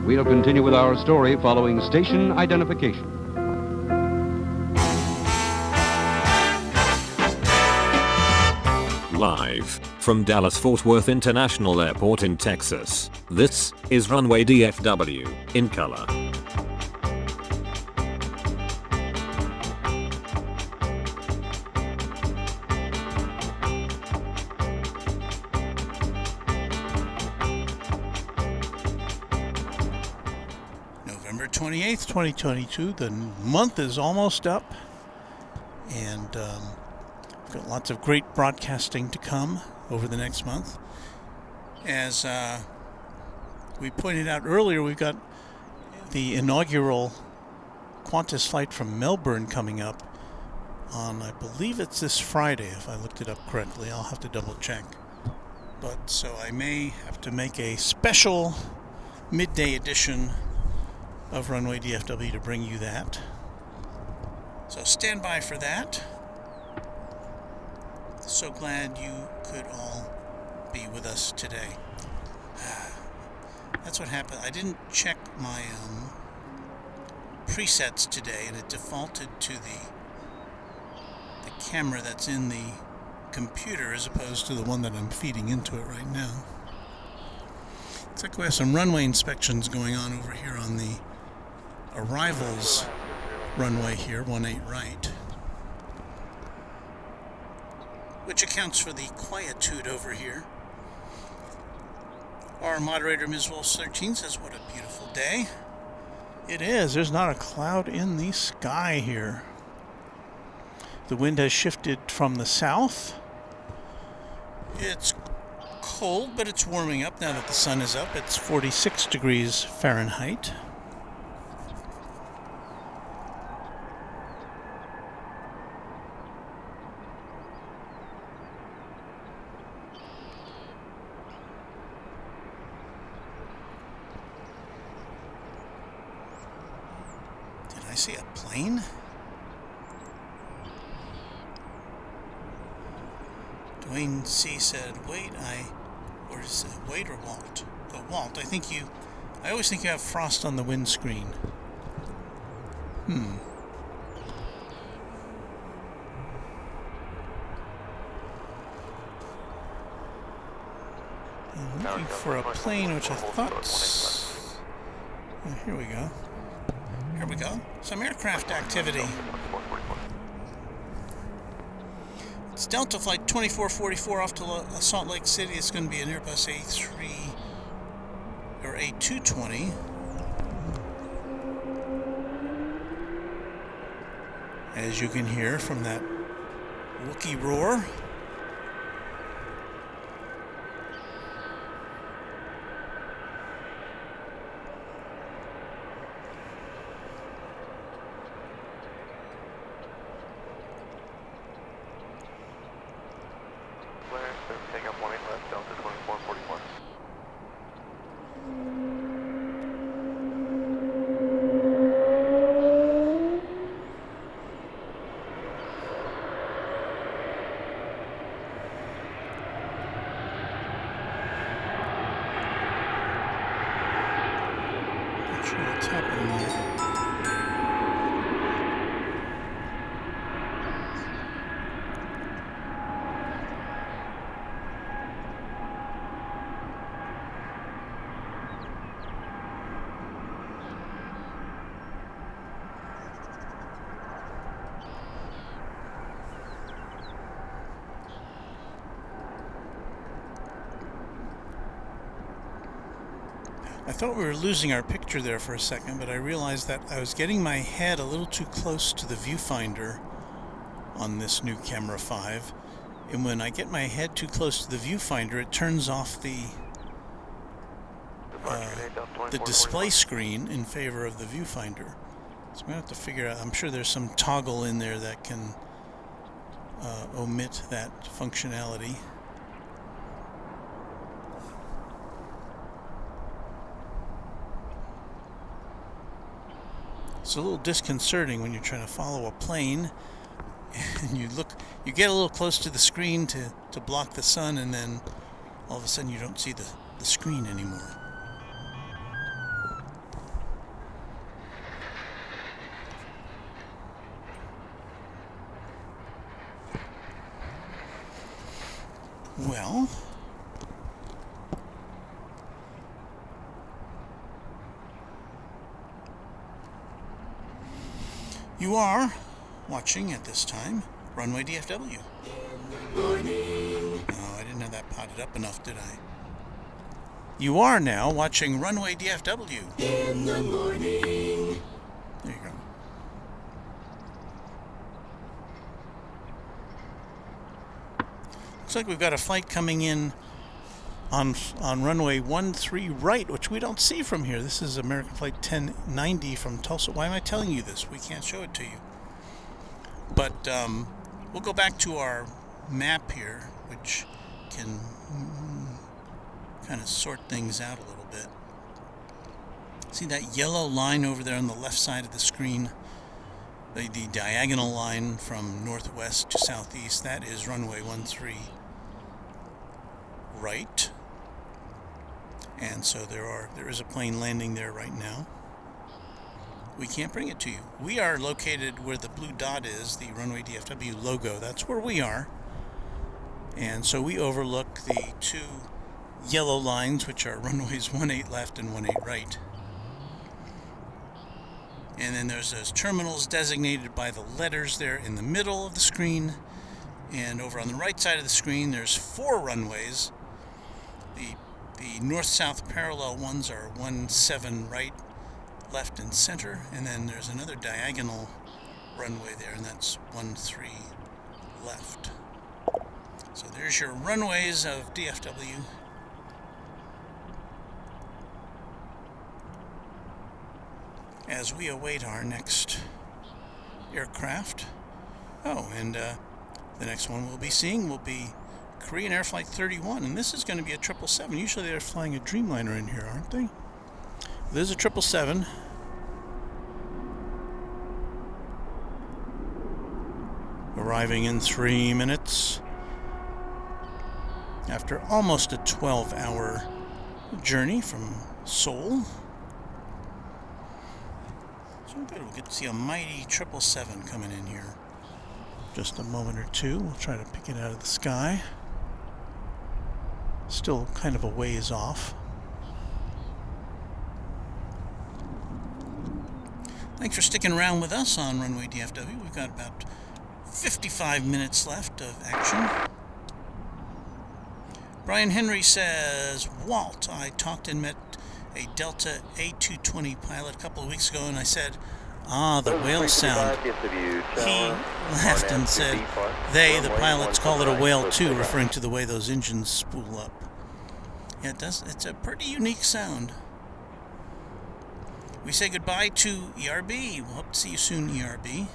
We'll continue with our story following station identification. Live from Dallas-Fort Worth International Airport in Texas, this is Runway DFW, in color. November 28th, 2022. The month is almost up, and we've got lots of great broadcasting to come over the next month. As we pointed out earlier, we've got the inaugural Qantas flight from Melbourne coming up on, I believe it's this Friday, if I looked it up correctly. I'll have to double check. But so I may have to make a special midday edition of Runway DFW to bring you that. So stand by for that. So glad you could all be with us today. That's what happened. I didn't check my presets today, and it defaulted to the camera that's in the computer as opposed to the one that I'm feeding into it right now. Looks like we have some runway inspections going on over here on the arrivals runway here, 18 right, which accounts for the quietude over here. Our moderator, Ms. Wolf 13, says, what a beautiful day. It is. There's not a cloud in the sky here. The wind has shifted from the south. It's cold, but it's warming up now that the sun is up. It's 46 degrees Fahrenheit. I see a plane. Dwayne C said, wait, or is it wait or Walt? Oh, Walt, I always think you have frost on the windscreen. I'm looking for a plane, which I thought... Oh, here we go. Here we go. Some aircraft activity. It's Delta Flight 2444 off to Salt Lake City. It's going to be an Airbus A3 or A220. As you can hear from that Wookiee roar. Take up 18 left, Delta 2441. Not sure what's happening there. I thought we were losing our picture there for a second, but I realized that I was getting my head a little too close to the viewfinder on this new Camera 5. And when I get my head too close to the viewfinder, it turns off the display screen in favor of the viewfinder. So I'm going to have to figure out, I'm sure there's some toggle in there that can omit that functionality. It's a little disconcerting when you're trying to follow a plane and you get a little close to the screen to block the sun, and then all of a sudden you don't see the screen anymore. Well, you are watching at this time Runway DFW. No, I didn't have that potted up enough, did I? You are now watching Runway DFW. In the morning. There you go. Looks like we've got a flight coming in on runway 13 right, which we don't see from here. This is American Flight 1090 from Tulsa. Why am I telling you this? We can't show it to you. But we'll go back to our map here, which can kind of sort things out a little bit. See that yellow line over there on the left side of the screen? The diagonal line from northwest to southeast, that is runway 13 right. And so there is a plane landing there right now. We can't bring it to you. We are located where the blue dot is, the Runway DFW logo. That's where we are. And so we overlook the two yellow lines, which are runways 18 left and 18 right. And then there's those terminals designated by the letters there in the middle of the screen. And over on the right side of the screen, there's 4 runways. The north-south parallel ones are 17 right, left, and center. And then there's another diagonal runway there, and that's 13 left. So there's your runways of DFW. As we await our next aircraft. Oh, and the next one we'll be seeing will be Korean Air Flight 31, and this is going to be a 777. Usually they're flying a Dreamliner in here, aren't they? There's a 777. arriving in 3 minutes after almost a 12-hour journey from Seoul. So good, we'll get to see a mighty 777 coming in here. Just a moment or two. We'll try to pick it out of the sky. Still kind of a ways off. Thanks for sticking around with us on Runway DFW. We've got about 55 minutes left of action. Brian Henry says, Walt, I talked and met a Delta A220 pilot a couple of weeks ago, and I said, ah, the whale sound. He laughed and said, they, the pilots, call it a whale too, referring to the way those engines spool up. Yeah, it does. It's a pretty unique sound. We say goodbye to ERB. We'll hope to see you soon, ERB.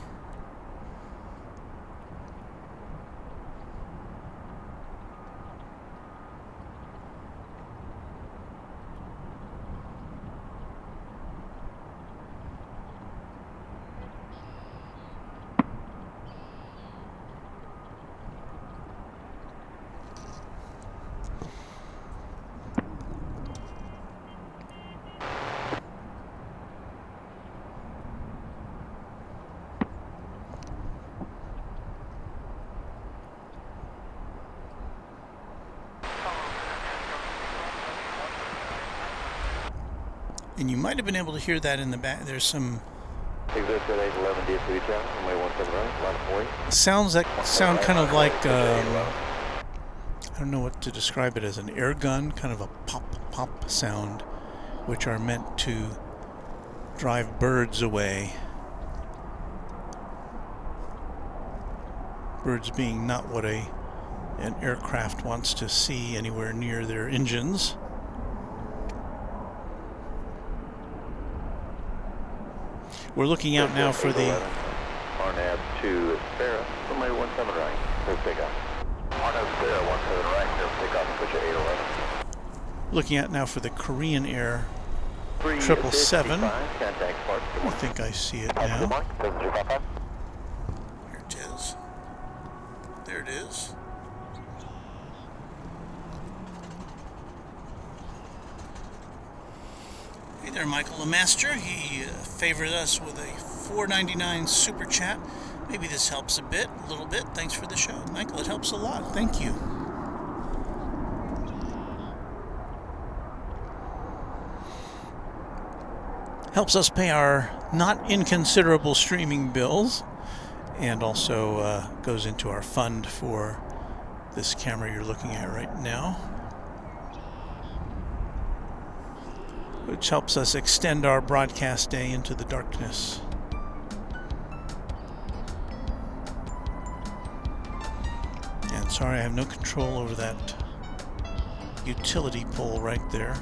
And you might have been able to hear that in the back. There's some sounds that sound kind of like, I don't know what to describe it as, an air gun, kind of a pop sound, which are meant to drive birds away. Birds being not what an aircraft wants to see anywhere near their engines. We're looking out now for the RNAV to Sarah, runway 17 right, clear takeoff. RNAV Sarah 17 right, clear takeoff, push at 811. looking at now for the Korean Air 777. I think I see it now. Here it is. There it is. Hey there, Michael Lemaster. He favored us with a $4.99 super chat. Maybe this helps a little bit. Thanks for the show, Michael. It helps a lot. Thank you. Helps us pay our not inconsiderable streaming bills, and also goes into our fund for this camera you're looking at right now, which helps us extend our broadcast day into the darkness. And sorry, I have no control over that utility pole right there.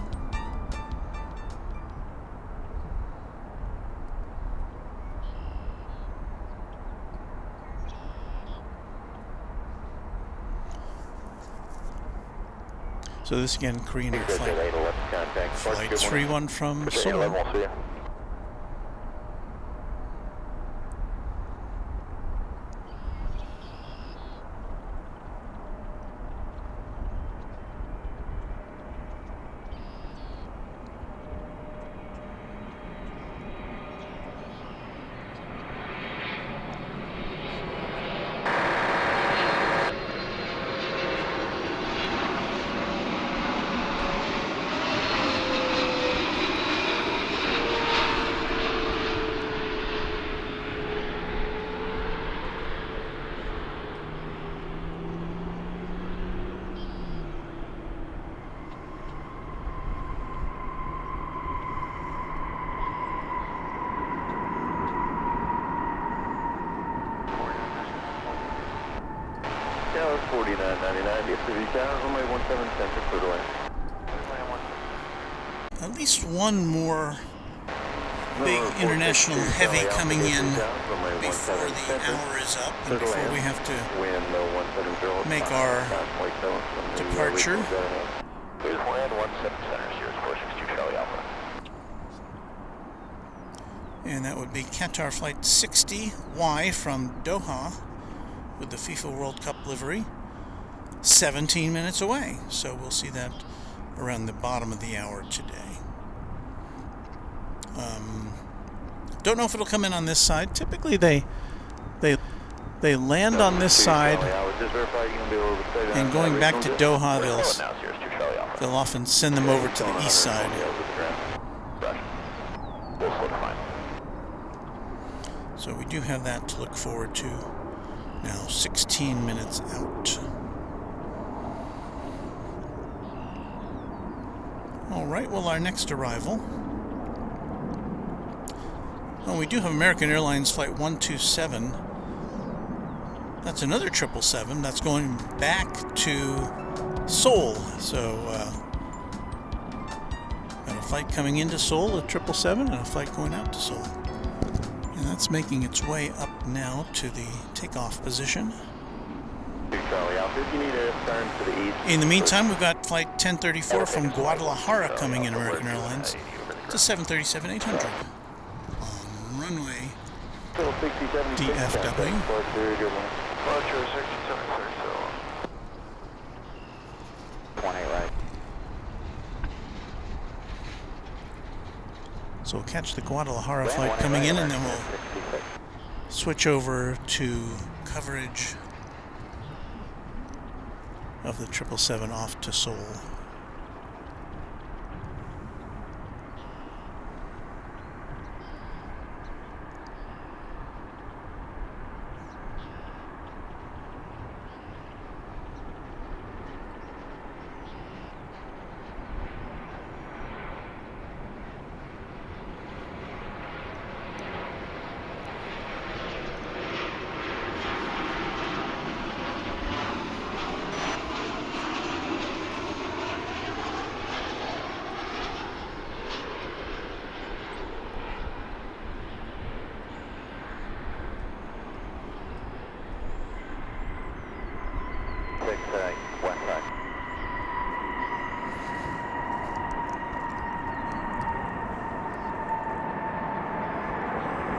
So this again, Korean Air Flight 31 from Seoul. At least one more big international heavy coming in before the hour is up and before we have to make our departure. And that would be Qatar Flight 60Y from Doha, with the FIFA World Cup livery. 17 minutes away, so we'll see that around the bottom of the hour today. Don't know if it'll come in on this side. Typically they land on this side, and going back to Doha, they'll often send them over to the east side. So we do have that to look forward to. Now 16 minutes out. Alright, well, our next arrival. Oh, we do have American Airlines Flight 127. That's another 777. That's going back to Seoul. So, got a flight coming into Seoul, a 777, and a flight going out to Seoul. And that's making its way up now to the takeoff position. In the meantime, we've got Flight 1034 from Guadalajara coming in American Airlines to 737-800 on runway DFW. So we'll catch the Guadalajara flight coming in, and then we'll switch over to coverage of the 777 off to Seoul.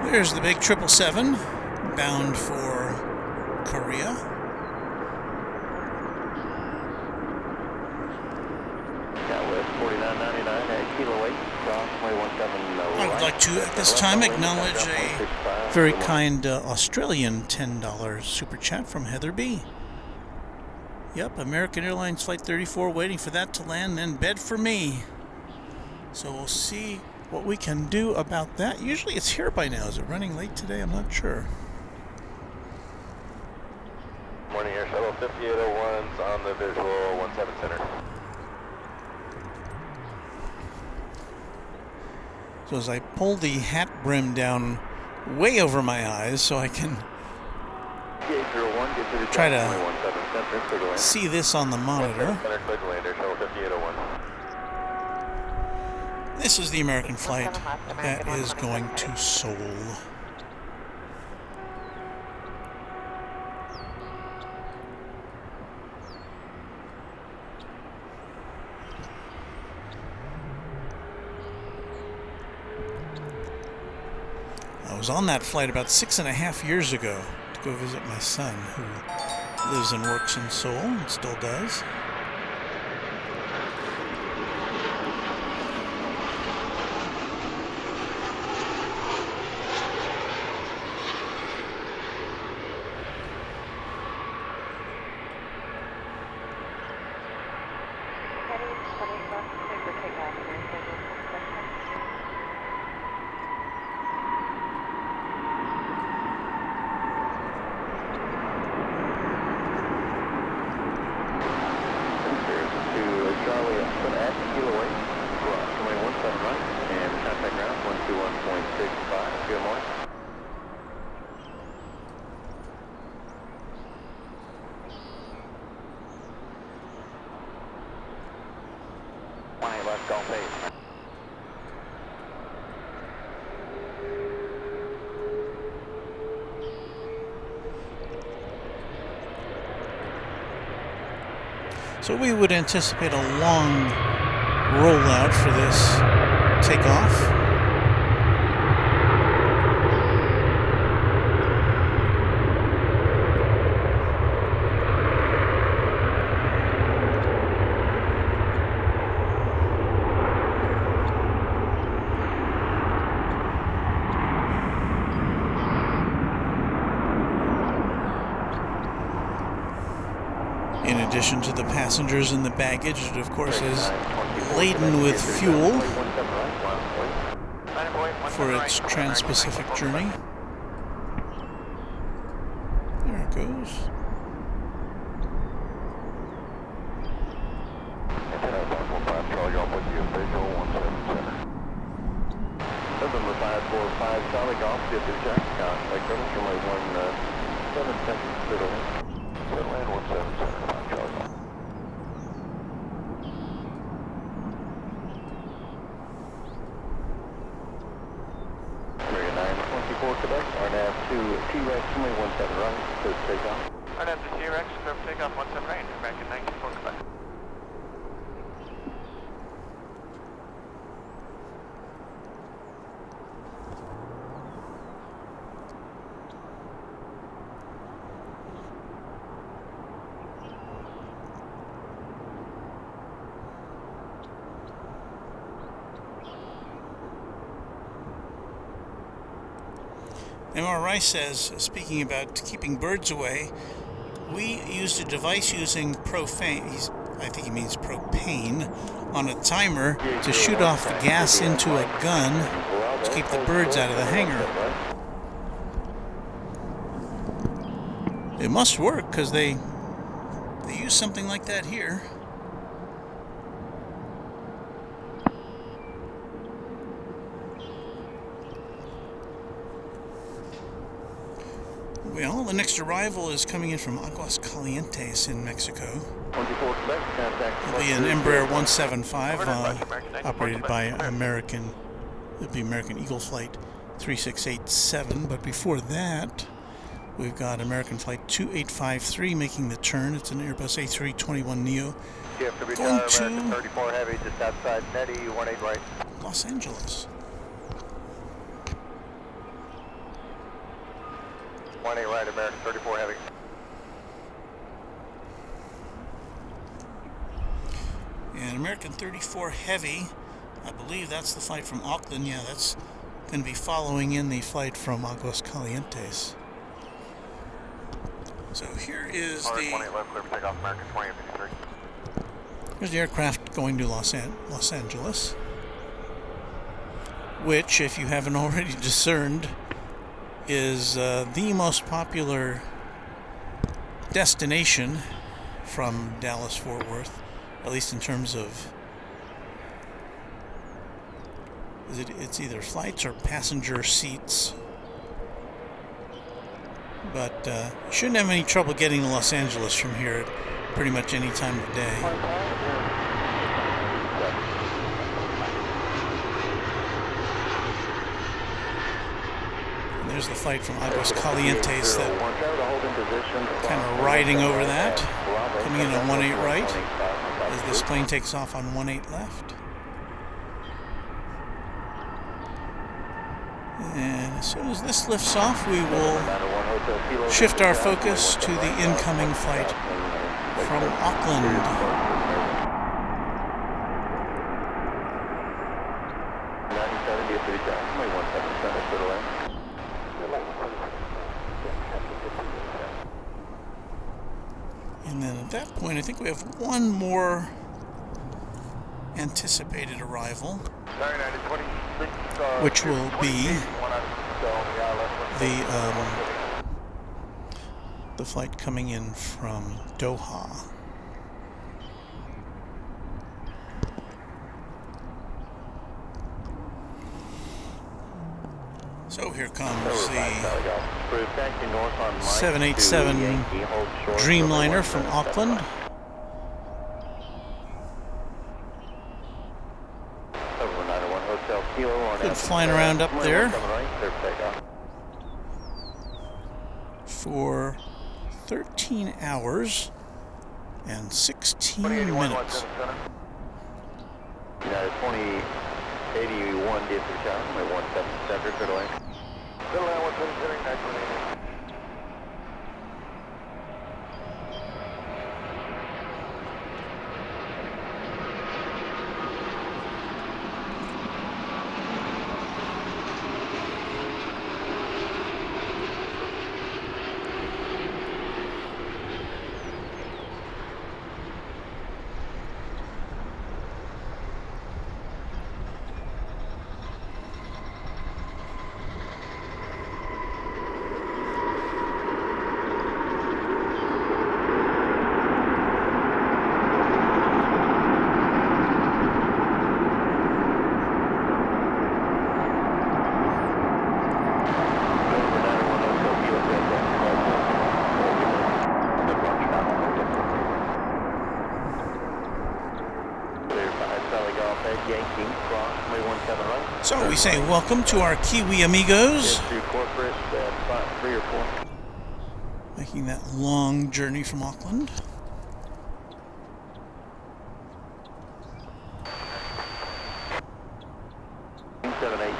There's the big 777 bound for Korea. I would like to, at this time, acknowledge a very kind Australian $10 super chat from Heather B. Yep, American Airlines Flight 34, waiting for that to land, then bed for me. So we'll see what we can do about that. Usually it's here by now. Is it running late today? I'm not sure. Morning Air Shuttle 5801's on the visual 17 center. So as I pull the hat brim down way over my eyes so I can try to see this on the monitor. This is the American flight that is going to Seoul. I was on that flight about 6.5 years ago to go visit my son, who lives and works in Seoul and still does. So we would anticipate a long rollout for this takeoff. addition to the passengers and the baggage, it of course is laden with fuel for its trans-Pacific journey. There it goes. November 545, Charlie Golf, get the check. Contact runway 17 seconds, settle in. Settle in 1775, Charlie Golf. Area 924 Quebec, RNAV to T-Rex, runway 17 right, clear for takeoff. RNAV to T-Rex, clear for takeoff, 17 right, American 94 Quebec. MRI says, speaking about keeping birds away, we used a device using propane, I think he means propane, on a timer to shoot off the gas into a gun to keep the birds out of the hangar. It must work because they use something like that here. Well, the next arrival is coming in from Aguas Calientes in Mexico. It'll be an Embraer 175 operated by American. It'll be American Eagle Flight 3687. But before that, we've got American Flight 2853 making the turn. It's an Airbus A321neo going to 34 heavy, just outside Netty, 18 right. Los Angeles. 18 right, American 34 heavy. And American 34 Heavy, I believe that's the flight from Auckland. Yeah, that's going to be following in the flight from Aguas Calientes. So here is the... 20 left, clear for takeoff, American 2053. Here's the aircraft going to Los Angeles, which, if you haven't already discerned, is the most popular destination from Dallas-Fort Worth, at least in terms of it's either flights or passenger seats. But you shouldn't have any trouble getting to Los Angeles from here at pretty much any time of day. There's the flight from Aguas Calientes that kind of riding over that, coming in on 18 right as this plane takes off on 18 left. And as soon as this lifts off, we will shift our focus to the incoming flight from Auckland. And then at that point, I think we have one more anticipated arrival, which will be the flight coming in from Doha. So here comes the 787 Dreamliner from Auckland. Good flying around up there for 13 hours and 16 minutes. United 2081 DFW, 17 center, good lane. Good lane, 177, nice one. Yankee, cross, runway 17 right. So we say welcome to our Kiwi amigos, Through corporate, spot 3 or 4. making that long journey from Auckland.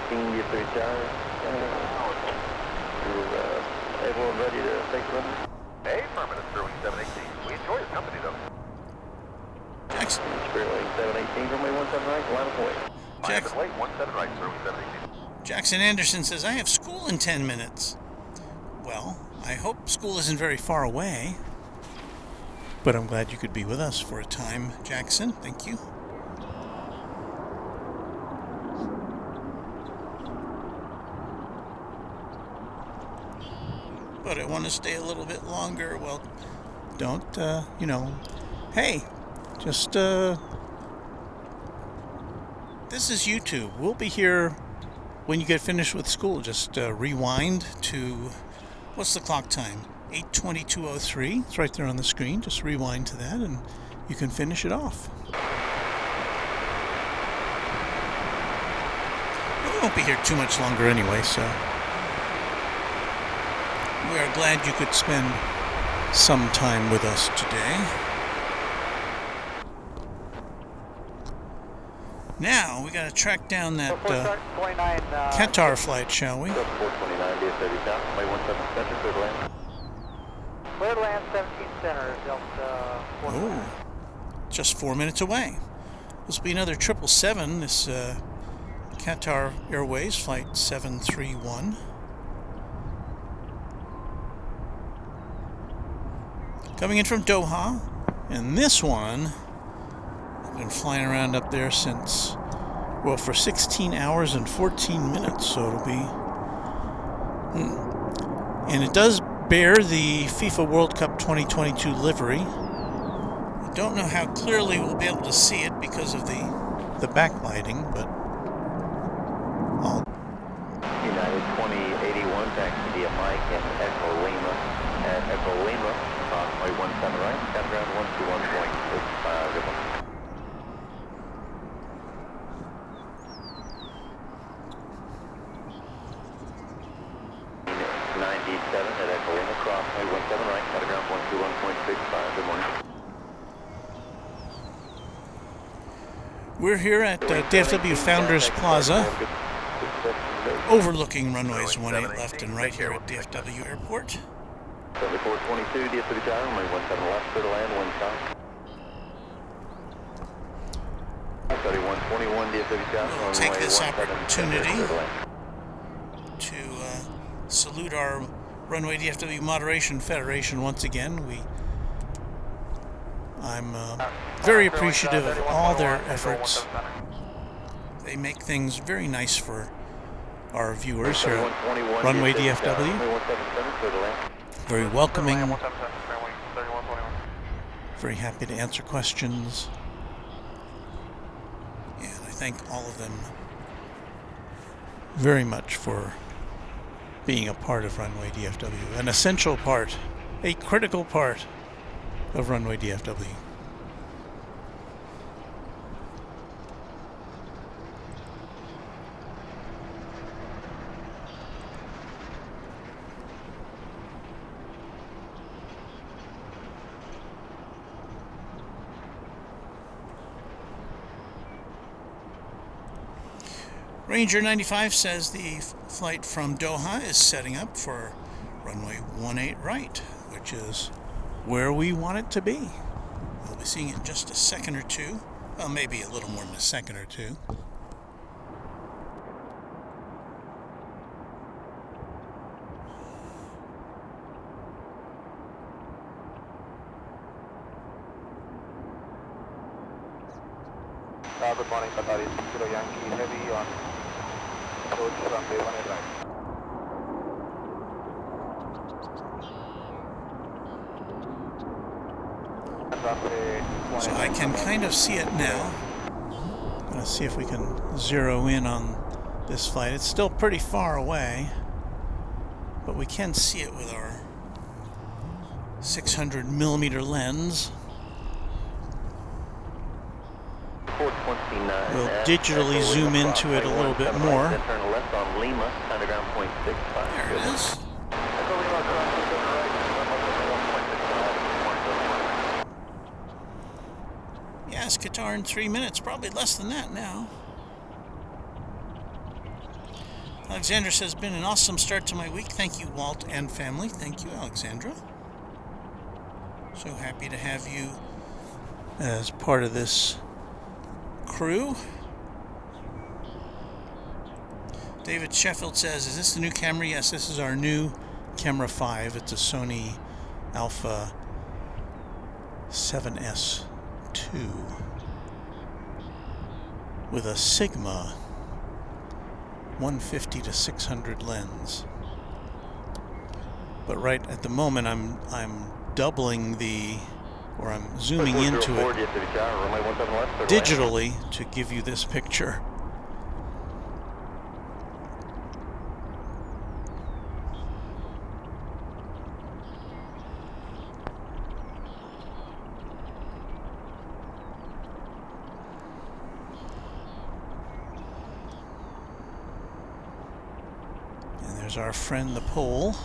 DFW Tower. Everyone ready to take run? Affirmative, Sterling 718. We enjoy your company, though. Jackson. Sterling 718, runway 17 right, line of way. Jackson. Wait, 17 right, Sterling 718. Jackson Anderson says, I have school in 10 minutes. Well, I hope school isn't very far away. But I'm glad you could be with us for a time, Jackson. Thank you. But I want to stay a little bit longer. Well, don't, hey, just, this is YouTube. We'll be here when you get finished with school. Just rewind to, what's the clock time? 8:22:03. It's right there on the screen. Just rewind to that and you can finish it off. We won't be here too much longer anyway, so we are glad you could spend some time with us today. Now, we gotta track down that Qatar flight, shall we? 429 DFW Tower, runway 17 center, clear to land. Clear to land 17 center, Delta 4. Oh, just 4 minutes away. This will be another 777, this Qatar Airways flight 731. Coming in from Doha, and this one, I've been flying around up there since, well, for 16 hours and 14 minutes, so it'll be, and it does bear the FIFA World Cup 2022 livery. I don't know how clearly we'll be able to see it because of the backlighting, but I'll... United 2081, taxi via Mike and Echo Lima. At Echo Lima, runway 17 right, got ground 121.65, good one. 97 at Echo Lima, crossway 17 right, got ground 121.65, good morning. We're here at DFW Founders Plaza, overlooking runways 18 left and right here at DFW Airport. 7422 DFW Tower, runway 17 left, clear to land, 1 south. 3121 DFW Tower, We'll runway take this 17 opportunity clear to land. to salute our Runway DFW Moderation Federation once again. I'm very appreciative of all their efforts. They make things very nice for our viewers here at Runway DFW. Very welcoming, very happy to answer questions, and I thank all of them very much for being a part of Runway DFW, an essential part, a critical part of Runway DFW. Ranger 95 says the flight from Doha is setting up for runway 18 right, which is where we want it to be. We'll be seeing it in just a second or two. Well, maybe a little more than a second or two. Good morning, Qatar is 0 Yankee heavy on approach runway 18 right. So I can kind of see it now. I'm going to see if we can zero in on this flight. It's still pretty far away, but we can see it with our 600mm lens. 429. We'll digitally zoom into it a little bit more. Then turn left on Lima, underground 0.65. There it is. Yes, Qatar in 3 minutes. Probably less than that now. Alexandra says, been an awesome start to my week. Thank you, Walt and family. Thank you, Alexandra. So happy to have you as part of this crew. David Sheffield says, is this the new camera? Yes, this is our new Camera 5. It's a Sony Alpha 7S 2 with a Sigma 150 to 600 lens. But right at the moment I'm doubling or I'm zooming into it digitally to give you this picture. And there's our friend the pole.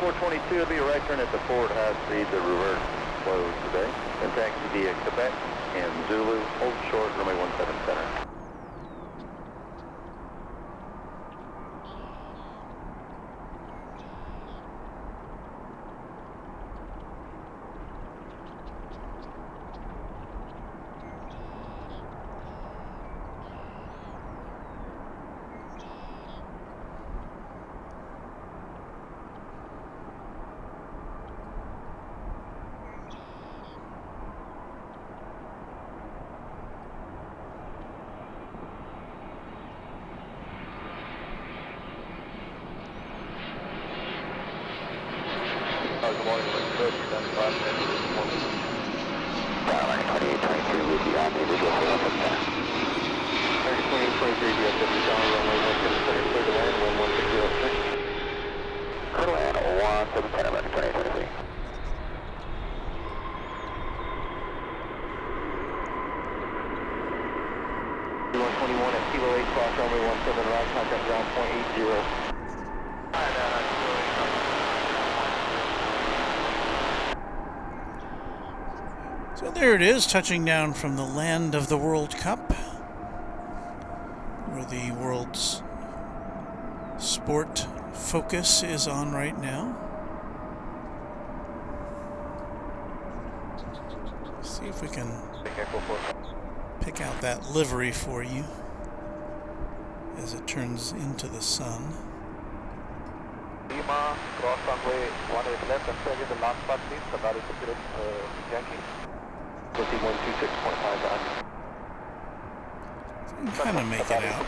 422 will be a right turn at the forward high speed, the reverse close today. And taxi via Quebec and Zulu, hold short, runway 17 center. Good morning, Mr. You've done 5 minutes this morning. Tower 2823 will be on the visual for 2823 DFW Tower, runway 17 center, clear to land, 11606. Clear to land, 17 center, runway 2023. D121 at Kilo 8, cross runway 17 right, contact ground 0.80. So there it is, touching down from the land of the World Cup, where the world's sport focus is on right now. See if we can pick out that livery for you as it turns into the sun. Lima, cross runway 18 left, and tell you the last part please, the car is Yankee. 2126.5. You can kind of make it out.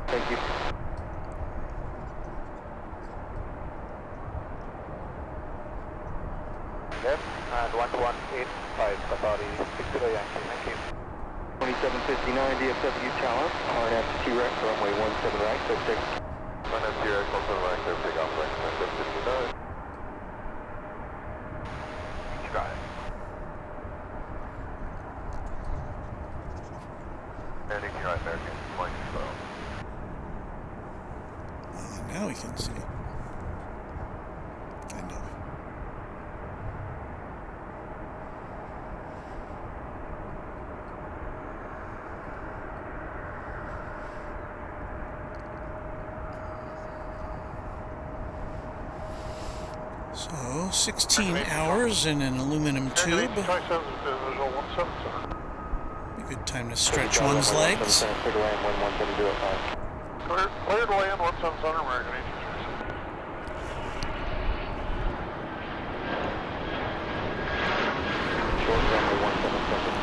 Thank you. Left and 1185, Qatari 60 Yankee. Thank you. 2759 DFW Tower, RNF T-Rex, runway 17 right, so 6. RNF T-Rex, 17 right, so take off right, 59. Got it. And 18 right, American, flying slow. Now we can see. Kind of. So, 16 hours in an aluminum tube. A good time to stretch one's legs. Clear to land 17 Center, American 18. Short runway 17 Clear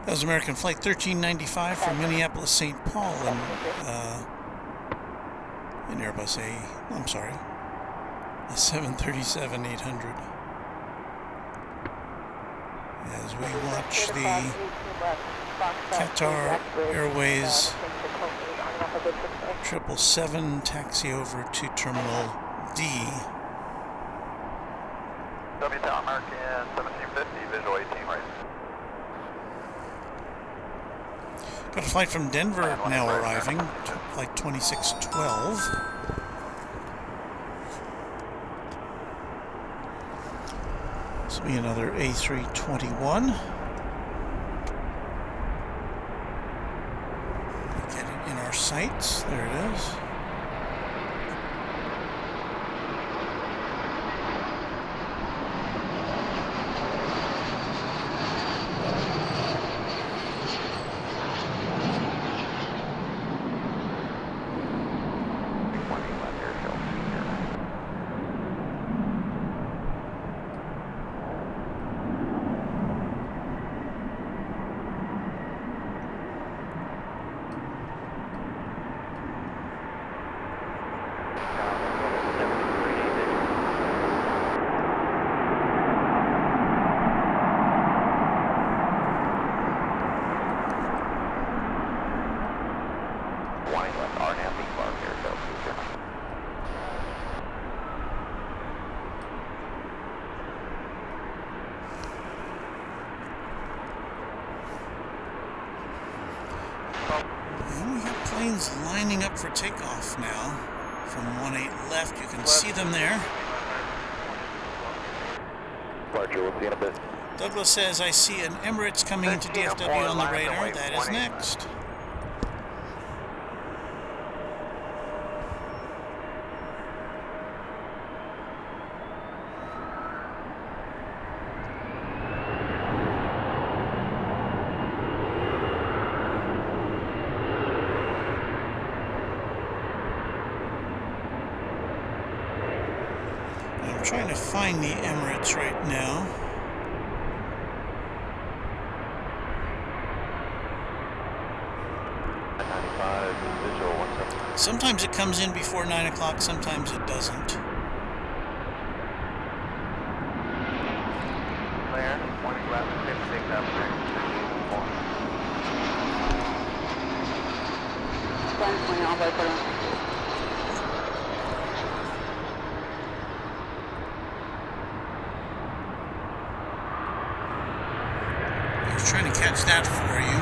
That was American Flight 1395 from Minneapolis, St. Paul, in Airbus I'm sorry, a 737-800. As we watch the Qatar Airways 777 taxi over to Terminal D. W Tower American 1750, visual 18 right. Got a flight from Denver now arriving, flight 2612. This will be another A321. Get it in our sights. There it is. Planes lining up for takeoff now. From 18 left, you can see them there. Roger, we'll see you in a bit. Douglas says, I see an Emirates coming into DFW on the radar. That is next. I'm trying to find the Emirates right now. Sometimes it comes in before 9 o'clock, sometimes it doesn't. Clear, 20 left, 56 up there. I was trying to catch that for you.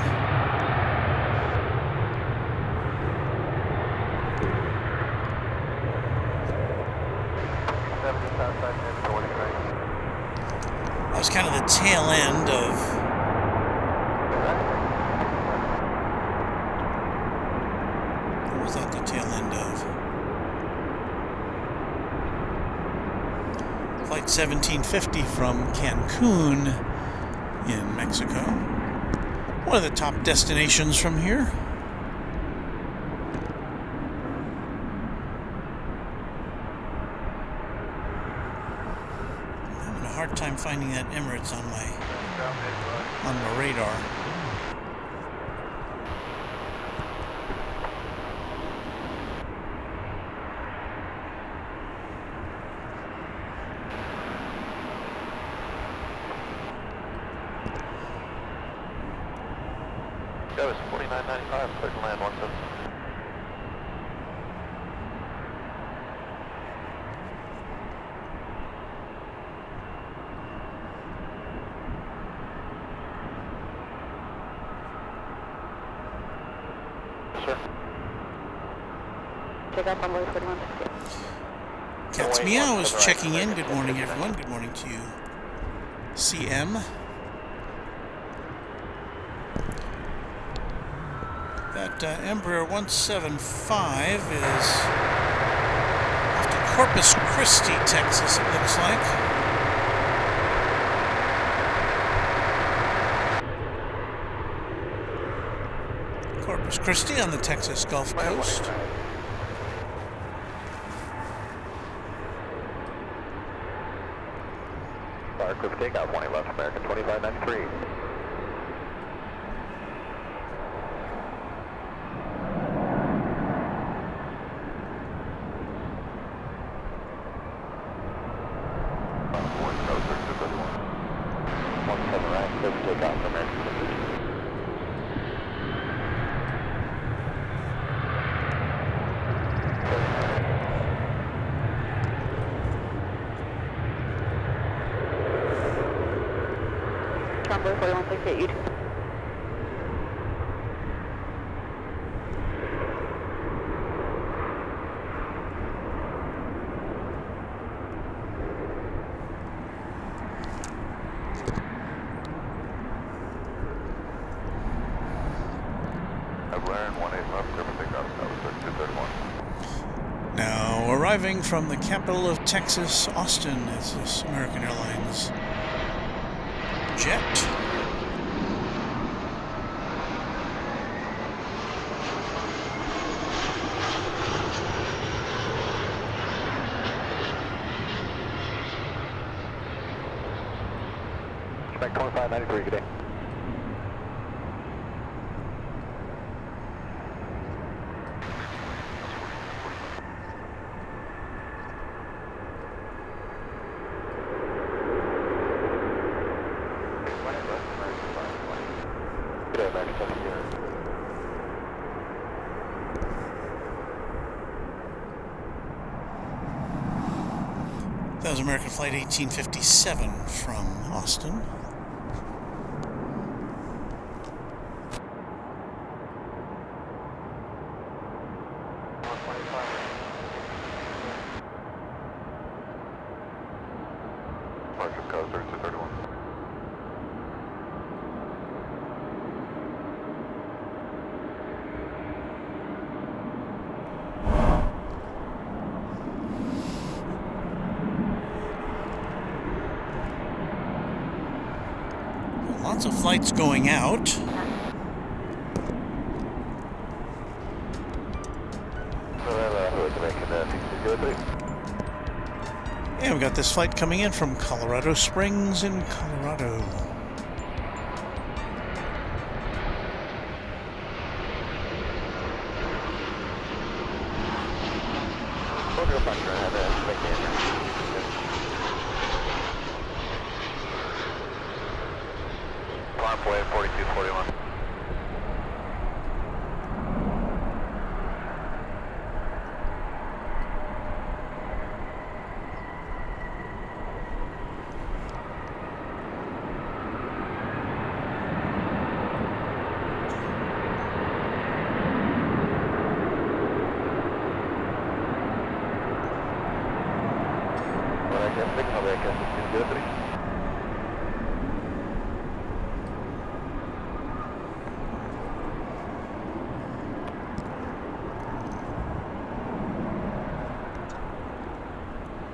That was kind of the tail end of what was that the tail end of? Flight 1750 from Cancun in Mexico. One of the top destinations from here. Hard time finding that Emirates on my radar. That was 4995, clear to land 17. Cat's Meow is checking in. Good morning, everyone. Good morning to you, CM. That Embraer 175 is off to Corpus Christi, Texas, it looks like. Corpus Christi on the Texas Gulf Coast. Fire quick takeoff, 20 left, American 2593. 17 right, clear for takeoff for American 50. Number 4168, you too. Atlanta 18 left, clear for takeoff. That was 3231. Now arriving from the capital of Texas, Austin, is this American Airlines jet. Quebec 2593, good day. Good day, American 70. That was American Flight 1857 from Austin. Departure code 3231. Lots of flights going out. And we've got this flight coming in from Colorado Springs in Colorado. Climb away 4241.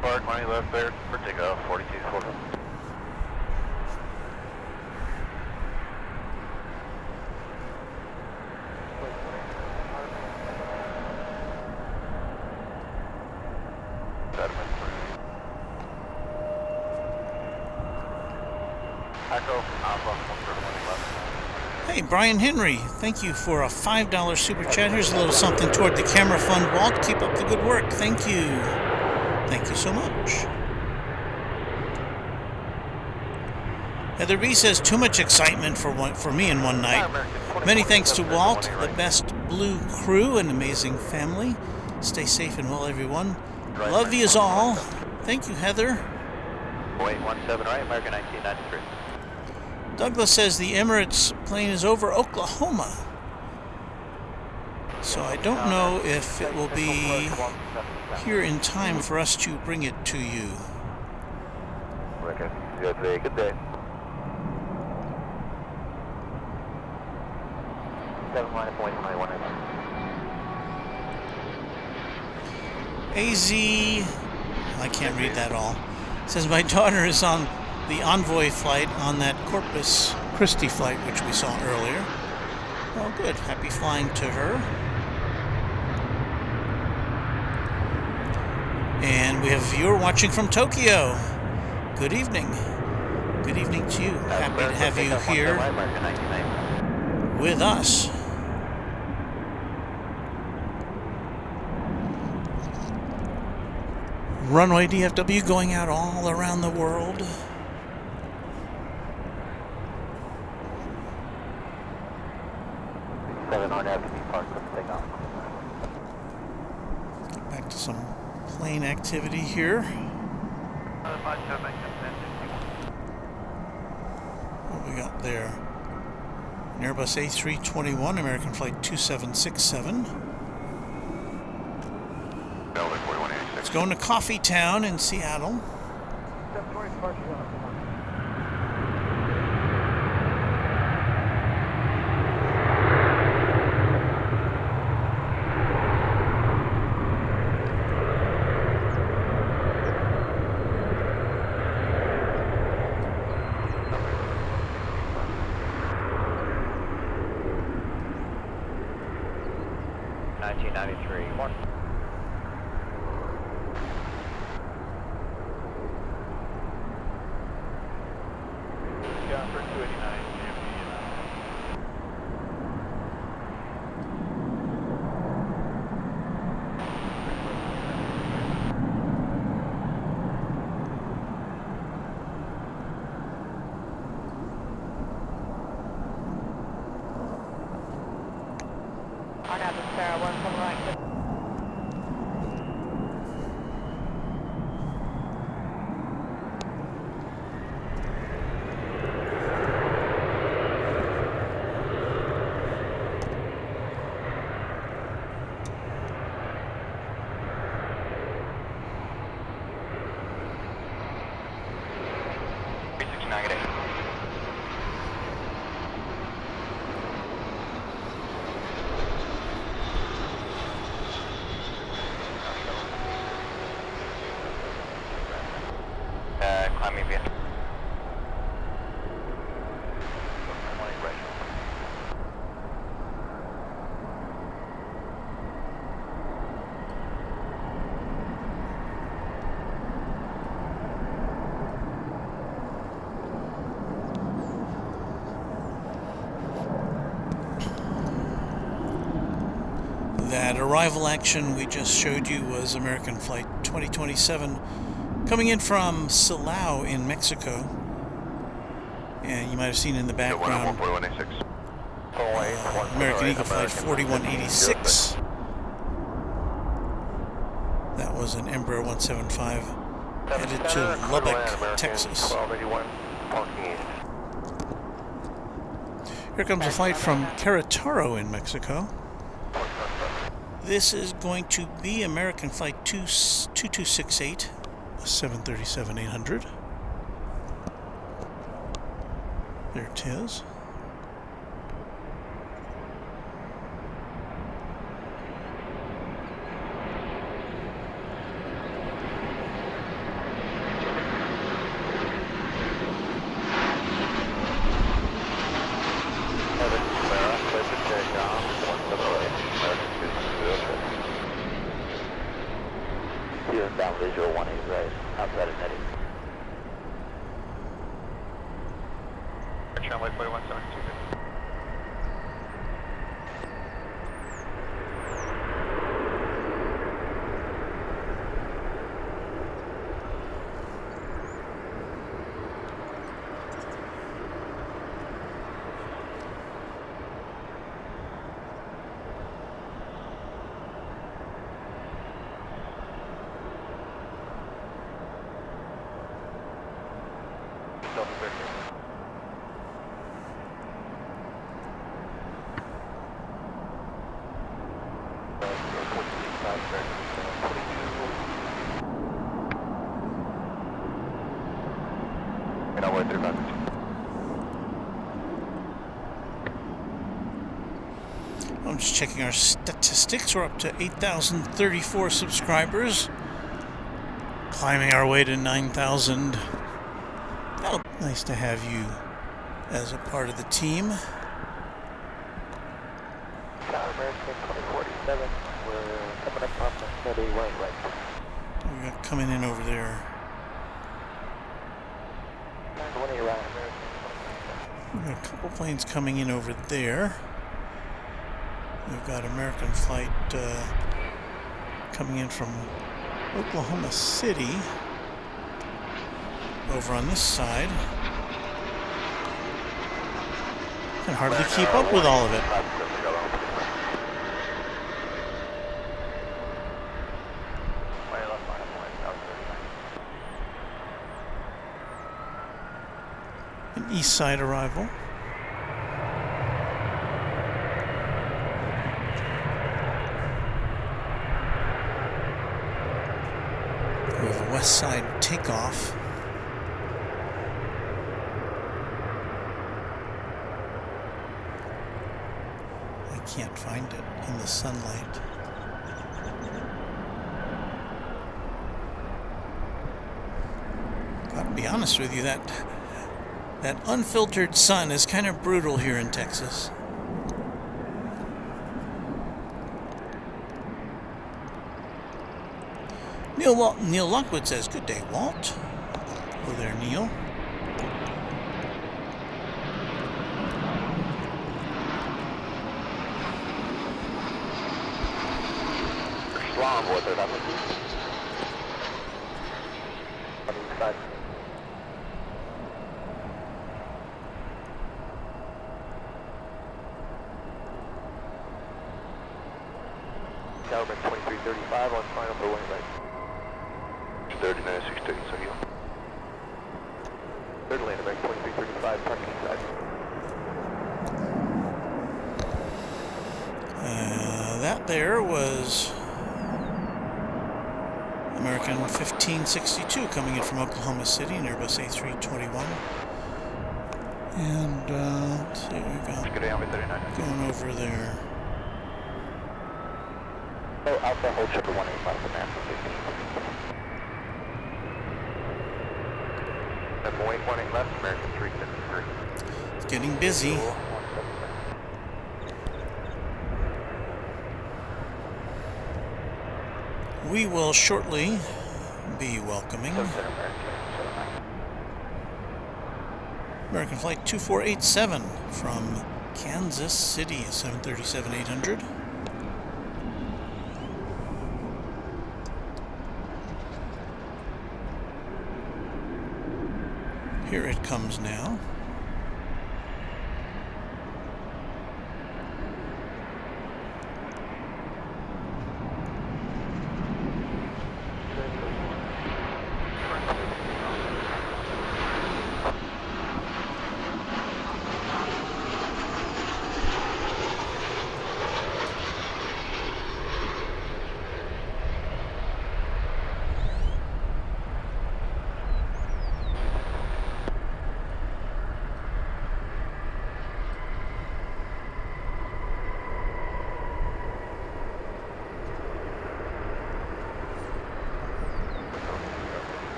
Park, money left there for takeoff 4241. Echo, Alpha, 131 left. Hey, Brian Henry, thank you for a $5 super chat. Here's a little something toward the camera fund, Walt. Keep up the good work. Thank you. Thank you so much. Heather B says, too much excitement for me in one night. Many thanks to Walt, the best blue crew and amazing family. Stay safe and well, everyone. Love yous all. Thank you, Heather. 0817 right, American 1993. Douglas says the Emirates plane is over Oklahoma. So I don't know if it will be here in time for us to bring it to you. Okay, good day, good day. 7-1-1-1. AZ, I can't read that all. Says my daughter is on the Envoy flight on that Corpus Christi flight, which we saw earlier. Well, good. Happy flying to her. And we have a viewer watching from Tokyo. Good evening. Good evening to you. Happy to have you here with us. Runway DFW going out all around the world. 7 RNAV to be parked for the takeoff. Let's get back to some plane activity here. What we got there? An Airbus A321, American Flight 2767. It's going to Coffee Town in Seattle. That arrival action we just showed you was American Flight 2027 coming in from Silao in Mexico. And you might have seen in the background American Eagle Flight 4186. That was an Embraer 175 headed to Lubbock, Texas. Here comes a flight from Querétaro in Mexico. This is going to be American Flight 2268, 737-800. There it is. Visual 18 right, outside of netting. Runway 4172. I'm just checking our statistics. We're up to 8,034 subscribers. Climbing our way to 9,000. Oh, nice to have you as a part of the team. American 2047, we're coming up on the steady right. We got coming in over there. We've got a couple planes coming in over there. We've got American Flight coming in from Oklahoma City over on this side. Can hardly keep up with all of it. east side arrival. We have a west side takeoff. I can't find it in the sunlight. Gotta be honest with you, that unfiltered sun is kind of brutal here in Texas. Neil Lockwood says, "Good day, Walt." Hello there, Neil. Strong water, that was inside. Caliber 2335 on final for wing right. 3916, seguido. Third lane, back 2335, parking inside. That there was American 1562 coming in from Oklahoma City, an Airbus A321. And let's see what we've got going over there. Oh, Alpha, hold shipper 185 for NASA 15. And Boeing 18 left, American 353. It's getting busy. We will shortly be welcoming American Flight 2487 from Kansas City, 737-800. Here it comes now.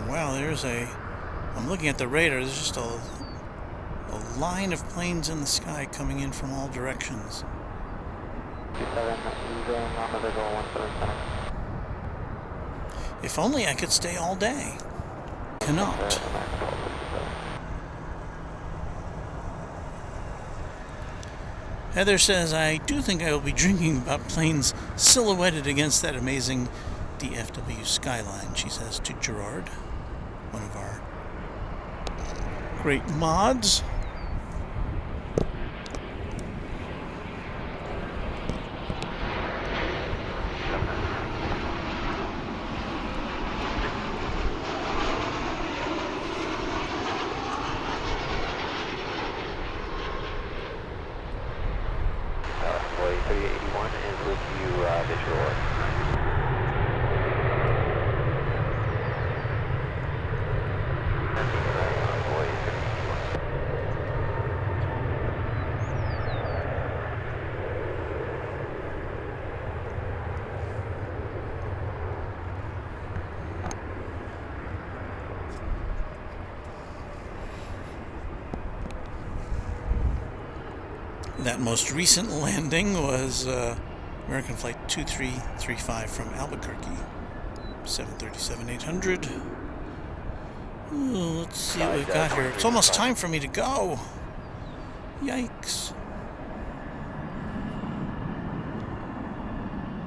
Wow, I'm looking at the radar, there's just a line of planes in the sky coming in from all directions. If only I could stay all day. Cannot. Heather says, "I do think I will be drinking about planes silhouetted against that amazing DFW skyline," she says to Gerard, one of our great mods. Boy 3881 is with you, visual. That most recent landing was American Flight 2335 from Albuquerque, 737-800. Ooh, let's see what we've got here. It's almost time for me to go. Yikes.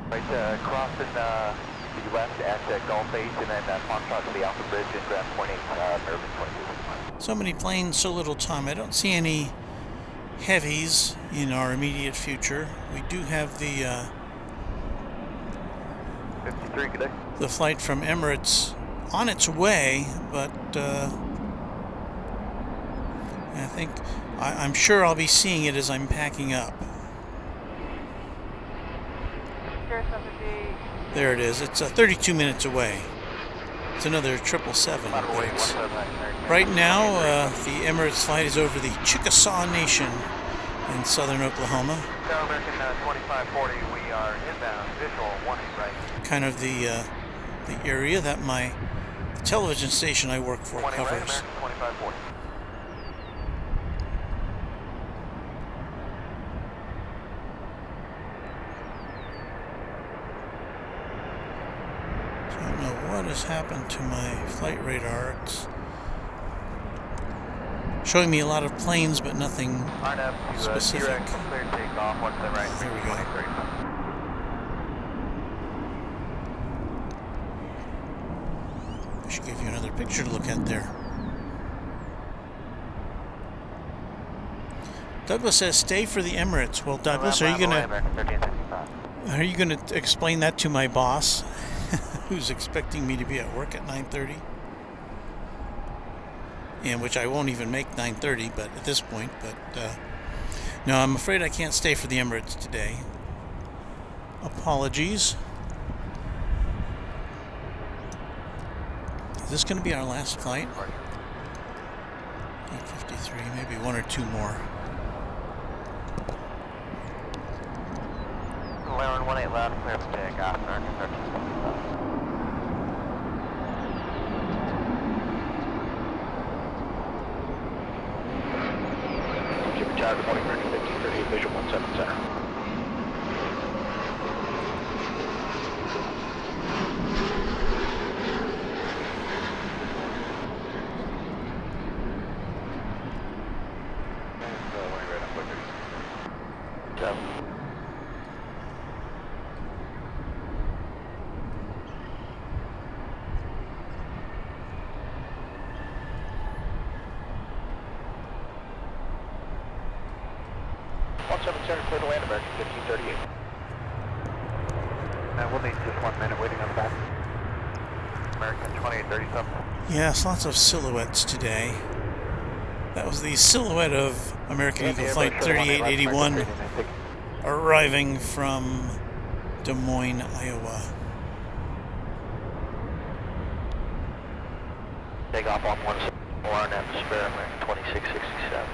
Right, crossing the west at Gulf 8 and then Foxtrot to the Alpha Bridge and Grand Point 8, American 22. So many planes, so little time. I don't see any heavies in our immediate future. We do have the 53, good day. the flight from Emirates on its way, but I think I'm sure I'll be seeing it as I'm packing up. There it is. It's 32 minutes away. It's another 777. But it's, right now, the Emirates flight is over the Chickasaw Nation in southern Oklahoma. Tower American 2540, we are inbound, visual 18 right. Kind of the area that my television station I work for 20 right, covers. American 2540. So I don't know what has happened to my flight radar. It's showing me a lot of planes, but nothing RNF to specific. T-Rex, clear takeoff, what's the right? There we go. 2035. I should give you another picture to look at there. Douglas says, "Stay for the Emirates." Well, Douglas, are you gonna explain that to my boss, who's expecting me to be at work at 9:30? And which I won't even make 9:30, but at this point. But no, I'm afraid I can't stay for the Emirates today. Apologies. Is this going to be our last flight? 8:53, maybe one or two more. Laren 18 loud, clear for takeoff, American 1325. Jimmy Tower, good morning, American 1538, visual 17 center. Clear to land, American 1538. We'll need just 1 minute waiting on the back. American 2837. Yes, lots of silhouettes today. That was the silhouette of American Eagle Flight 3881 arriving from Des Moines, Iowa. Take off on 1 atmosphere, American 2667.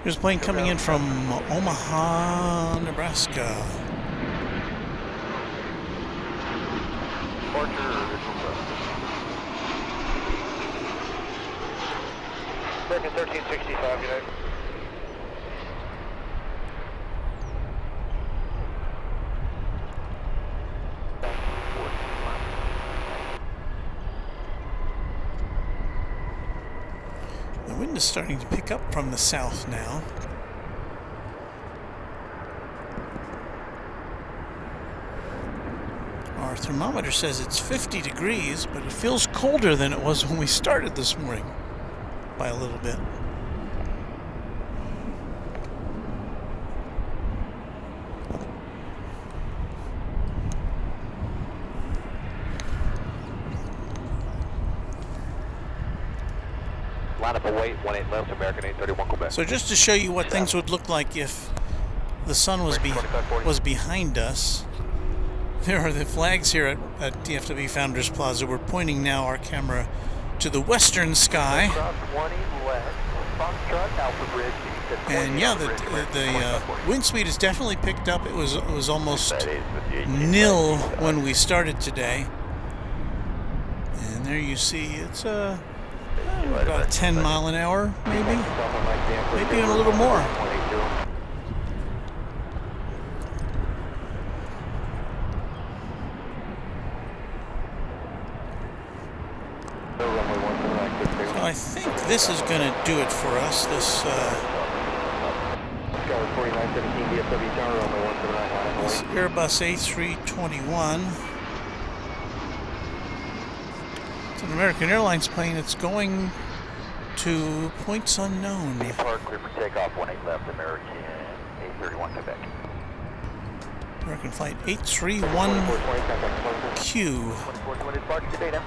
There's a plane coming in from Omaha, Nebraska. American 1365, United. The wind is starting to pick up from the south now. Our thermometer says it's 50 degrees, but it feels colder than it was when we started this morning by a little bit. Line up await, 18 left, American 831 Quebec. So just to show you what things would look like if the sun was behind us, there are the flags here at DFW Founders Plaza. We're pointing now our camera to the western sky. And yeah, the wind speed has definitely picked up. It was almost nil when we started today. And there you see it's About 10 mile an hour, maybe? Maybe even a little more. So I think this is going to do it for us. This Airbus A321. It's an American Airlines plane. It's going to points unknown. Depart, clear for takeoff, 18 left, American A31 Quebec. American flight 831Q. 2420 departure today now.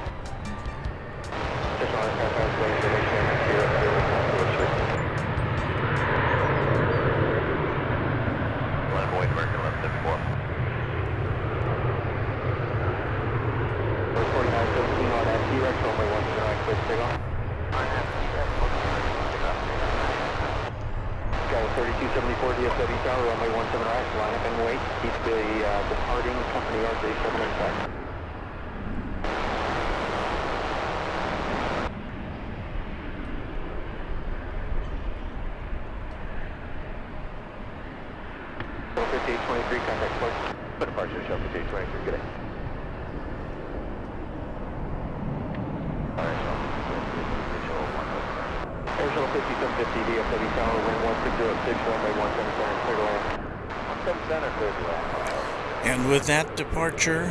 Avoid American 1174. 4917 on that T-Rex, runway 19 right, clear for takeoff. Sky 3274 DFW Tower, runway 17 right, line up and wait. Keep the departing company RJ7 in sight. So 5823, contact point. Departure, show 5823, good day. Air Shuttle 5750 DFW Tower, wind 1606, runway 17 center, clear to land. 17 center, clear to land. And with that departure,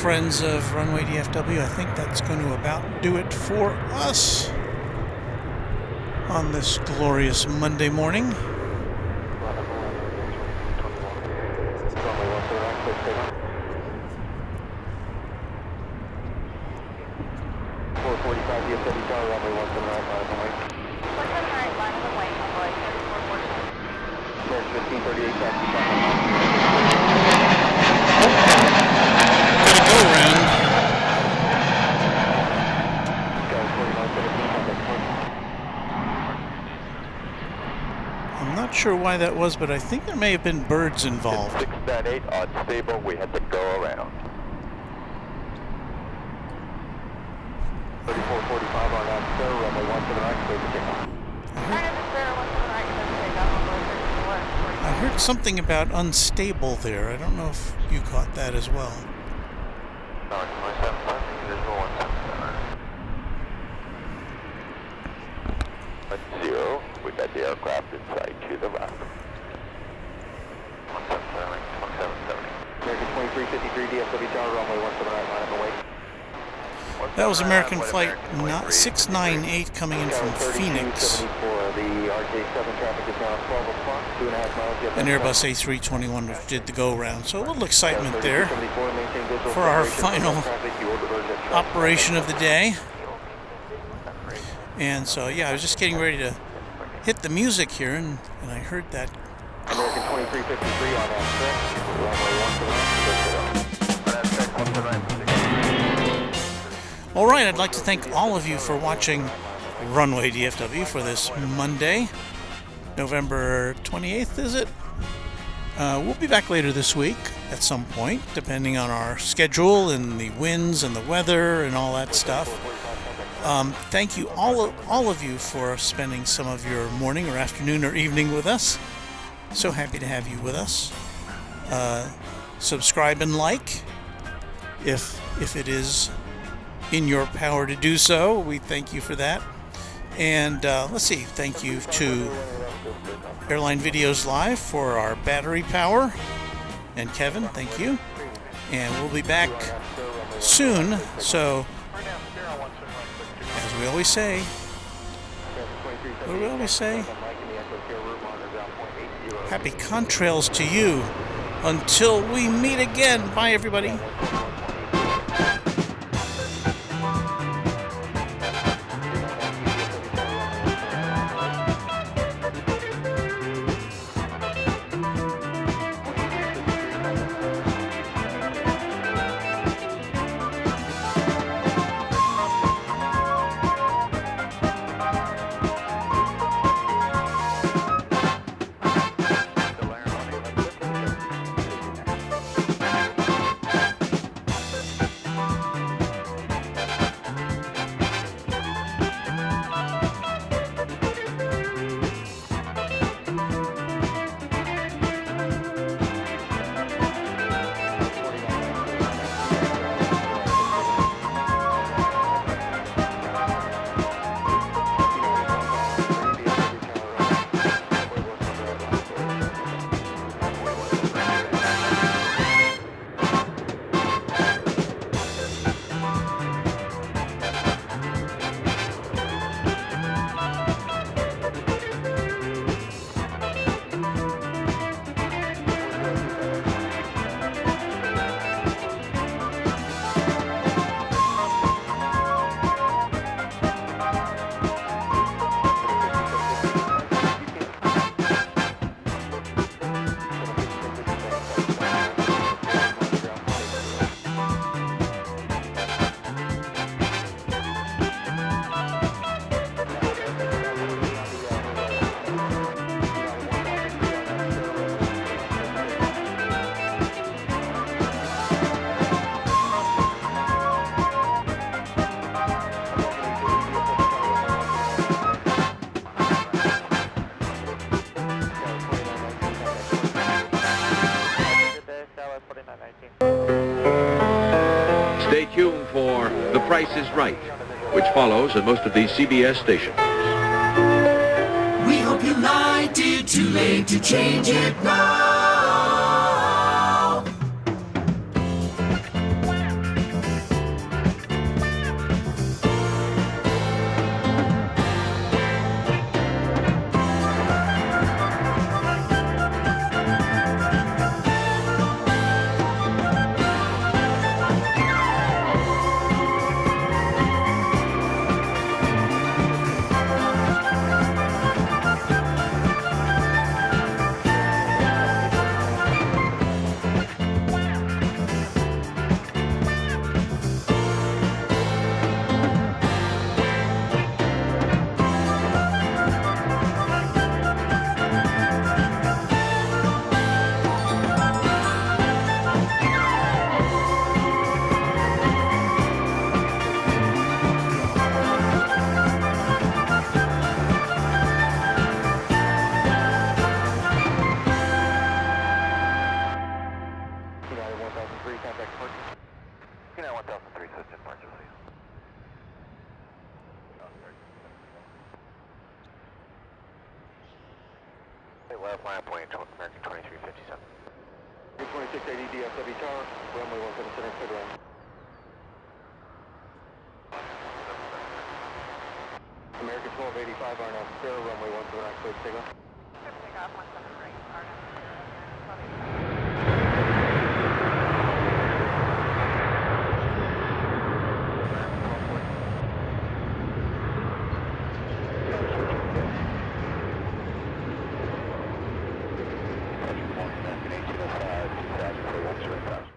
friends of Runway DFW, I think that's going to about do it for us on this glorious Monday morning. Sure why that was, but I think there may have been birds involved. 698 unstable, we had to go around. 3445 on that sir, runway 17 right, clear for takeoff. I heard something about unstable there. I don't know if you caught that as well. Zero, we got the aircraft in sight to the left. 2770. American 2353 DFW Tower, runway 17 right, line up and wait. That was American flight 698 coming in from Phoenix. An Airbus A321 which did the go-round. So a little excitement there for our final operation of the day. And so, yeah, I was just getting ready to hit the music here, and I heard that. American 2353 on All right, I'd like to thank all of you for watching Runway DFW for this Monday, November 28th, is it? We'll be back later this week at some point, depending on our schedule and the winds and the weather and all that stuff. Thank you, all of you, for spending some of your morning or afternoon or evening with us. So happy to have you with us. Subscribe and like if it is in your power to do so. We thank you for that. And let's see, thank you to Airline Videos Live for our battery power. And Kevin, thank you. And we'll be back soon. So, as we always say, what do we always say? Happy contrails to you. Until we meet again. Bye, everybody. Price is Right, which follows at most of these CBS stations. We hope you liked it. Too late to change it now. Line point American 2357. 2680 DFW Tower, runway 17 center, clear ground. American 1285 RNF, clear, runway 17 clear, take off. Take off 173, American 1805, 2041,